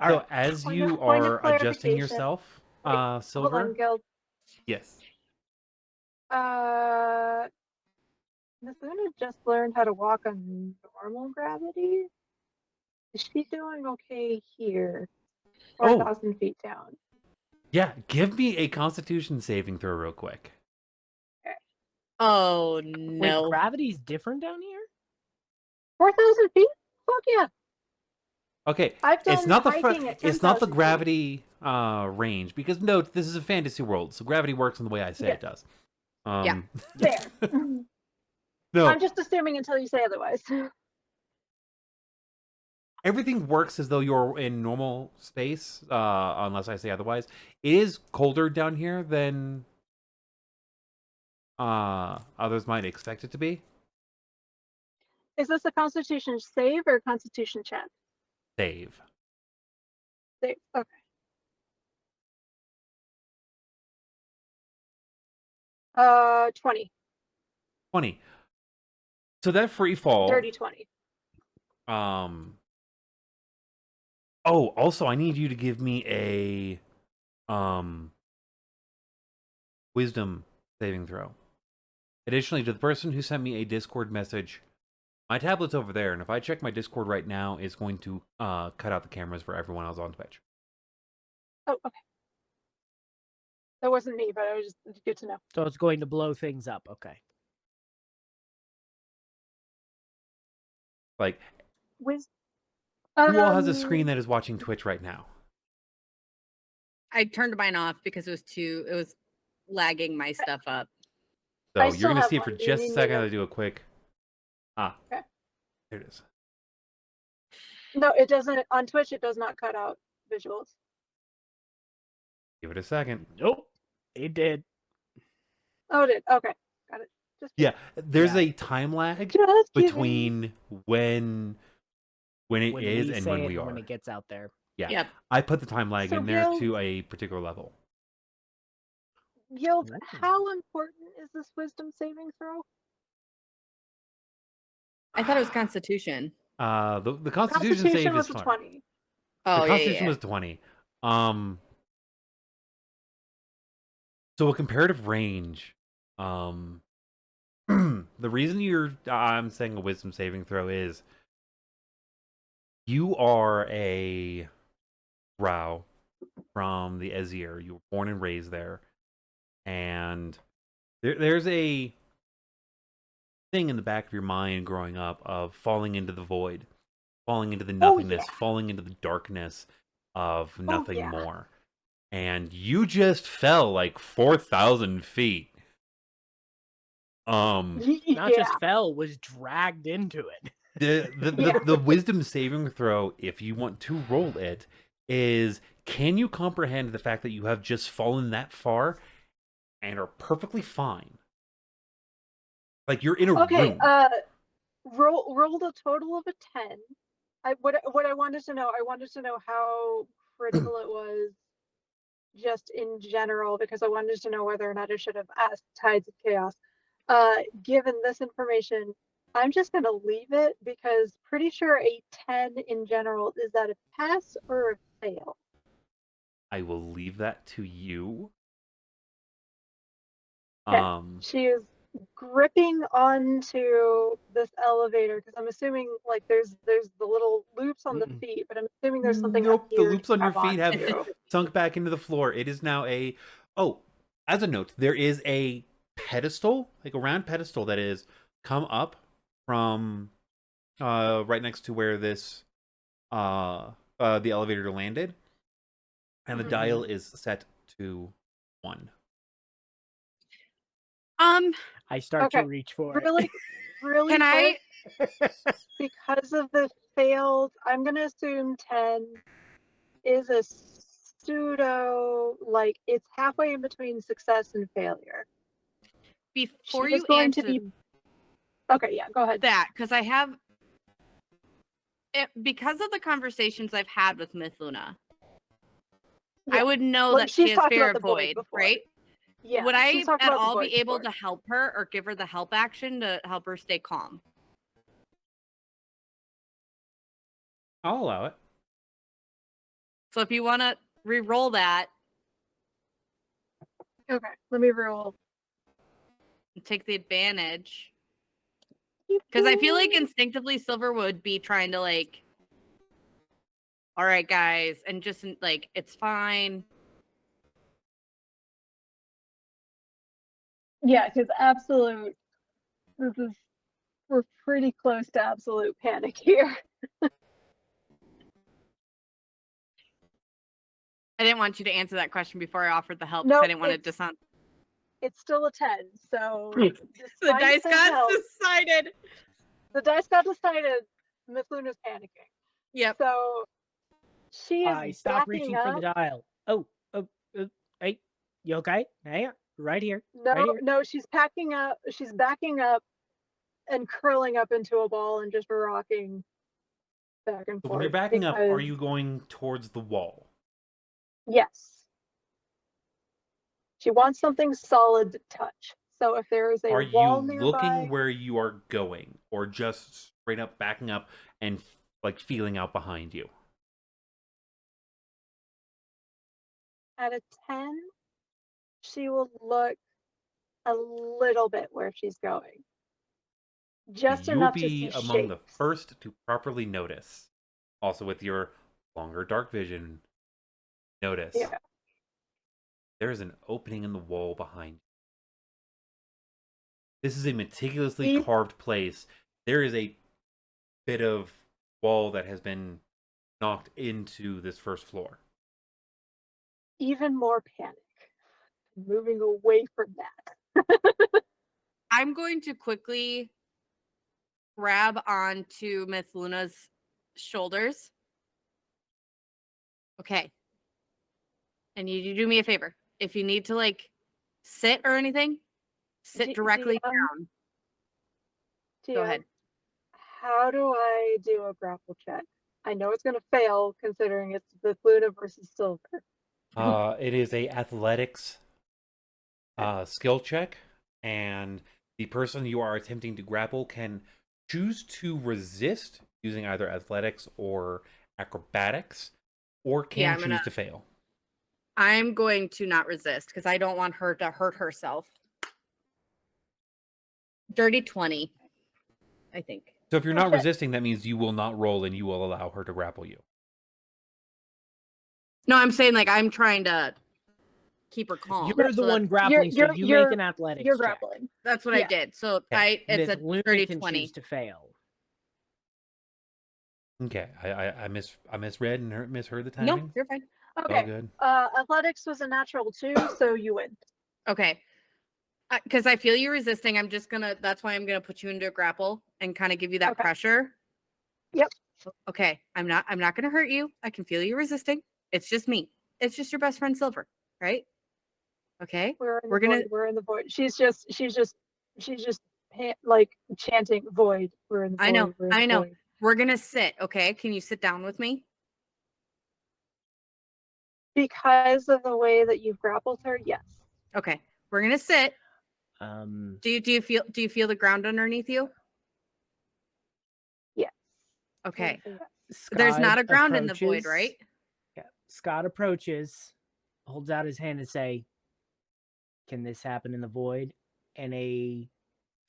Alright. as Point you of are adjusting clarification. yourself, Hold Silver. on, Gil. Yes. Mithluna just learned how to walk on normal gravity. Is she doing okay here? 4,000 feet down. Yeah, give me a Constitution saving throw real quick. Oh Wait, no! gravity's different down here? 4,000 feet? Fuck yeah. Okay, I've done it's not the hiking at it's not the 10,000 feet. gravity range because note this is a fantasy world, so gravity works in the way I say Yeah. it does. Yeah. Fair. No, I'm just assuming until you say otherwise. everything works as though you're in normal space, unless I say otherwise. It is colder down here than others might expect it to be. Is this a Constitution save or a Constitution check? Save. Save. Okay. Uh, 20. 20. So that free fall. Dirty 20. Oh, also I need you to give me a wisdom saving throw. Additionally, to the person who sent me a Discord message, my tablet's over there, and if I check my Discord right now, it's going to cut out the cameras for everyone else on Twitch. Oh, okay. That wasn't me, but it was just good to know. So it's going to blow things up. Okay. Like, Who who all has a screen that is watching Twitch right now? I turned mine off because it was lagging my stuff up. So I you're still going to have see it one. for Do you just a need me second. to- I'll do a quick... Okay. There it is. No, it doesn't. On Twitch, it does not cut out visuals. Give it a second. Nope. It did. Oh, it did. Okay. Got it. Just Yeah, there's Yeah. a time lag Just kidding. between when it When is we and say when it we and are. when it gets out there. Yeah. Yep. I put the time lag So, in there Gil- to a particular level. Yield, Ooh. how important is this wisdom saving throw? I thought it was Constitution. The Constitution save was is a fine. 20. Oh The yeah, Constitution yeah. was 20. So a comparative range. The reason I'm saying a wisdom saving throw is you are a drow from the Ezir. You were born and raised there. And there's a thing in the back of your mind growing up of falling into the void, falling into the nothingness, falling into the darkness of nothing yeah. more. And you just fell like 4,000 feet. Not Yeah. just fell, was dragged into it. The wisdom saving throw, if you want to roll it, is can you comprehend the fact that you have just fallen that far and are perfectly fine? Like you're in a Okay. room. Rolled a total of a 10. What I wanted to know, I wanted to know how critical it was just in general, because I wanted to know whether or not I should have asked Tides of Chaos. Given this information, I'm just going to leave it because pretty sure a 10 in general, is that a pass or a fail? I will leave that to you. Okay. She is gripping onto this elevator because I'm assuming like there's the little loops on the Mm-mm. feet, but I'm assuming there's something up Nope, the here loops to on your grab feet have onto. sunk back into the floor. It is now a... Oh, as a note, there is a pedestal, like a round pedestal that is come up from right next to where this the elevator landed, and the Mhm. dial is set to 1. I start to Okay. reach for Really, really Can I? quick, because of the failed, I'm gonna assume 10 is a pseudo, like it's halfway in between success and failure. Before She is you going answer to be. Okay, yeah, go ahead. that, because I have it, because of the conversations I've had with Mithluna, Yeah. I would know Like, that she's she has talked fear about of the void void, before. right? Yeah, Would I she's talked at about the all be void able before. to help her or give her the help action to help her stay calm? I'll allow it. So if you want to re-roll that Okay, let me roll. and take the advantage, because I feel like instinctively Silver would be trying to like, all right, guys, and just like it's fine. Yeah, because absolute. We're pretty close to absolute panic here. I didn't want you to answer that question before I offered the help, No, because I didn't want it to sound. it's still a 10. So The despite dice gods help, decided. the dice got decided. Miffluna's panicking. Yep. So she is I stop backing reaching up. for the dial. Oh, hey, you okay? Hey, right here. No, right here. no, she's packing up. She's backing up and curling up into a ball and just rocking back and So forth. when you're backing up, are because- you going towards the wall? Yes. She wants something solid to touch. So if there is a Are you wall looking nearby, where you are going, or just straight up backing up and like feeling out behind you? at a 10, she will look a little bit where she's going. Just You will enough to be see among the shapes. first to properly notice. Also, with your longer dark vision, notice Yeah. there is an opening in the wall behind you. This is a meticulously Ye- carved place. There is a bit of wall that has been knocked into this first floor. Even more panic. Moving away from that. I'm going to quickly grab onto Miffluna's shoulders. Okay. And you do me a favor. If you need to like sit or anything, sit directly down. Go ahead. How do I do a grapple check? I know it's going to fail considering it's the Luna versus Silver. It is a athletics skill check, and the person you are attempting to grapple can choose to resist using either athletics or acrobatics, or can choose to fail. I'm going to not resist because I don't want her to hurt herself. Dirty 20, I think. So if you're not Okay. resisting, that means you will not roll and you will allow her to grapple you. No, I'm saying like I'm trying to keep her calm. You're the one grappling, so you make an athletics You're check. grappling. That's what I did. So it's a Mithluna dirty can 20. choose to fail. Okay, I misread and misheard the No, timing. you're fine. Okay. All good. Athletics was a natural 2, so you win. Okay. Because I feel you resisting. That's why I'm gonna put you into a grapple and kind of give you that pressure. Yep. Okay. I'm not gonna hurt you. I can feel you resisting. It's just me. It's just your best friend Silver, right? Okay. We're in the void. She's just like chanting void. We're in the void. I know. We're gonna sit. Okay. Can you sit down with me? Because of the way that you've grappled her, yes. Okay. We're gonna sit. Do you feel the ground underneath you? Yes. Okay. Yes. There's not a ground in the void, approaches- right? Yeah. Scott approaches, holds out his hand and say, "Can this happen in the void?" And a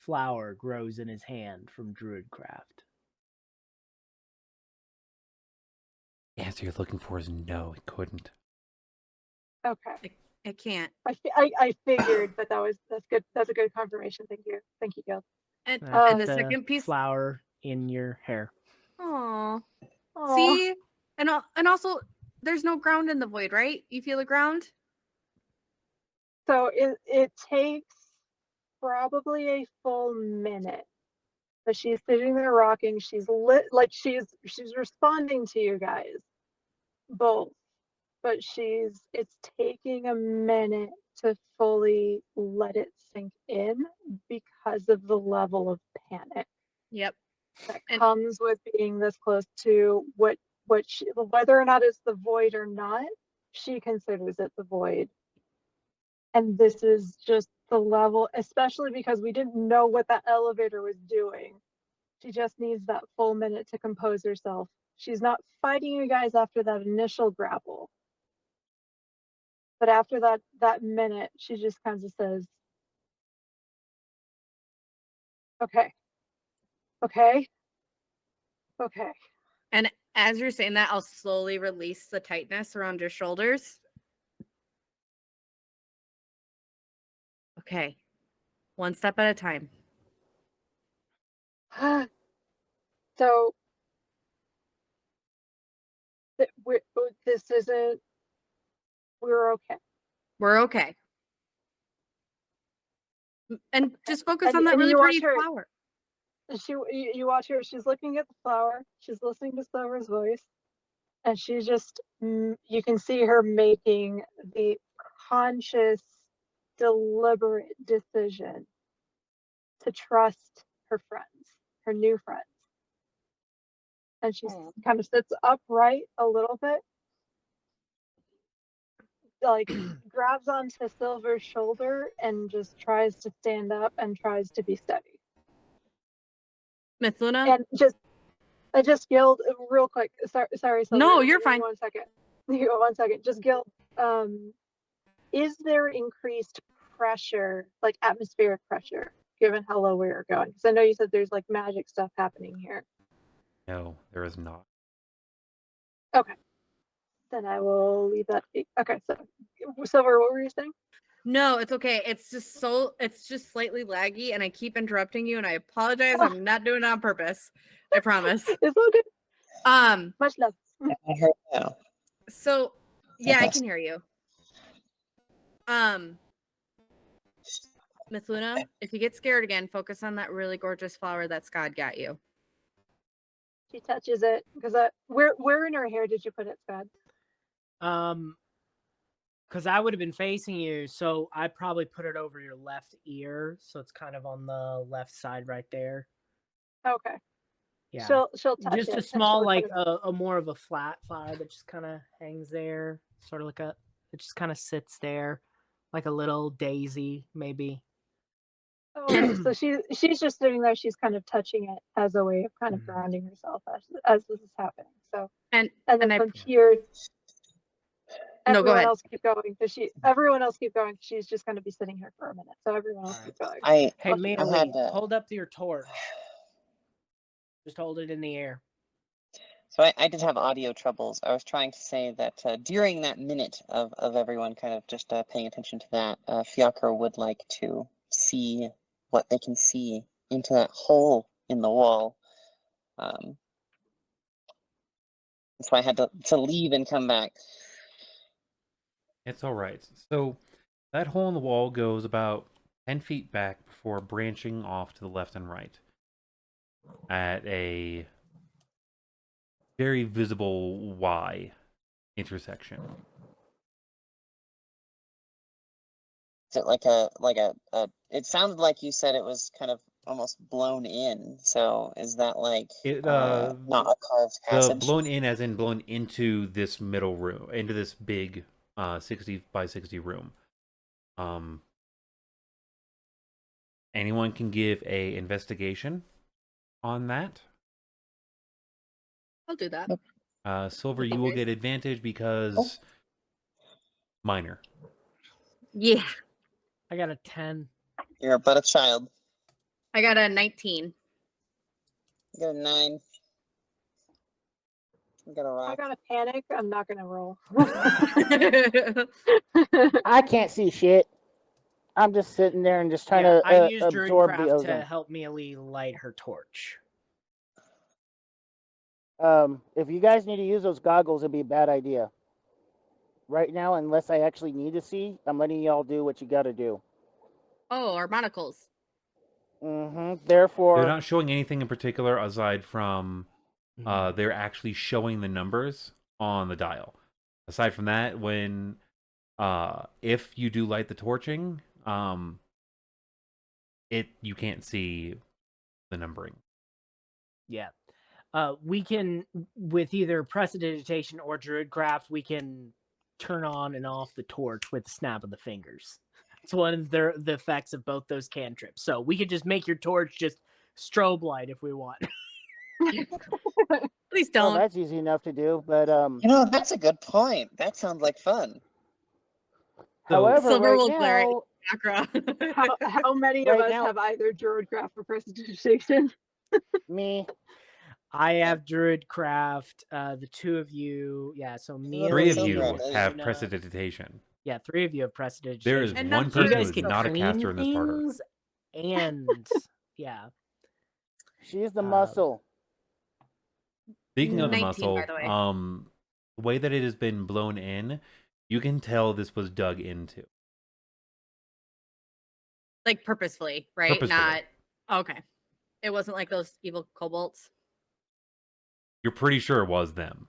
flower grows in his hand from Druidcraft. The answer you're looking for is no, it couldn't. Okay. It can't. I figured, but that's good. That's a good confirmation. Thank you, Gil. And, Put and the second piece. flower in your hair. Aw. Aw. See, and also, there's no ground in the void, right? You feel the ground? So it takes probably a full minute. But she's sitting there rocking. She's lit, like she's responding to you guys, both. But it's taking a minute to fully let it sink in because of the level of panic Yep. that comes with being this close to whether or not it's the void or not, she considers it the void. And this is just the level, especially because we didn't know what that elevator was doing. She just needs that full minute to compose herself. She's not fighting you guys after that initial grapple. But after that minute, she just kind of says, okay. And as you're saying that, I'll slowly release the tightness around your shoulders. Okay. One step at a time. So we're okay. We're okay. And just focus And- on that and really you pretty watch her- flower. You watch her, she's looking at the flower, she's listening to Silver's voice, and she's just, you can see her making the conscious, deliberate decision to trust her friends, her new friends. And she kind of sits upright a little bit, like grabs onto Silver's shoulder and just tries to stand up and tries to be steady. Mithluna? And I just yelled real quick. Sorry. Silver, No, you're fine. 1 second. 1 second. Just Gil. Is there increased pressure, like atmospheric pressure, given how low we are going? Because I know you said there's like magic stuff happening here. No, there is not. Okay. Then I will leave that. Okay. So, Silver, what were you saying? No, it's okay. It's just slightly laggy, and I keep interrupting you, and I apologize. I'm not doing it on purpose. I promise. It's all good. Much love. I heard now. So yeah, I Fantastic. can hear you. Mithluna, if you get scared again, focus on that really gorgeous flower that Skad got you. She touches it because where in her hair did you put it, Skad? Because I would have been facing you, so I probably put it over your left ear, so it's kind of on the left side right there. Okay. Yeah. She'll touch Just it. a and small, she'll like kind of- a more of a flat flower that just kind of hangs there, sort of like it just kind of sits there, like a little daisy, maybe. Oh, okay. So she's just sitting there. She's kind of touching it as a way of kind of grounding herself as this is happening. So And then I from here, No, go everyone ahead. else keep going. Everyone else keep going. She's just going to be sitting here for a minute. So everyone else keep going. Hey, I'll- Mealy, hold up your torch. Just hold it in the air. So I did have audio troubles. I was trying to say that during that minute of everyone kind of just paying attention to that, Fiacre would like to see what they can see into that hole in the wall. That's why I had to leave and come back. It's all right. So that hole in the wall goes about 10 feet back before branching off to the left and right at a very visible Y intersection. Is it like a it sounded like you said it was kind of almost blown in. So is that like not a carved passage? Blown in as in blown into this middle room, into this big 60 by 60 room. Anyone can give a investigation on that. I'll do that. Silver, you will get advantage because minor. Yeah. I got a 10. You're but a child. I got a 19. I got a 9. I got a I rock. got a panic. I'm not gonna roll. I can't see shit. I'm just sitting there and just trying Yeah, to I used absorb the Druidcraft to ozone. help Mealy light her torch. If you guys need to use those goggles, it'd be a bad idea. Right now, unless I actually need to see, I'm letting y'all do what you got to do. Oh, our monocles. Therefore, They're not showing anything in particular aside from they're actually showing the numbers on the dial. Aside from that, when if you do light the torching, you can't see the numbering. Yeah. We can, with either prestidigitation or Druidcraft, we can turn on and off the torch with the snap of the fingers. It's one of the effects of both those cantrips. So we could just make your torch just strobe light if we want. Please well, don't. that's easy enough to do. But You know, that's a good point. That sounds like fun. however, Silver right will glare at now, Fiacre. How many of Right us now- have either Druidcraft or prestidigitation? me, I have Druidcraft. The two of you, yeah. So me, 3 of Silver you Silver, have Mealy, prestidigitation. Yeah, 3 of you have prestidigitation. There is And one not person you who guys is can not a clean caster in this party. things, and yeah. she's the muscle. Speaking of the 19, muscle, by the way. the way that it has been blown in, you can tell this was dug into. Like purposefully, right? Purposefully. Not okay. It wasn't like those evil kobolds. You're pretty sure it was them.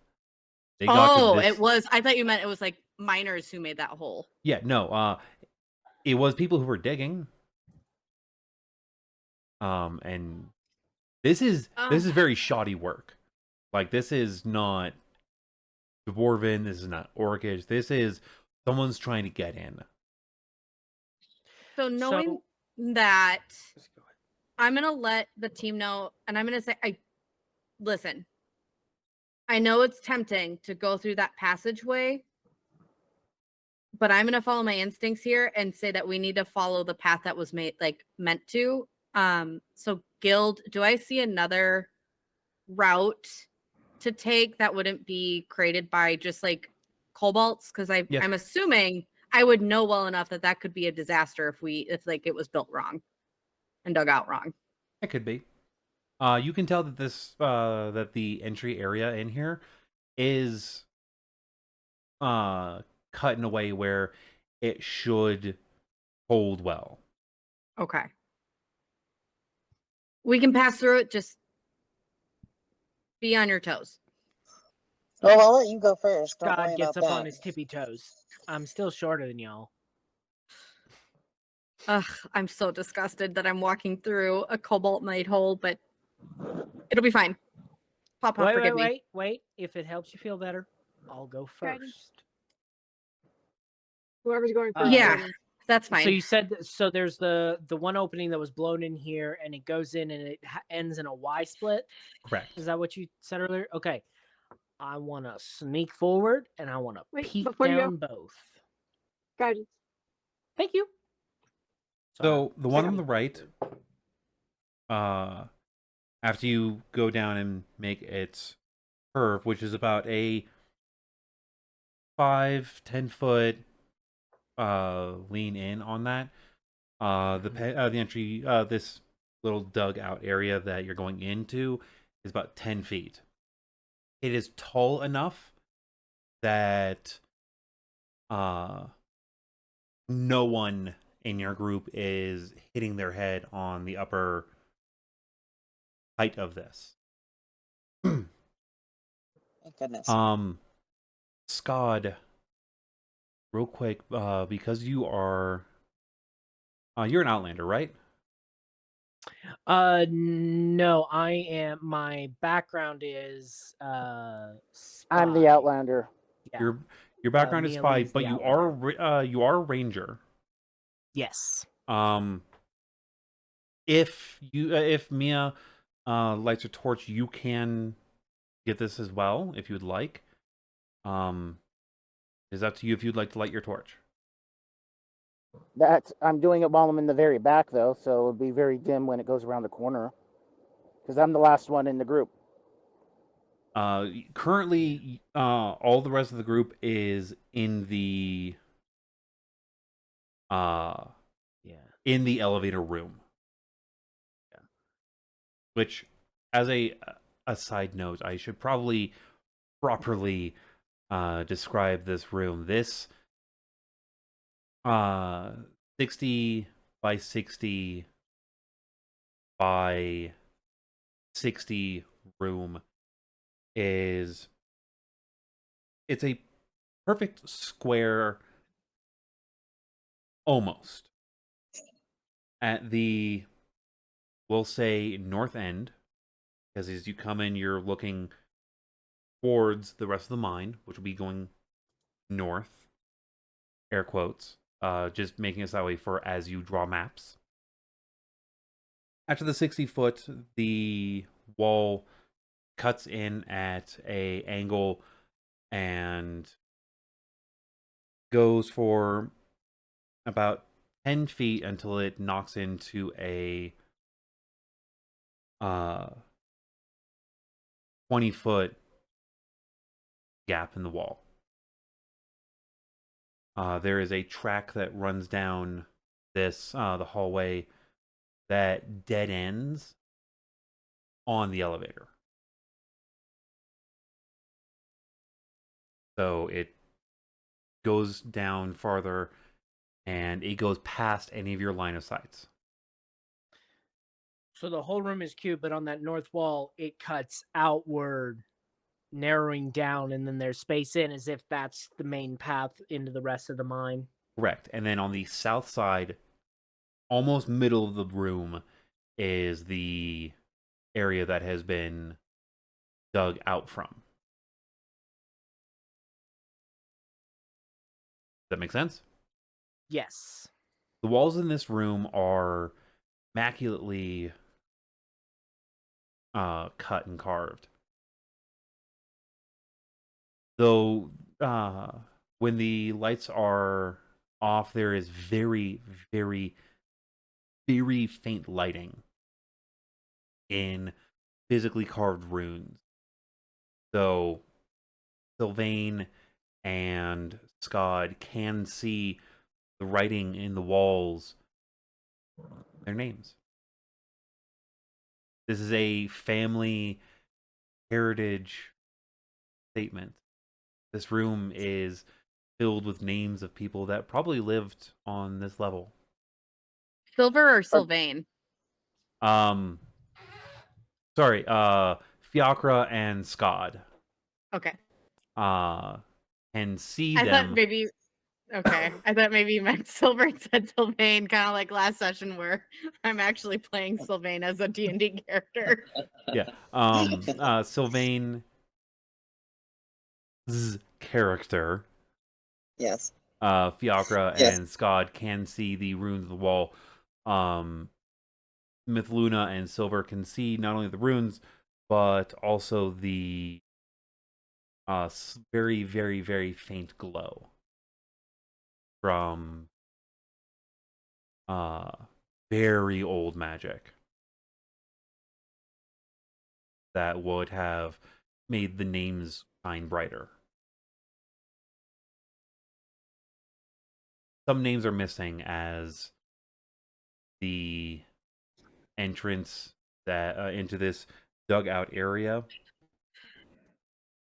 They got Oh, to this... it was. I thought you meant it was like miners who made that hole. Yeah, no. It was people who were digging. And this is very shoddy work. Like, this is not Dwarven. This is not Orcish. This is someone's trying to get in. So knowing that, I'm gonna let the team know, and I'm gonna say, listen. I know it's tempting to go through that passageway, but I'm gonna follow my instincts here and say that we need to follow the path that was meant to. So guild, do I see another route to take that wouldn't be created by just like kobolds? Because Yes. I'm assuming I would know well enough that that could be a disaster if like it was built wrong and dug out wrong. It could be. You can tell that that the entry area in here is cut in a way where it should hold well. Okay. We can pass through it. Just be on your toes. Well, I'll let you go first. Don't worry God gets about up that. on his tippy toes. I'm still shorter than y'all. Ugh, I'm so disgusted that I'm walking through a cobalt night hole, but it'll be fine. Papa, forgive me. Wait. If it helps you feel better, I'll go Guidance. first. Whoever's going first. Yeah. guidance. That's fine. So you said so. There's the one opening that was blown in here, and it goes in, and it ends in a Y split. Correct. Is that what you said earlier? Okay. I want to sneak forward, and I want to Wait, peek before you go. down both. Guidance. Thank you. So the one on Second. the right, after you go down and make its curve, which is about a 5-10 foot lean in on that, the entry, this little dug out area that you're going into is about 10 feet. It is tall enough that no one in your group is hitting their head on the upper height of this. Thank goodness. Skad, real quick, because you're an Outlander, right? No, I am. My background is I'm spy. the Outlander. Yeah. Your background is spy, Mealy's but the you are a ranger. Yes. If Mia lights her torch, you can get this as well if you'd like. It's up to you if you'd like to light your torch. I'm doing it while I'm in the very back, though, so it'll be very dim when it goes around the corner. Because I'm the last one in the group. Currently, all the rest of the group is in the Yeah. in the elevator room. Yeah. Which, as a side note, I should probably properly describe this room. This 60 by 60 by 60 room it's a perfect square almost at the, we'll say, north end, because as you come in you're looking towards the rest of the mine, which will be going north, air quotes, just making us that way for as you draw maps. After the 60-foot, the wall cuts in at a angle and goes for about 10 feet until it knocks into a 20-foot gap in the wall. There is a track that runs down this the hallway that dead ends on the elevator. So it goes down farther and it goes past any of your line of sights. So the whole room is cube, but on that north wall, it cuts outward, narrowing down, and then there's space in as if that's the main path into the rest of the mine. Correct. And then on the south side, almost middle of the room, is the area that has been dug out from. Does that make sense? Yes. The walls in this room are immaculately cut and carved. Though when the lights are off, there is very, very, very faint lighting in physically carved runes. So Sylvane and Skad can see the writing in the walls, their names. This is a family heritage statement. This room is filled with names of people that probably lived on this level. Silver or Sylvane? Sorry, Fiacre and Skad. Okay. Can see I them. thought maybe. Okay, I thought maybe you meant Silver and said Sylvane, kind of like last session where I'm actually playing Sylvane as a D&D character. Yeah. Sylvane's character, Yes. Fiacre Yes. and Skad can see the runes of the wall. Mithluna and Silver can see not only the runes, but also the very, very, very faint glow from very old magic that would have made the names shine brighter. Some names are missing, as the entrance that into this dugout area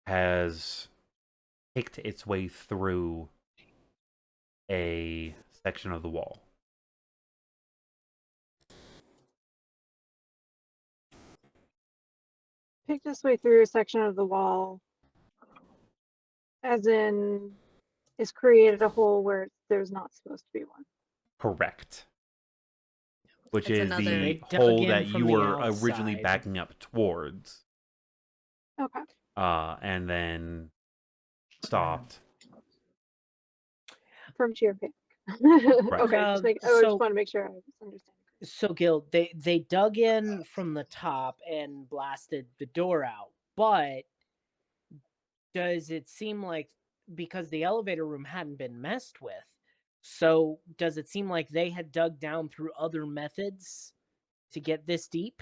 has picked its way through a section of the wall. Picked its way through a section of the wall, as in, it's created a hole where there's not supposed to be one. Correct. Which It's is another- the They dug hole in that from you the were originally outside. backing up towards. Okay. And then stopped. From sheer panic. Right. Okay, I just So- want to make sure I was understanding. So, Gil, they dug in from the top and blasted the door out, but does it seem like, because the elevator room hadn't been messed with, So, does it seem like they had dug down through other methods to get this deep?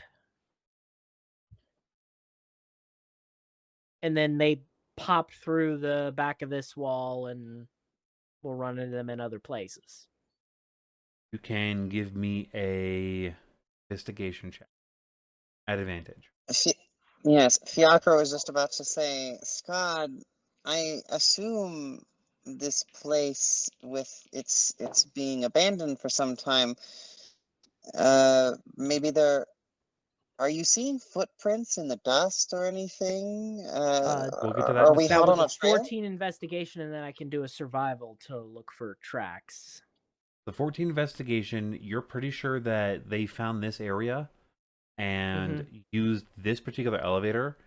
And then they popped through the back of this wall and we'll run into them in other places. You can give me a investigation check at advantage. Yes, Fiacre was just about to say, Skad, I assume this place with its being abandoned for some time, maybe there are you seeing footprints in the dust or anything? We'll get to that Are in a we That hot second. was on a a trail? 14 investigation, and then I can do a survival to look for tracks. The 14 investigation, you're pretty sure that they found this area and used this particular elevator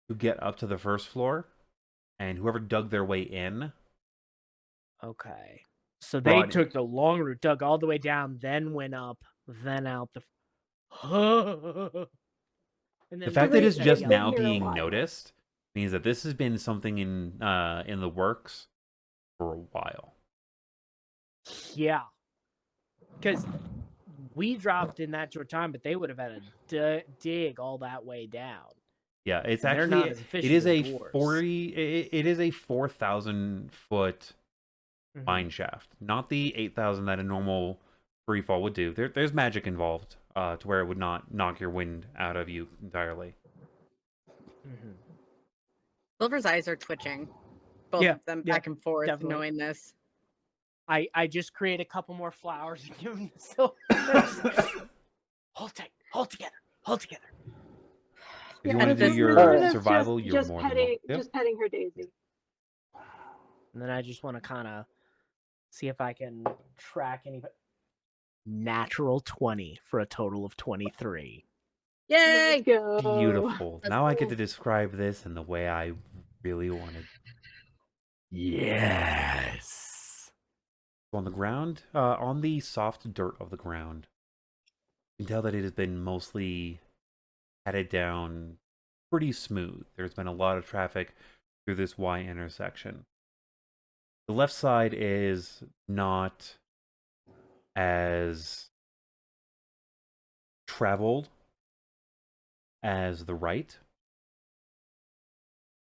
to get up to the first floor, and whoever dug their way in. Okay. So they Brought- took the long route, dug all the way down, then went up, then out the. And The then fact that They- it's they've just been now here a being while. noticed means that this has been something in the works for a while. Yeah. Because we dropped in that short time, but they would have had to dig all that way down. Yeah, it's And they're actually not as it efficient is as a dwarves. 40 it is a 4,000 foot mine shaft, not the 8,000 that a normal free fall would do. There's magic involved to where it would not knock your wind out of you entirely. Silver's eyes are twitching. Both Yeah, of them yeah, back and forth, definitely. knowing this. I just create a couple more flowers and give them the silver. Hold tight, hold together, hold together. If you Yeah, want to do just- your Mithla's survival, you're just more petting, than just petting her daisy. And then I just want to kind of see if I can track any. Natural 20 for a total of 23. Yay! Let's go. beautiful. That's Now I get cool. to describe this in the way I really wanted. Yes. On the ground, on the soft dirt of the ground, you can tell that it has been mostly headed down pretty smooth. There's been a lot of traffic through this Y intersection. The left side is not as traveled as the right.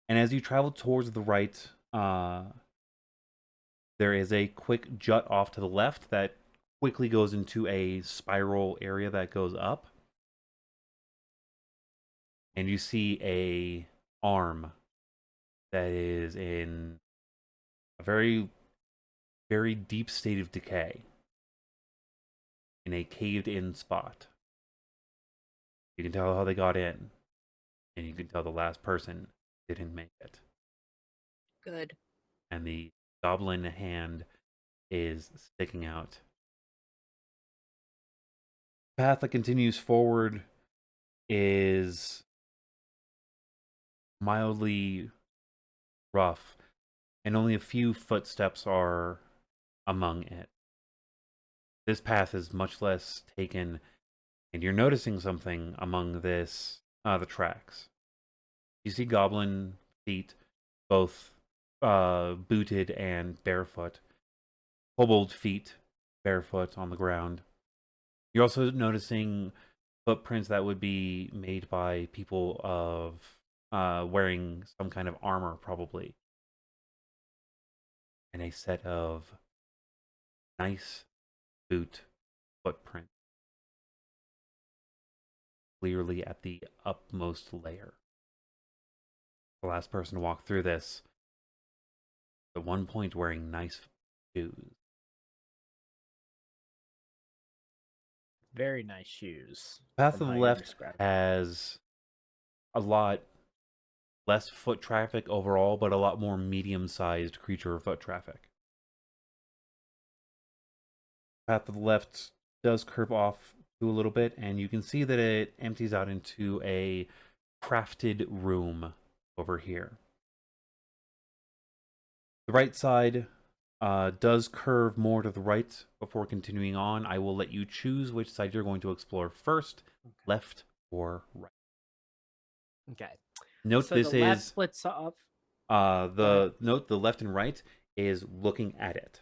And as you travel towards the right, there is a quick jut off to the left that quickly goes into a spiral area that goes up. And you see a arm that is in a very, very deep state of decay in a caved-in spot. You can tell how they got in, and you can tell the last person didn't make it. Good. And the goblin hand is sticking out. The path that continues forward is mildly rough, and only a few footsteps are among it. This path is much less taken, and you're noticing something among this, the tracks. You see goblin feet, both booted and barefoot. Kobold feet, barefoot on the ground. You're also noticing footprints that would be made by people of wearing some kind of armor, probably. And a set of nice boot footprints. Clearly at the upmost layer. The last person to walk through this, at one point wearing nice shoes. Very nice shoes. Path to from the how you left describe it. has a lot less foot traffic overall, but a lot more medium-sized creature foot traffic. Path to the left does curve off to a little bit, and you can see that it empties out into a crafted room over here. The right side does curve more to the right before continuing on. I will let you choose which side you're going to explore first, left or right. Okay. Note So this the left is splits off. the left and right is looking at it.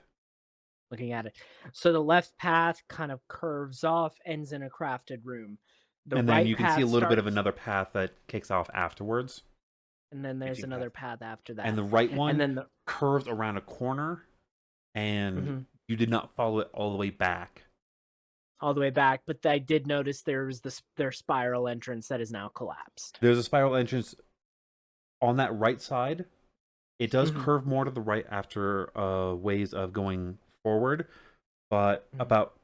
Looking at it. So the left path kind of curves off, ends in a crafted room. The And right then you can see a path little bit of starts- another path that kicks off afterwards. And then there's Branching another path after that. And the right one And then the curves around a corner, and you did not follow it all the way back. all the way back, but I did notice there's their spiral entrance that is now collapsed. There's a spiral entrance on that right side. It does Mhm. curve more to the right after ways of going forward, but about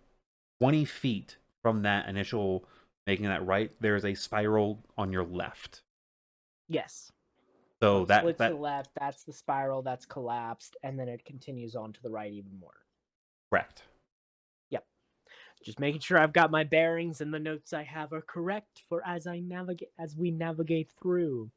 20 feet from that initial making that right, there's a spiral on your left. Yes. So it that splits to the left, that's the spiral that's collapsed, and then it continues on to the right even more. correct. Yep. Just making sure I've got my bearings and the notes I have are correct for as we navigate through.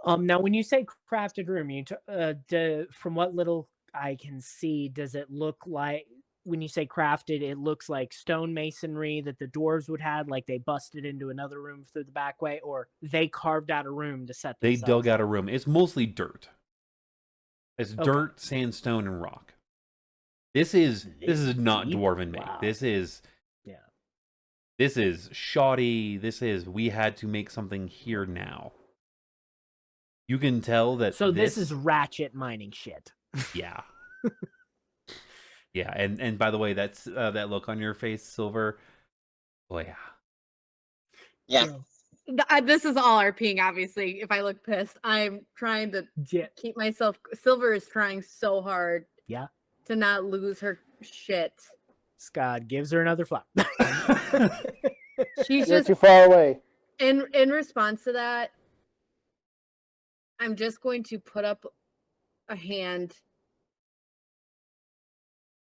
Now when you say crafted room, from what little I can see, does it look like, when you say crafted, it looks like stonemasonry that the dwarves would have, like they busted into another room through the back way, or they carved out a room to set They themselves dug out a up? room. It's mostly dirt. It's Okay. dirt, sandstone, and rock. This is not deep? dwarven made. Wow. This is Yeah. This is shoddy. We had to make something here now. You can tell that. So this is ratchet mining shit. Yeah. Yeah, and by the way, that's that look on your face, Silver. Oh yeah. Yeah. This is all RPing, obviously. If I look pissed, I'm trying to Yeah. keep myself. Silver is trying so hard. Yeah. To not lose her shit. Skad gives her another flap. She's You're just too far away. in response to that. I'm just going to put up a hand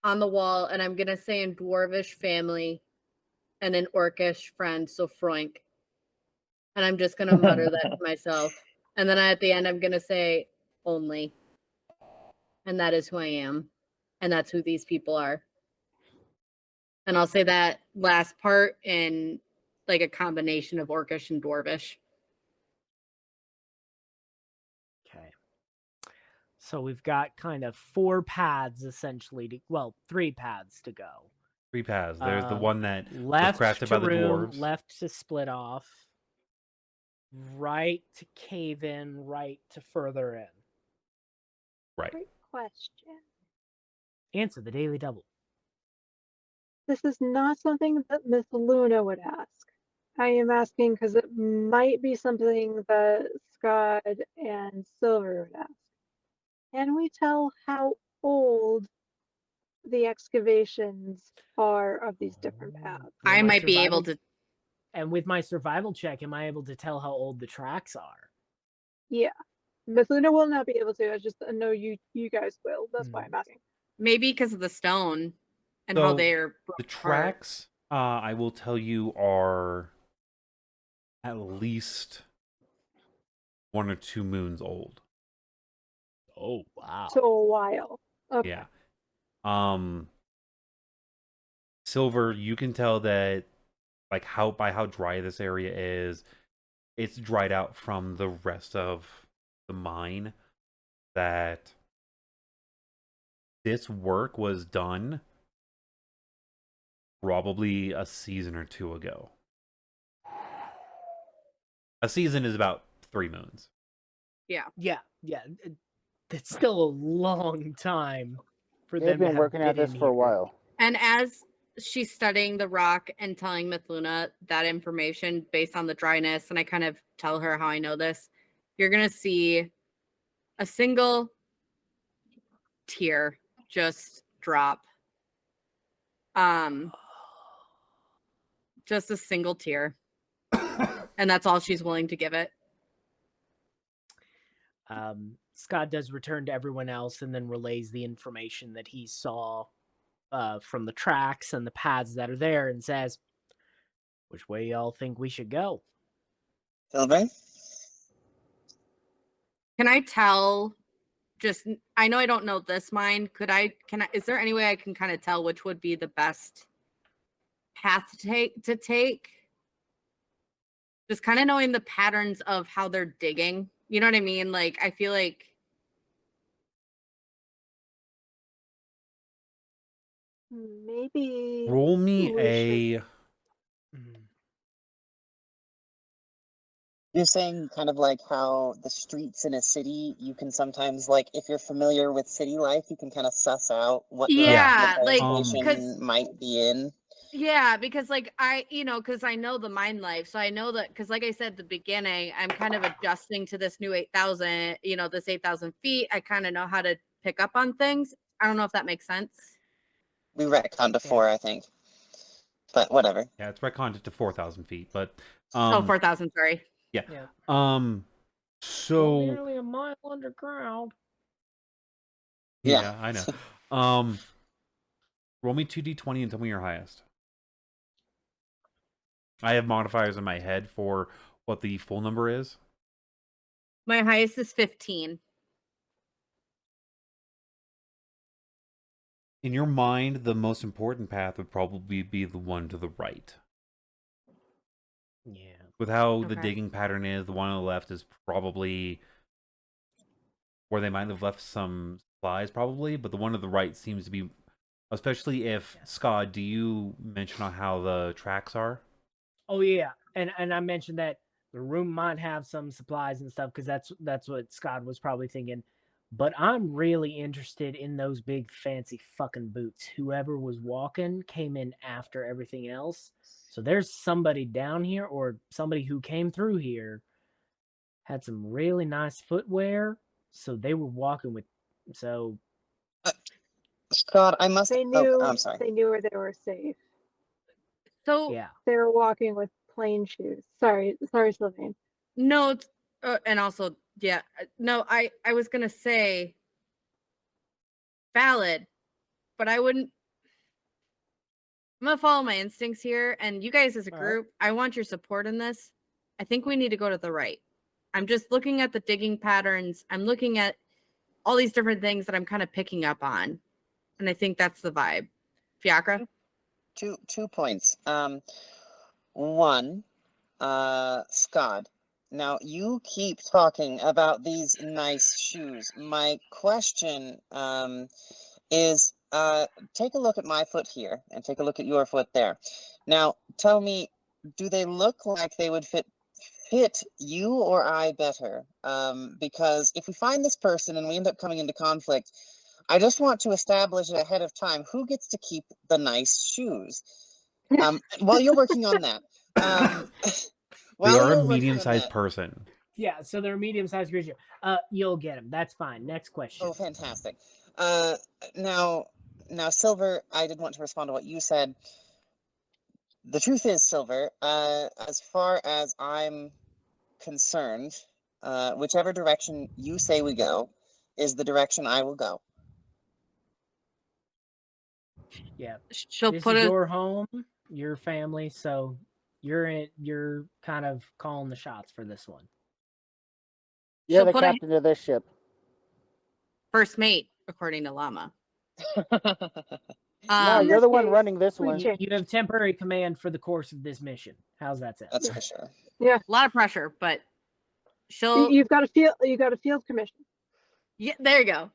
on the wall, and I'm gonna say in dwarvish family and an orcish friend, so Froink. And I'm just gonna mutter that to myself. And then at the end, I'm gonna say only. And that is who I am. And that's who these people are. And I'll say that last part in like a combination of orcish and dwarvish. Okay. So we've got kind of 4 paths essentially three paths to go. 3 paths. There's the one that left was crafted to by the room, dwarves. left to split off, right to cave in, right to further in. Right. Great question. Answer the daily double. This is not something that Mithluna would ask. I am asking because it might be something that Skad and Silver would ask. Can we tell how old the excavations are of these different paths? I might be able to. And with my survival check, am I able to tell how old the tracks are? Yeah. Mithluna will not be able to. I just know you guys will. That's why I'm asking. Maybe because of the stone and how So, they're the apart. tracks, I will tell you, are at least 1 or 2 moons old. Oh, wow. So a while. Okay. Yeah. Silver, you can tell that, like, by how dry this area is, it's dried out from the rest of the mine. That this work was done probably a season or 2 ago. A season is about 3 moons. Yeah. That's still a long time for them They've to been have working at this in for a here. while. And as she's studying the rock and telling Mithluna that information based on the dryness, and I kind of tell her how I know this, you're going to see a single tear just drop. Just a single tear. And that's all she's willing to give it. Scott does return to everyone else and then relays the information that he saw from the tracks and the paths that are there and says, which way y'all think we should go? Sylvane? Can I tell I know I don't know this mine. Is there any way I can kind of tell which would be the best path to take? Just kind of knowing the patterns of how they're digging. You know what I mean? Like, I feel like Maybe Roll me we a. You're saying kind of like how the streets in a city, you can sometimes, like, if you're familiar with city life, you can kind of suss out what Yeah, the like, location might be in. Yeah, because like because I know the mind life, so I know that because like I said at the beginning, I'm kind of adjusting to this new 8,000, this 8,000 feet. I kind of know how to pick up on things. I don't know if that makes sense. We retconned to 4, I think. But whatever. Yeah, it's retconned to 4,000 feet, but 4,000. Sorry. Yeah. Yeah. So nearly a mile underground. yeah, I know. Roll me 2d20 and tell me your highest. I have modifiers in my head for what the full number is. My highest is 15. In your mind, the most important path would probably be the one to the right. Yeah. With how the Okay. digging pattern is, the one on the left is probably where they might have left some supplies, probably, but the one to the right seems to be, especially if, Skad, do you mention on how the tracks are? Oh yeah, and I mentioned that the room might have some supplies and stuff because that's what Scott was probably thinking. But I'm really interested in those big fancy fucking boots. Whoever was walking came in after everything else. So there's somebody down here or somebody who came through here had some really nice footwear. So they were walking with so Scott, I must. they Oh, knew I'm sorry. they knew where they were safe. So yeah. They were walking with plain shoes. Sorry, Sylvane. no, and also no, I was gonna say valid, but I wouldn't. I'm gonna follow my instincts here, and you guys as a All right. group, I want your support in this. I think we need to go to the right. I'm just looking at the digging patterns. I'm looking at all these different things that I'm kind of picking up on, and I think that's the vibe. Fiacre? 2 points. One, Scott. Now you keep talking about these nice shoes. My question is take a look at my foot here and take a look at your foot there. Now tell me, do they look like they would fit you or I better? Because if we find this person and we end up coming into conflict, I just want to establish ahead of time who gets to keep the nice shoes. While you're working on that, They are a medium-sized person. Yeah, so they're a medium-sized creature. You'll get them. That's fine. Next question. Oh, fantastic. Now, Silver, I did want to respond to what you said. The truth is, Silver, as far as I'm concerned, whichever direction you say we go is the direction I will go. Yeah. She'll This put is a your home, your family, so you're kind of calling the shots for this one. You're She'll the put a captain of this ship. first mate, according to Llama. No, In you're this the one case, running this we one. change. You have temporary command for the course of this mission. How's that sound? That's for sure. A lot of pressure, but she'll You've got a field commission. yeah, there you go.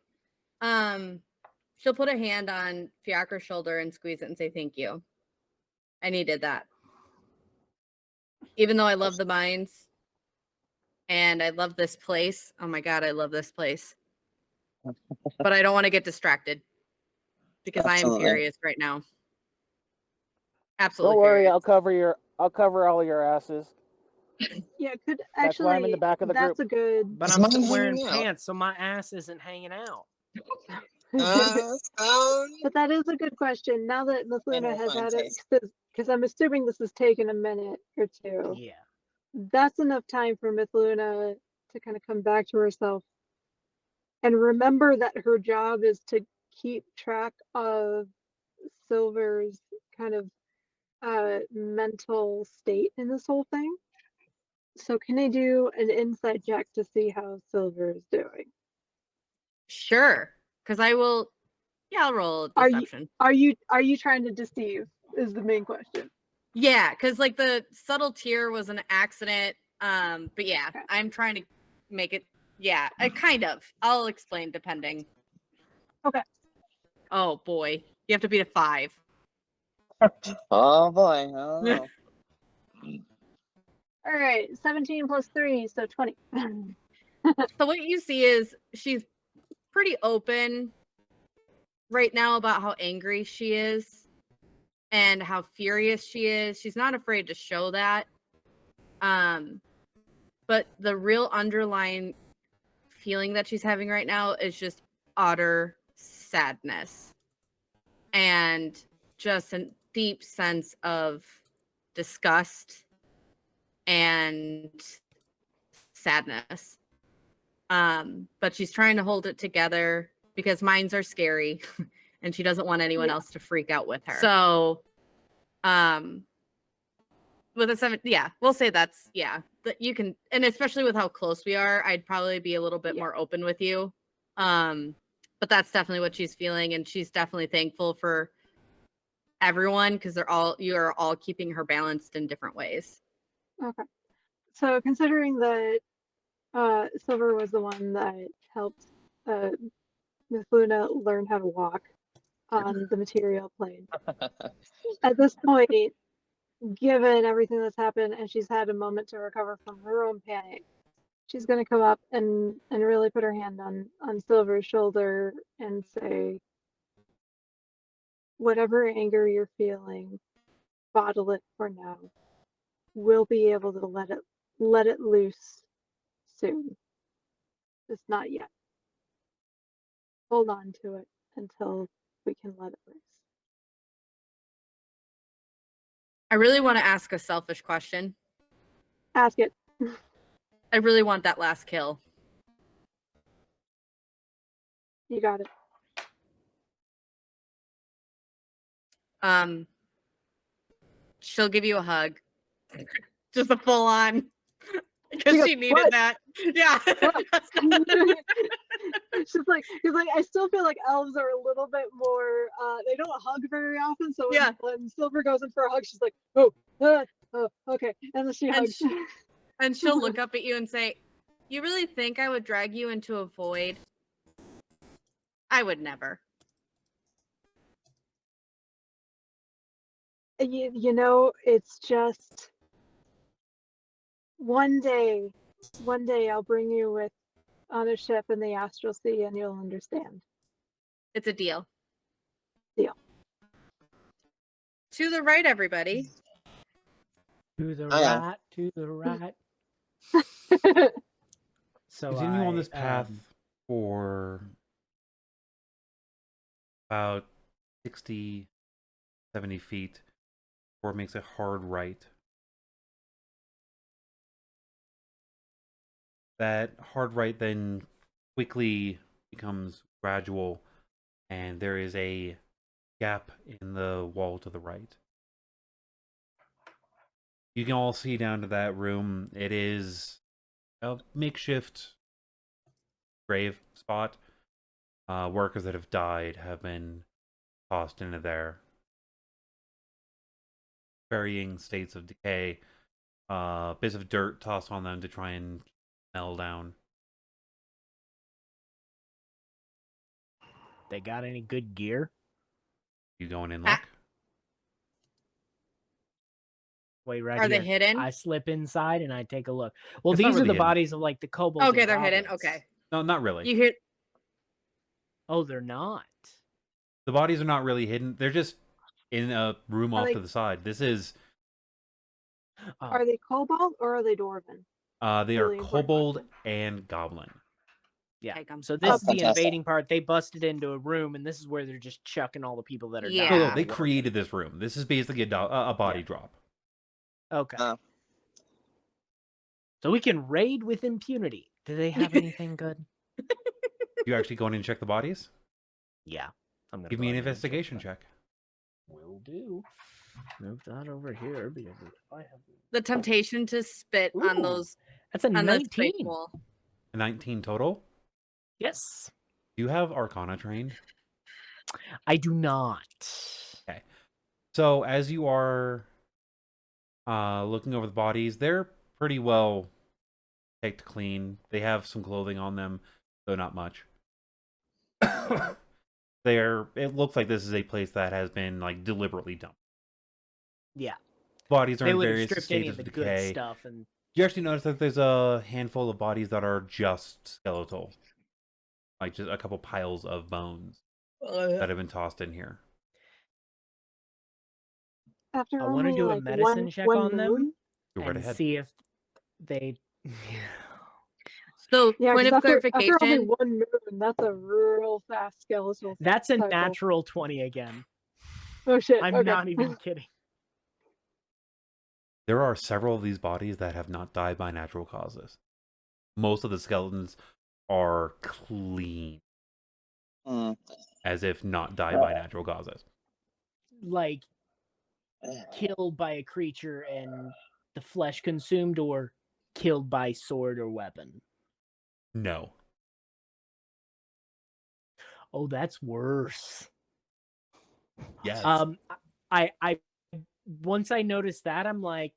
She'll put a hand on Fiacre's shoulder and squeeze it and say thank you. I needed that. Even though I love the mines and I love this place. Oh my god, I love this place. But I don't want to get distracted because I am Absolutely. furious right now. Absolutely. Don't worry, furious. I'll cover all your asses. Yeah, could That's why I'm in actually. the back of the That's group. a good. But Is I'm mine still wearing hanging out? pants, so my ass isn't hanging out. But that is a good question. Now that Mithluna has had it, because I'm assuming this has taken a minute or two. Yeah. That's enough time for Mithluna to kind of come back to herself and remember that her job is to keep track of Silver's kind of mental state in this whole thing. So can I do an insight check to see how Silver is doing? Sure. Because I will I'll roll Are you- deception. Are you trying to deceive is the main question. Yeah, because like the subtle tear was an accident. But yeah, Okay. I'm trying to make it kind of. I'll explain depending. Okay. Oh boy. You have to beat a 5. Oh boy. Oh. All right, 17 plus 3, so 20. So what you see is she's pretty open right now about how angry she is and how furious she is. She's not afraid to show that. But the real underlying feeling that she's having right now is just utter sadness and just a deep sense of disgust and sadness. But she's trying to hold it together because minds are scary and she doesn't want anyone else to freak out with her. So, with a 7, we'll say that's, that you can, and especially with how close we are, I'd probably be a little bit more open with you. But that's definitely what she's feeling, and she's definitely thankful for everyone because you are all keeping her balanced in different ways. Okay. So considering that Silver was the one that helped Mithluna learn how to walk on the material plane, at this point, given everything that's happened and she's had a moment to recover from her own panic, she's going to come up and really put her hand on Silver's shoulder and say, whatever anger you're feeling, bottle it for now. We'll be able to let it loose soon. Just not yet. Hold on to it until we can let it loose. I really want to ask a selfish question. Ask it. I really want that last kill. You got it. She'll give you a hug. Just a full on. Because She she goes, needed "What?" that. Yeah. She's like, I still feel like elves are a little bit more, they don't hug very often. So when Silver goes in for a hug, she's like, oh, okay. And then she hugs. And she'll look up at you and say, you really think I would drag you into a void? I would never. You know, it's just one day I'll bring you with on a ship in the astral sea and you'll understand. It's a deal. Deal. To the right, everybody. To the right, to the right. So continue on this path for about 60, 70 feet before it makes a hard right. That hard right then quickly becomes gradual, and there is a gap in the wall to the right. You can all see down to that room. It is a makeshift grave spot. Workers that have died have been tossed into there. Varying states of decay. Bits of dirt tossed on them to try and melt down. They got any good gear? You going in, look? Wait, right Are here. they hidden? I slip inside and I take a look. Well, It's not these are really the hidden. bodies of like the kobolds. Okay, and they're hidden. goblins. Okay. No, not really. You hear? Oh, they're not. The bodies are not really hidden. They're just in a room off they- to the side. This is... Are they kobold or are they dwarven? they are Really important kobold question. and goblin. Yeah. Take 'em. So this is the fantastic. invading part. They busted into a room, and this is where they're just chucking all the people that are Yeah. dying. No, they created this room. This is basically a body drop. Okay. Oh. So we can raid with impunity. Do they have anything good? You actually go in and check the bodies? Yeah. I'm gonna Give go me an ahead and investigation check check. that. Will do. Move that over here because if I have The temptation to spit on Ooh, those that's a on the spike 19. wall. 19 total? Yes. Do you have Arcana trained? I do not. Okay. So as you are looking over the bodies, they're pretty well picked clean. They have some clothing on them, though not much. it looks like this is a place that has been like deliberately dumped. Yeah. Bodies are They in would have various stripped any states of of the good decay. stuff and You actually notice that there's a handful of bodies that are just skeletal. Like just a couple piles of bones that have been tossed in here. After I want to only do a like medicine check one on them moon. Go right and ahead. see if they. So, Yeah, point 'cause of after only clarification. one moon, that's a real fast skeletal. That's a cycle. natural 20 again. Oh shit! I'm okay. not even kidding. There are several of these bodies that have not died by natural causes. Most of the skeletons are clean, Mm. as if not died by natural causes. Like killed by a creature and the flesh consumed, or killed by sword or weapon. No. Oh, that's worse. Yes. I once I noticed that, I'm like,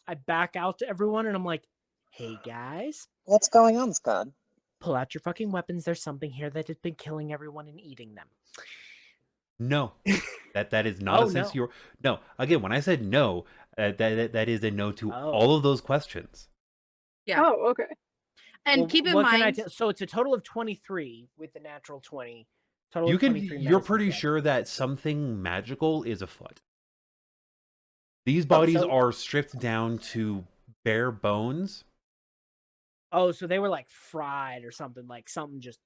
I back out to everyone and I'm like, hey guys, What's going on, Skad? pull out your fucking weapons. There's something here that has been killing everyone and eating them. No. That is not Oh, a sense no. No. Again, when I said no, that is a no to Oh. all of those questions. Yeah. Oh, okay. And Well, keep in what can I mind, tell? So it's a total of 23 with the natural 20. Total You of can 23 you're medicine pretty checks. sure that something magical is afoot. These Oh, bodies so- are stripped down to bare bones. Oh, so they were like fried or something, like something just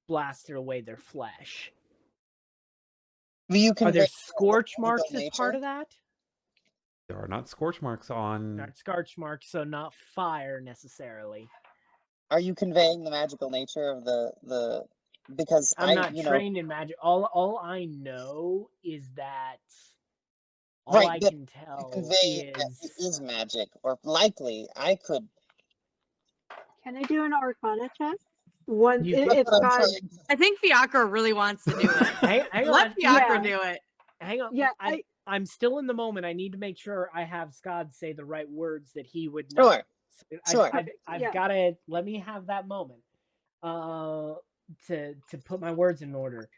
blasted away their flesh. Will you Are convey there the scorch magical marks as nature? part of that? There are not scorch marks on. Not scorch marks, so not fire necessarily. Are you conveying the magical nature of the? Because I'm I, not trained in magic. All I know is that all Right, I but can tell convey that it is is magic, or likely. I could. Can I do an Arcana check? One. You It, can- it's I'm got. trying. I think Fiacre really wants to do it. hang Let on. Fiacre Yeah. do it. Hang on. Yeah, I'm still in the moment. I need to make sure I have Skad say the right words that he would know. Sure. So Sure. I've Yeah. gotta let me have that moment. To put my words in order.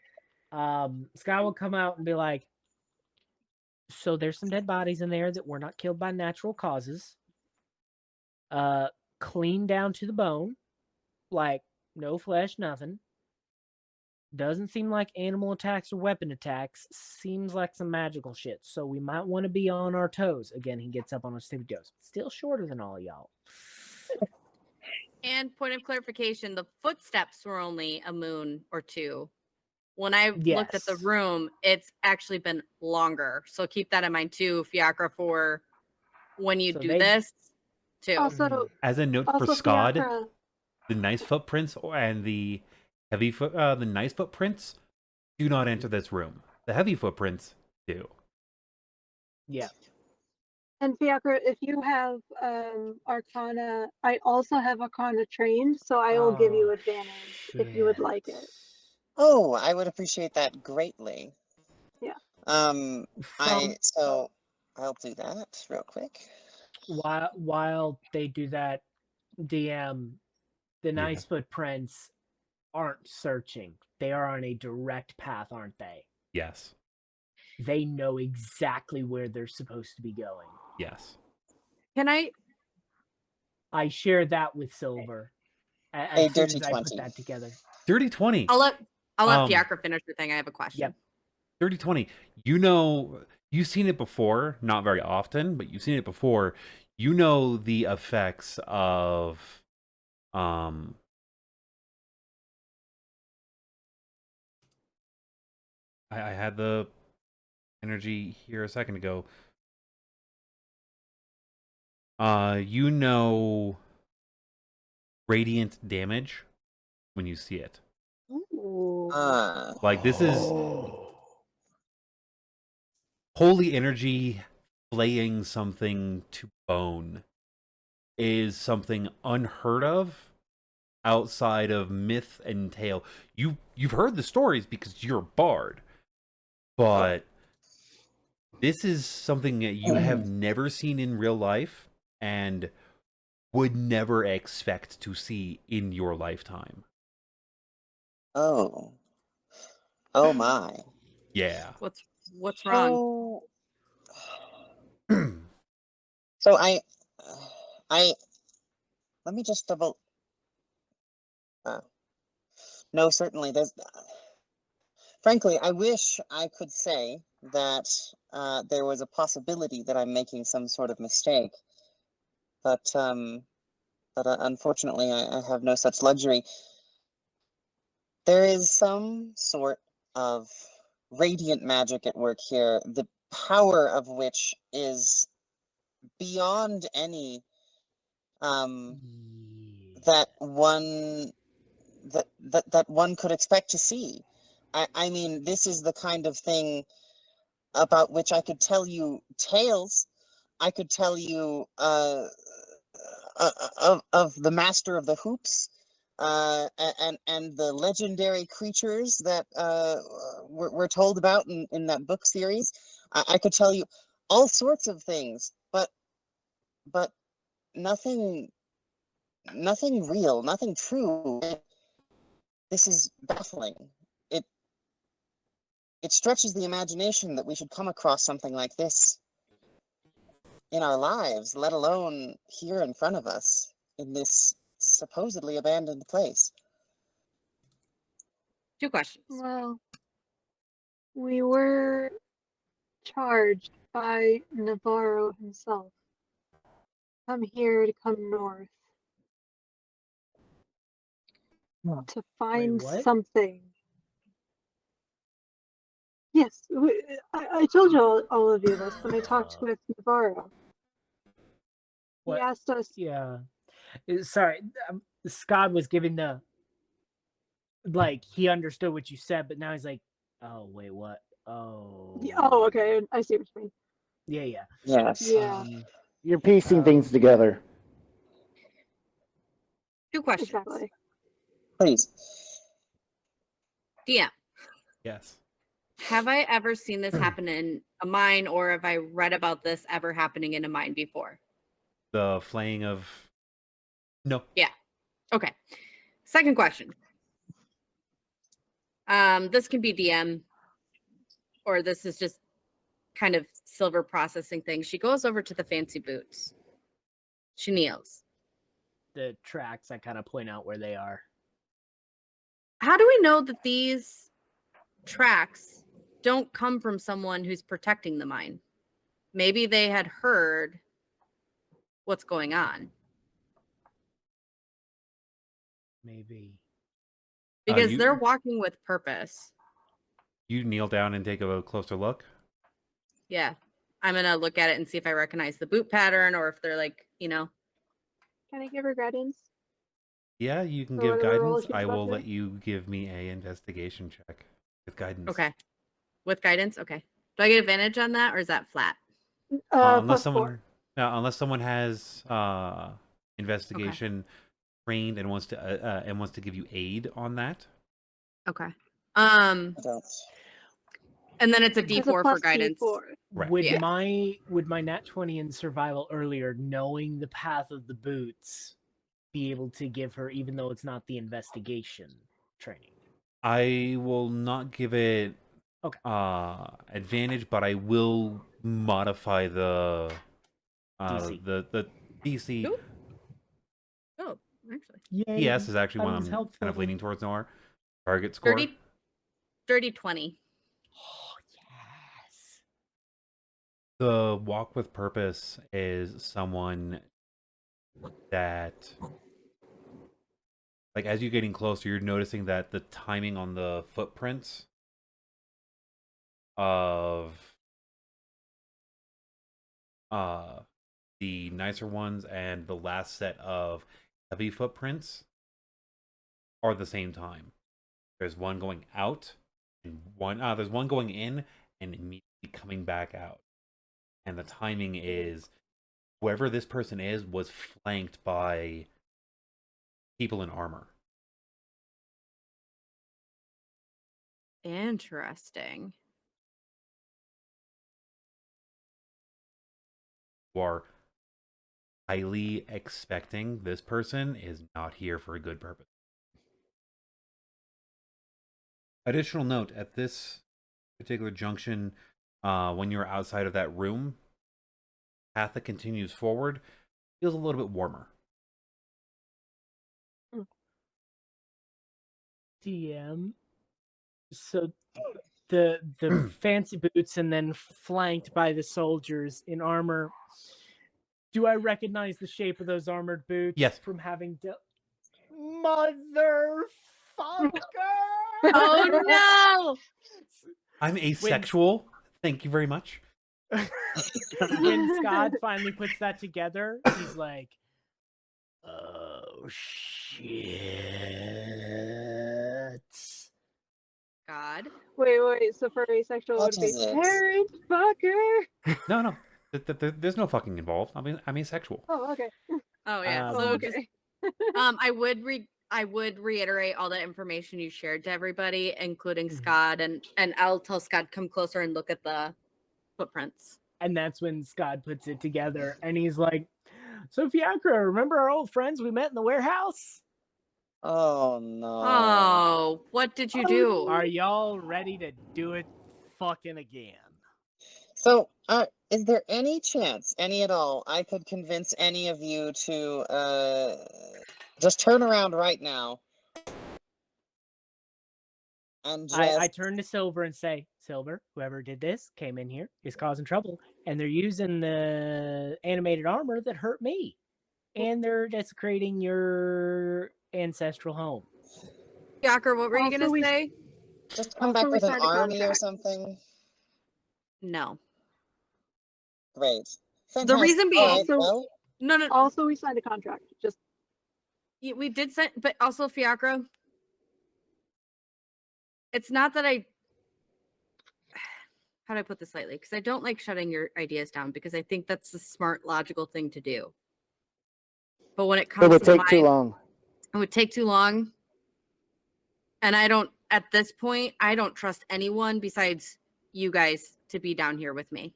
Skad will come out and be like, so there's some dead bodies in there that were not killed by natural causes. Clean down to the bone, like no flesh, nothing. Doesn't seem like animal attacks or weapon attacks. Seems like some magical shit. So we might want to be on our toes. Again, he gets up on his tippy toes. Still shorter than all y'all. And point of clarification, the footsteps were only a moon or two. When I looked at the Yes. room, it's actually been longer. So keep that in mind too, Fiacre, for when you So do they- this too. Also, As a note for also Skad, Fiacre. the nice footprints and the the nice footprints do not enter this room. The heavy footprints do. Yeah. And Fiacre, if you have Arcana, I also have Arcana trained, so I will give you Oh, advantage if you would like it. shit. Oh, I would appreciate that greatly. Yeah. So I'll do that real quick. While they do that, DM, the Yeah. nice footprints aren't searching. They are on a direct path, aren't they? Yes. They know exactly where they're supposed to be going. Yes. Can I share that with Silver A as soon dirty as I put 20. that together. Dirty 20. I'll let Um, Fiacre finish the thing. I have a question. Yep. Dirty 20. You know, you've seen it before, not very often, but you've seen it before. You know the effects of I had the energy here a second ago. You know radiant damage when you see it. Ooh. Like this is holy energy flaying something to bone is something unheard of outside of myth and tale. You've heard the stories because you're a bard, but this is something that you have never seen in real life and would never expect to see in your lifetime. Oh. Oh my. Yeah. What's wrong? So, so I let me just double. No, certainly. Frankly, I wish I could say that there was a possibility that I'm making some sort of mistake, but unfortunately, I have no such luxury. There is some sort of radiant magic at work here, the power of which is beyond any um, that one that one could expect to see. I mean, this is the kind of thing about which I could tell you tales. I could tell you of the master of the hoops, and the legendary creatures that were told about in that book series. I could tell you all sorts of things, but nothing real, nothing true. This is baffling. It it stretches the imagination that we should come across something like this in our lives, let alone here in front of us in this supposedly abandoned place. 2 questions. Well, we were charged by Navarro himself. Come here to come north. To find what? something. Yes, I told you all of you this when I talked with Navarro. He What? asked us. Yeah. Sorry, Scott was giving the like he understood what you said, but now he's like, oh wait, what? Oh. Oh, okay. I see what you mean. Yeah. Yes. Yeah, You're piecing things together. 2 questions. exactly. Please. DM, Yes. have I ever seen this happen in a mine, or have I read about this ever happening in a mine before? The flaying of. No. Okay. Second question. This can be DM, or this is just kind of Silver processing thing. She goes over to the fancy boots. She kneels. The tracks I kind of point out where they are. How do we know that these tracks don't come from someone who's protecting the mine? Maybe they had heard what's going on. Maybe. Because they're walking with purpose. You kneel down and take a closer look. Yeah. I'm going to look at it and see if I recognize the boot pattern, or if they're like, Can I give her guidance? Yeah, you can Or give whatever role guidance. she's I about will to let you give me a investigation check with guidance. okay. With guidance? Okay. Do I get advantage on that, or is that flat? Unless +4. someone has investigation trained and wants to give you aid on that. Okay. I don't. And then it's a It's a D4 for plus guidance. D4. Right. Would Yeah. my nat 20 in survival earlier, knowing the path of the boots, be able to give her, even though it's not the investigation training? I will not give it Okay. advantage, but I will modify the DC. the DC. Ooh. Oh, actually. Yay, DS is actually that one was I'm helpful. kind of leaning towards more. Target score. Dirty 20. Oh, yes. The walk with purpose is someone that, like, as you're getting closer, you're noticing that the timing on the footprints of the nicer ones and the last set of heavy footprints are the same time. There's one going out and there's one going in and immediately coming back out. And the timing is whoever this person is was flanked by people in armor. Interesting. Who are highly expecting this person is not here for a good purpose. Additional note, at this particular junction, when you're outside of that room, path that continues forward feels a little bit warmer. DM. So the fancy boots and then flanked by the soldiers in armor. Do I recognize the shape of those armored boots? Yes. From having Motherfucker! Oh no! I'm asexual. Thank you very much. When Skad finally puts that together, he's like, "Oh shit!" God. Wait. So for asexual, What it would be is it? parent fucker. No. There's no fucking involved. I'm asexual. Oh, okay. Oh yeah. Um, So Oh, just okay. I would reiterate all the information you shared to everybody, including Mhm. Skad, and I'll tell Skad come closer and look at the footprints. And that's when Scott puts it together, and he's like, "So Fiacre, remember our old friends we met in the warehouse? Oh no. Oh, what did you do? Are y'all ready to do it fucking again?" So, is there any chance, any at all, I could convince any of you to just turn around right now and I just turn to Silver and say, "Silver, whoever did this came in here is causing trouble, and they're using the animated armor that hurt me, and they're desecrating your ancestral home." Fiacre, what were you gonna Also, we- say? just come back Also, we with an signed a army or contract. something? No. Great. The Fantastic. reason All being, right, Also- well, no, Also, we signed a contract. Just we did send, but also Fiacre. It's not that I. How do I put this lightly? Because I don't like shutting your ideas down because I think that's the smart, logical thing to do. But when it comes It would to take too long. it would take too long. And I don't, at this point, I don't trust anyone besides you guys to be down here with me.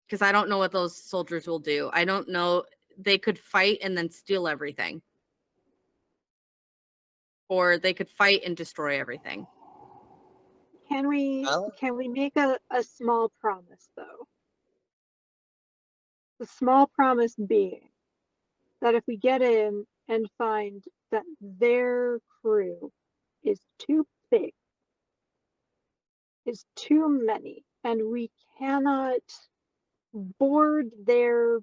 Because I don't know what those soldiers will do. I don't know. They could fight and then steal everything. Or they could fight and destroy everything. can we Well- make a small promise though? The small promise being that if we get in and find that their crew is too big, is too many, and we cannot board their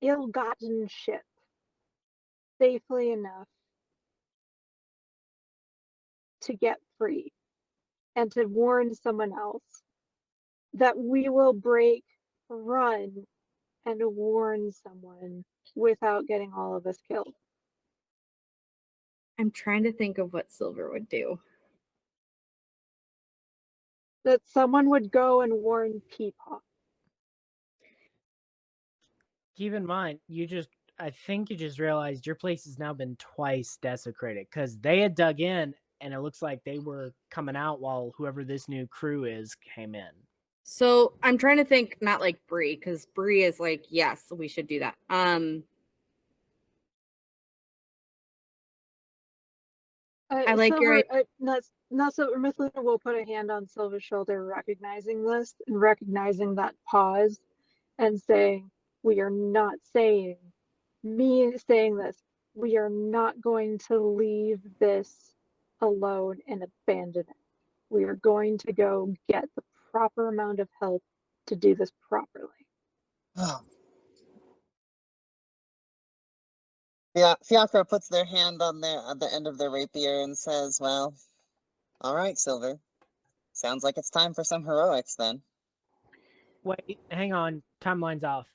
ill-gotten ship safely enough to get free and to warn someone else, that we will break, run, and warn someone without getting all of us killed. I'm trying to think of what Silver would do. That someone would go and warn Peepaw. Keep in mind, I think you just realized your place has now been twice desecrated because they had dug in and it looks like they were coming out while whoever this new crew is came in. So I'm trying to think, not like Bree, because Bree is like, yes, we should do that. I like your Silver, not Silver. Mithluna will put a hand on Silver's shoulder, recognizing this and recognizing that pause, and saying, "We are not saying, me saying this. We are not going to leave this alone and abandon it. We are going to go get the proper amount of help to do this properly." Yeah, Fiacre puts their hand on the end of their rapier and says, "Well, all right, Silver. Sounds like it's time for some heroics then." Wait, hang on. Timeline's off.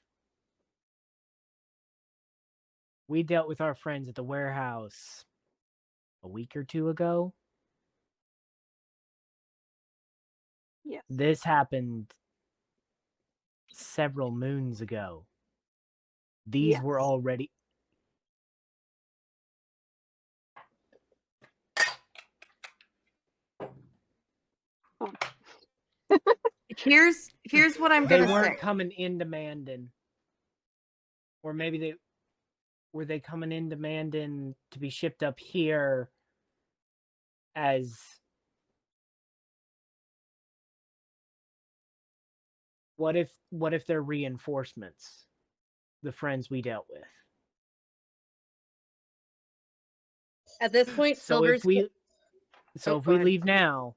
We dealt with our friends at the warehouse a week or two ago. Yes. This happened several moons ago. These Yes. were already. here's what I'm They gonna weren't say. coming into Mandan. Or maybe were they coming into Mandan to be shipped up here as what if they're reinforcements, the friends we dealt with? At this point, So if Silver's we Oh, go ahead. leave now,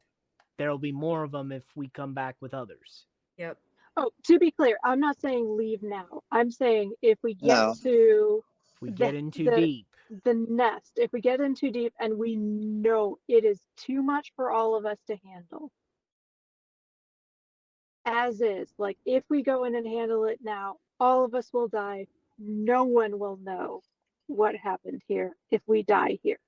there'll be more of them if we come back with others. Yep. Oh, to be clear, I'm not saying leave now. I'm saying if we get No. to If we the- get in too the- deep, the nest, if we get in too deep and we know it is too much for all of us to handle, as is, like if we go in and handle it now, all of us will die. No one will know what happened here if we die here.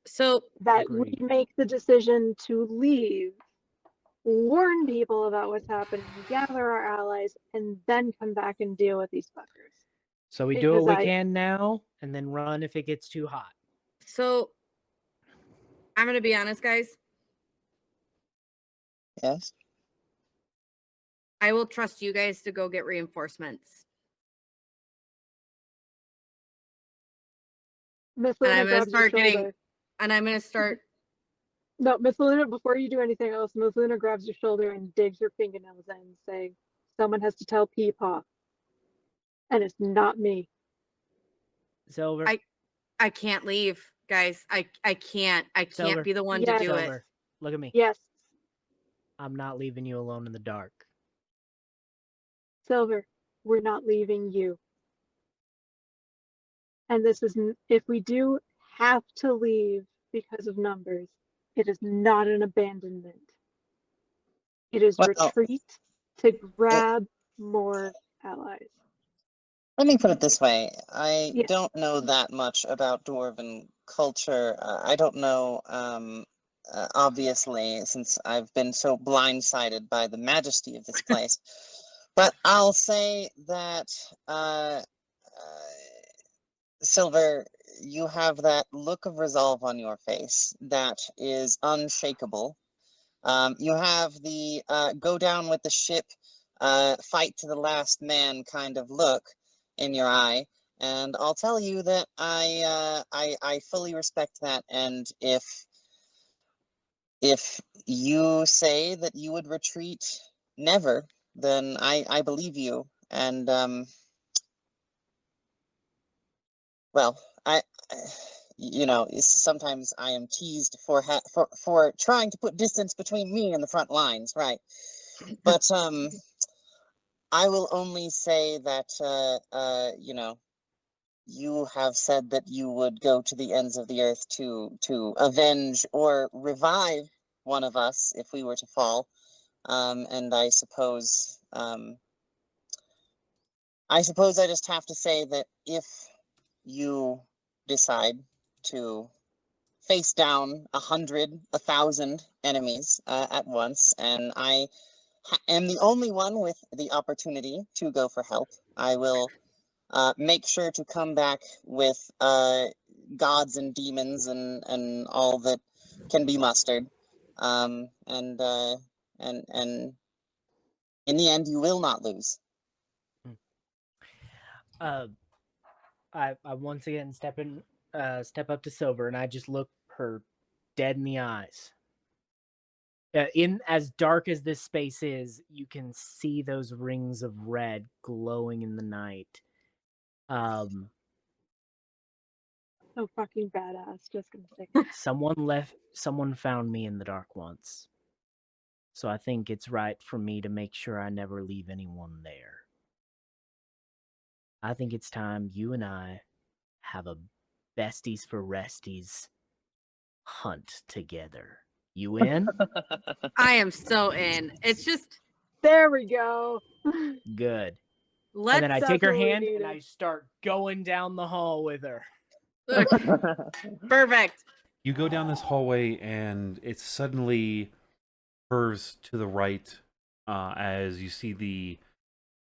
So That Agreed. we make the decision to leave, warn people about what's happening, gather our allies, and then come back and deal with these fuckers. so we do what Because we can now, and then run if it gets too hot. I'm gonna be honest, guys. Yes. I will trust you guys to go get reinforcements. Miss And Luna I'm gonna grabs your start getting shoulder. and I'm gonna start No, Miss Luna, before you do anything else, Miss Luna grabs your shoulder and digs her fingernails in, saying, "Someone has to tell Peepaw, and it's not me." Silver, I can't leave, guys. I can't. I can't Silver. be the one Yes. to do it. Silver, look at me. Yes, I'm not leaving you alone in the dark. Silver, we're not leaving you. And this is, if we do have to leave because of numbers, it is not an abandonment. It is Well, retreat to grab more allies. let me put it this way. I Yes. don't know that much about Dwarven culture. I don't know, obviously, since I've been so blindsided by the majesty of this place. But I'll say that, Silver, you have that look of resolve on your face that is unshakable. You have the go down with the ship, fight to the last man kind of look in your eye, and I'll tell you that I fully respect that. And if you say that you would retreat never, then I believe you. And well, sometimes I am teased for trying to put distance between me and the front lines, right? But I will only say that you have said that you would go to the ends of the earth to avenge or revive one of us if we were to fall. And I suppose I just have to say that if you decide to face down 100, 1,000 enemies at once, and I am the only one with the opportunity to go for help, I will make sure to come back with gods and demons and all that can be mustered. And in the end, you will not lose. I once again step up to Silver, and I just look her dead in the eyes. In as dark as this space is, you can see those rings of red glowing in the night. So fucking badass, just gonna say. Someone found me in the dark once. So I think it's right for me to make sure I never leave anyone there. I think it's time you and I have a besties for resties hunt together. You in? I am so in. It's just There we go. Good. let's And then I That's take her what we hand and needed. I start going down the hall with her. look, perfect. You go down this hallway and it suddenly curves to the right as you see the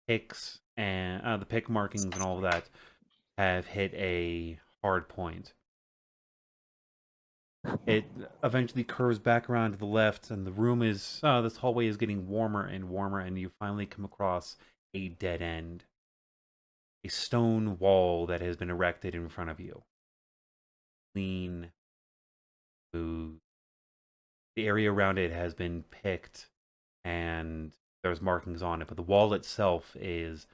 picks and the pick markings and all of that have hit a hard point. It eventually curves back around to the left, and the room is this hallway is getting warmer and warmer, and you finally come across a dead end, a stone wall that has been erected in front of you. Clean, smooth, the area around it has been picked, and there's markings on it, but the wall itself is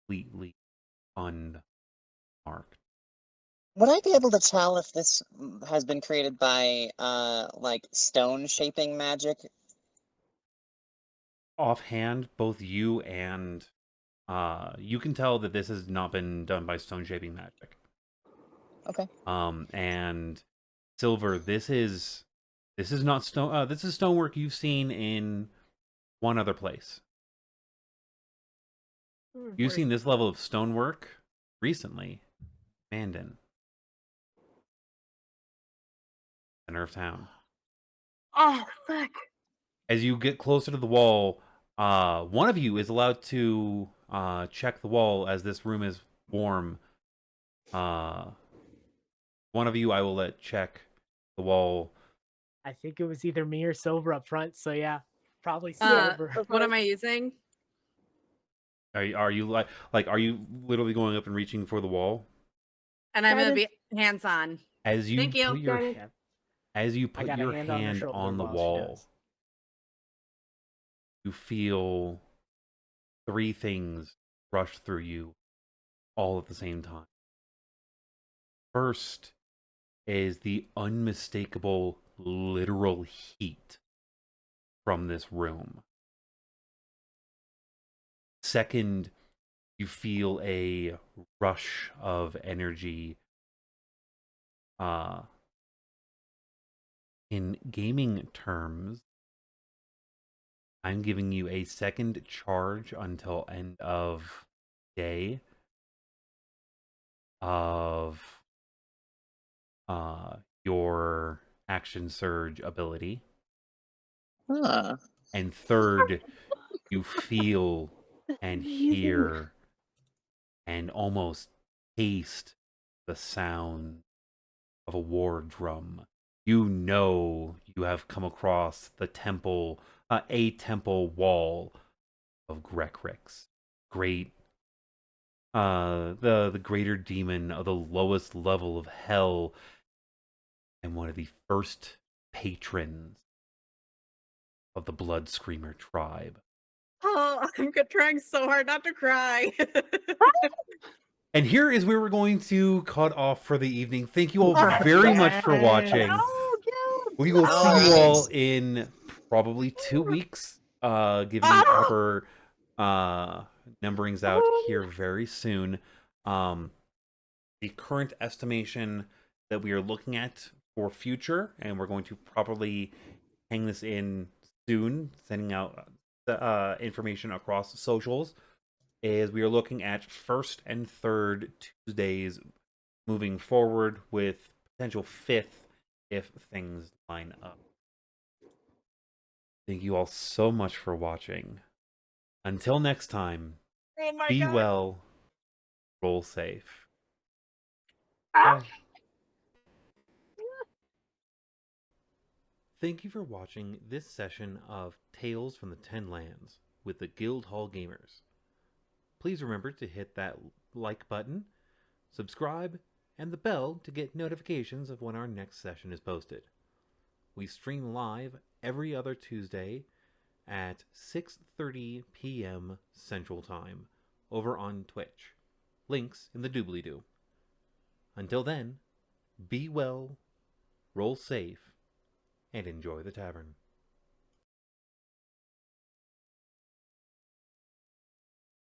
completely unmarked. Would I be able to tell if this has been created by like stone shaping magic? Offhand, both you and you can tell that this has not been done by stone shaping magic. Okay. And Silver, this is not stone. This is stonework you've seen in one other place. You've seen this level of stonework recently, Mandan, center of town. Oh, fuck. As you get closer to the wall, one of you is allowed to check the wall as this room is warm. One of you, I will let check the wall. I think it was either me or Silver up front, so yeah, probably Uh, Silver. What am I using? Are you are you literally going up and reaching for the wall? And I'm That gonna is- be hands on. As you Thank you. put your Got it. Yeah. as you I put got a your hand on her hand shoulder on the while she wall, does. you feel three things rush through you all at the same time. First is the unmistakable literal heat from this room. Second, you feel a rush of energy. In gaming terms, I'm giving you a second charge until end of day of your action surge ability. Huh. And third, you feel and Amazing. hear and almost taste the sound of a war drum. You know you have come across the temple, a temple wall of Grekrix. Great, the greater demon of the lowest level of hell, and one of the first patrons of the Blood Screamer tribe. Oh, I'm trying so hard not to cry. And here is where we're going to cut off for the evening. Thank you all very much for watching. Oh, yes. We will see you Alright. all in probably 2 weeks. Giving you proper numberings out here very soon. The current estimation that we are looking at for future, and we're going to properly hang this in soon, sending out the information across socials, is we are looking at first and third Tuesdays moving forward, with potential fifth if things line up. Thank you all so much for watching. Until next time, Oh my be God. well, roll safe. Ah. Bye. Thank you for watching this session of Tales from the Ten Lands with the Guildhall Gamers. Please remember to hit that like button, subscribe, and the bell to get notifications of when our next session is posted. We stream live every other Tuesday at 6:30 p.m. Central Time over on Twitch. Links in the doobly-doo. Until then, be well, roll safe, and enjoy the tavern.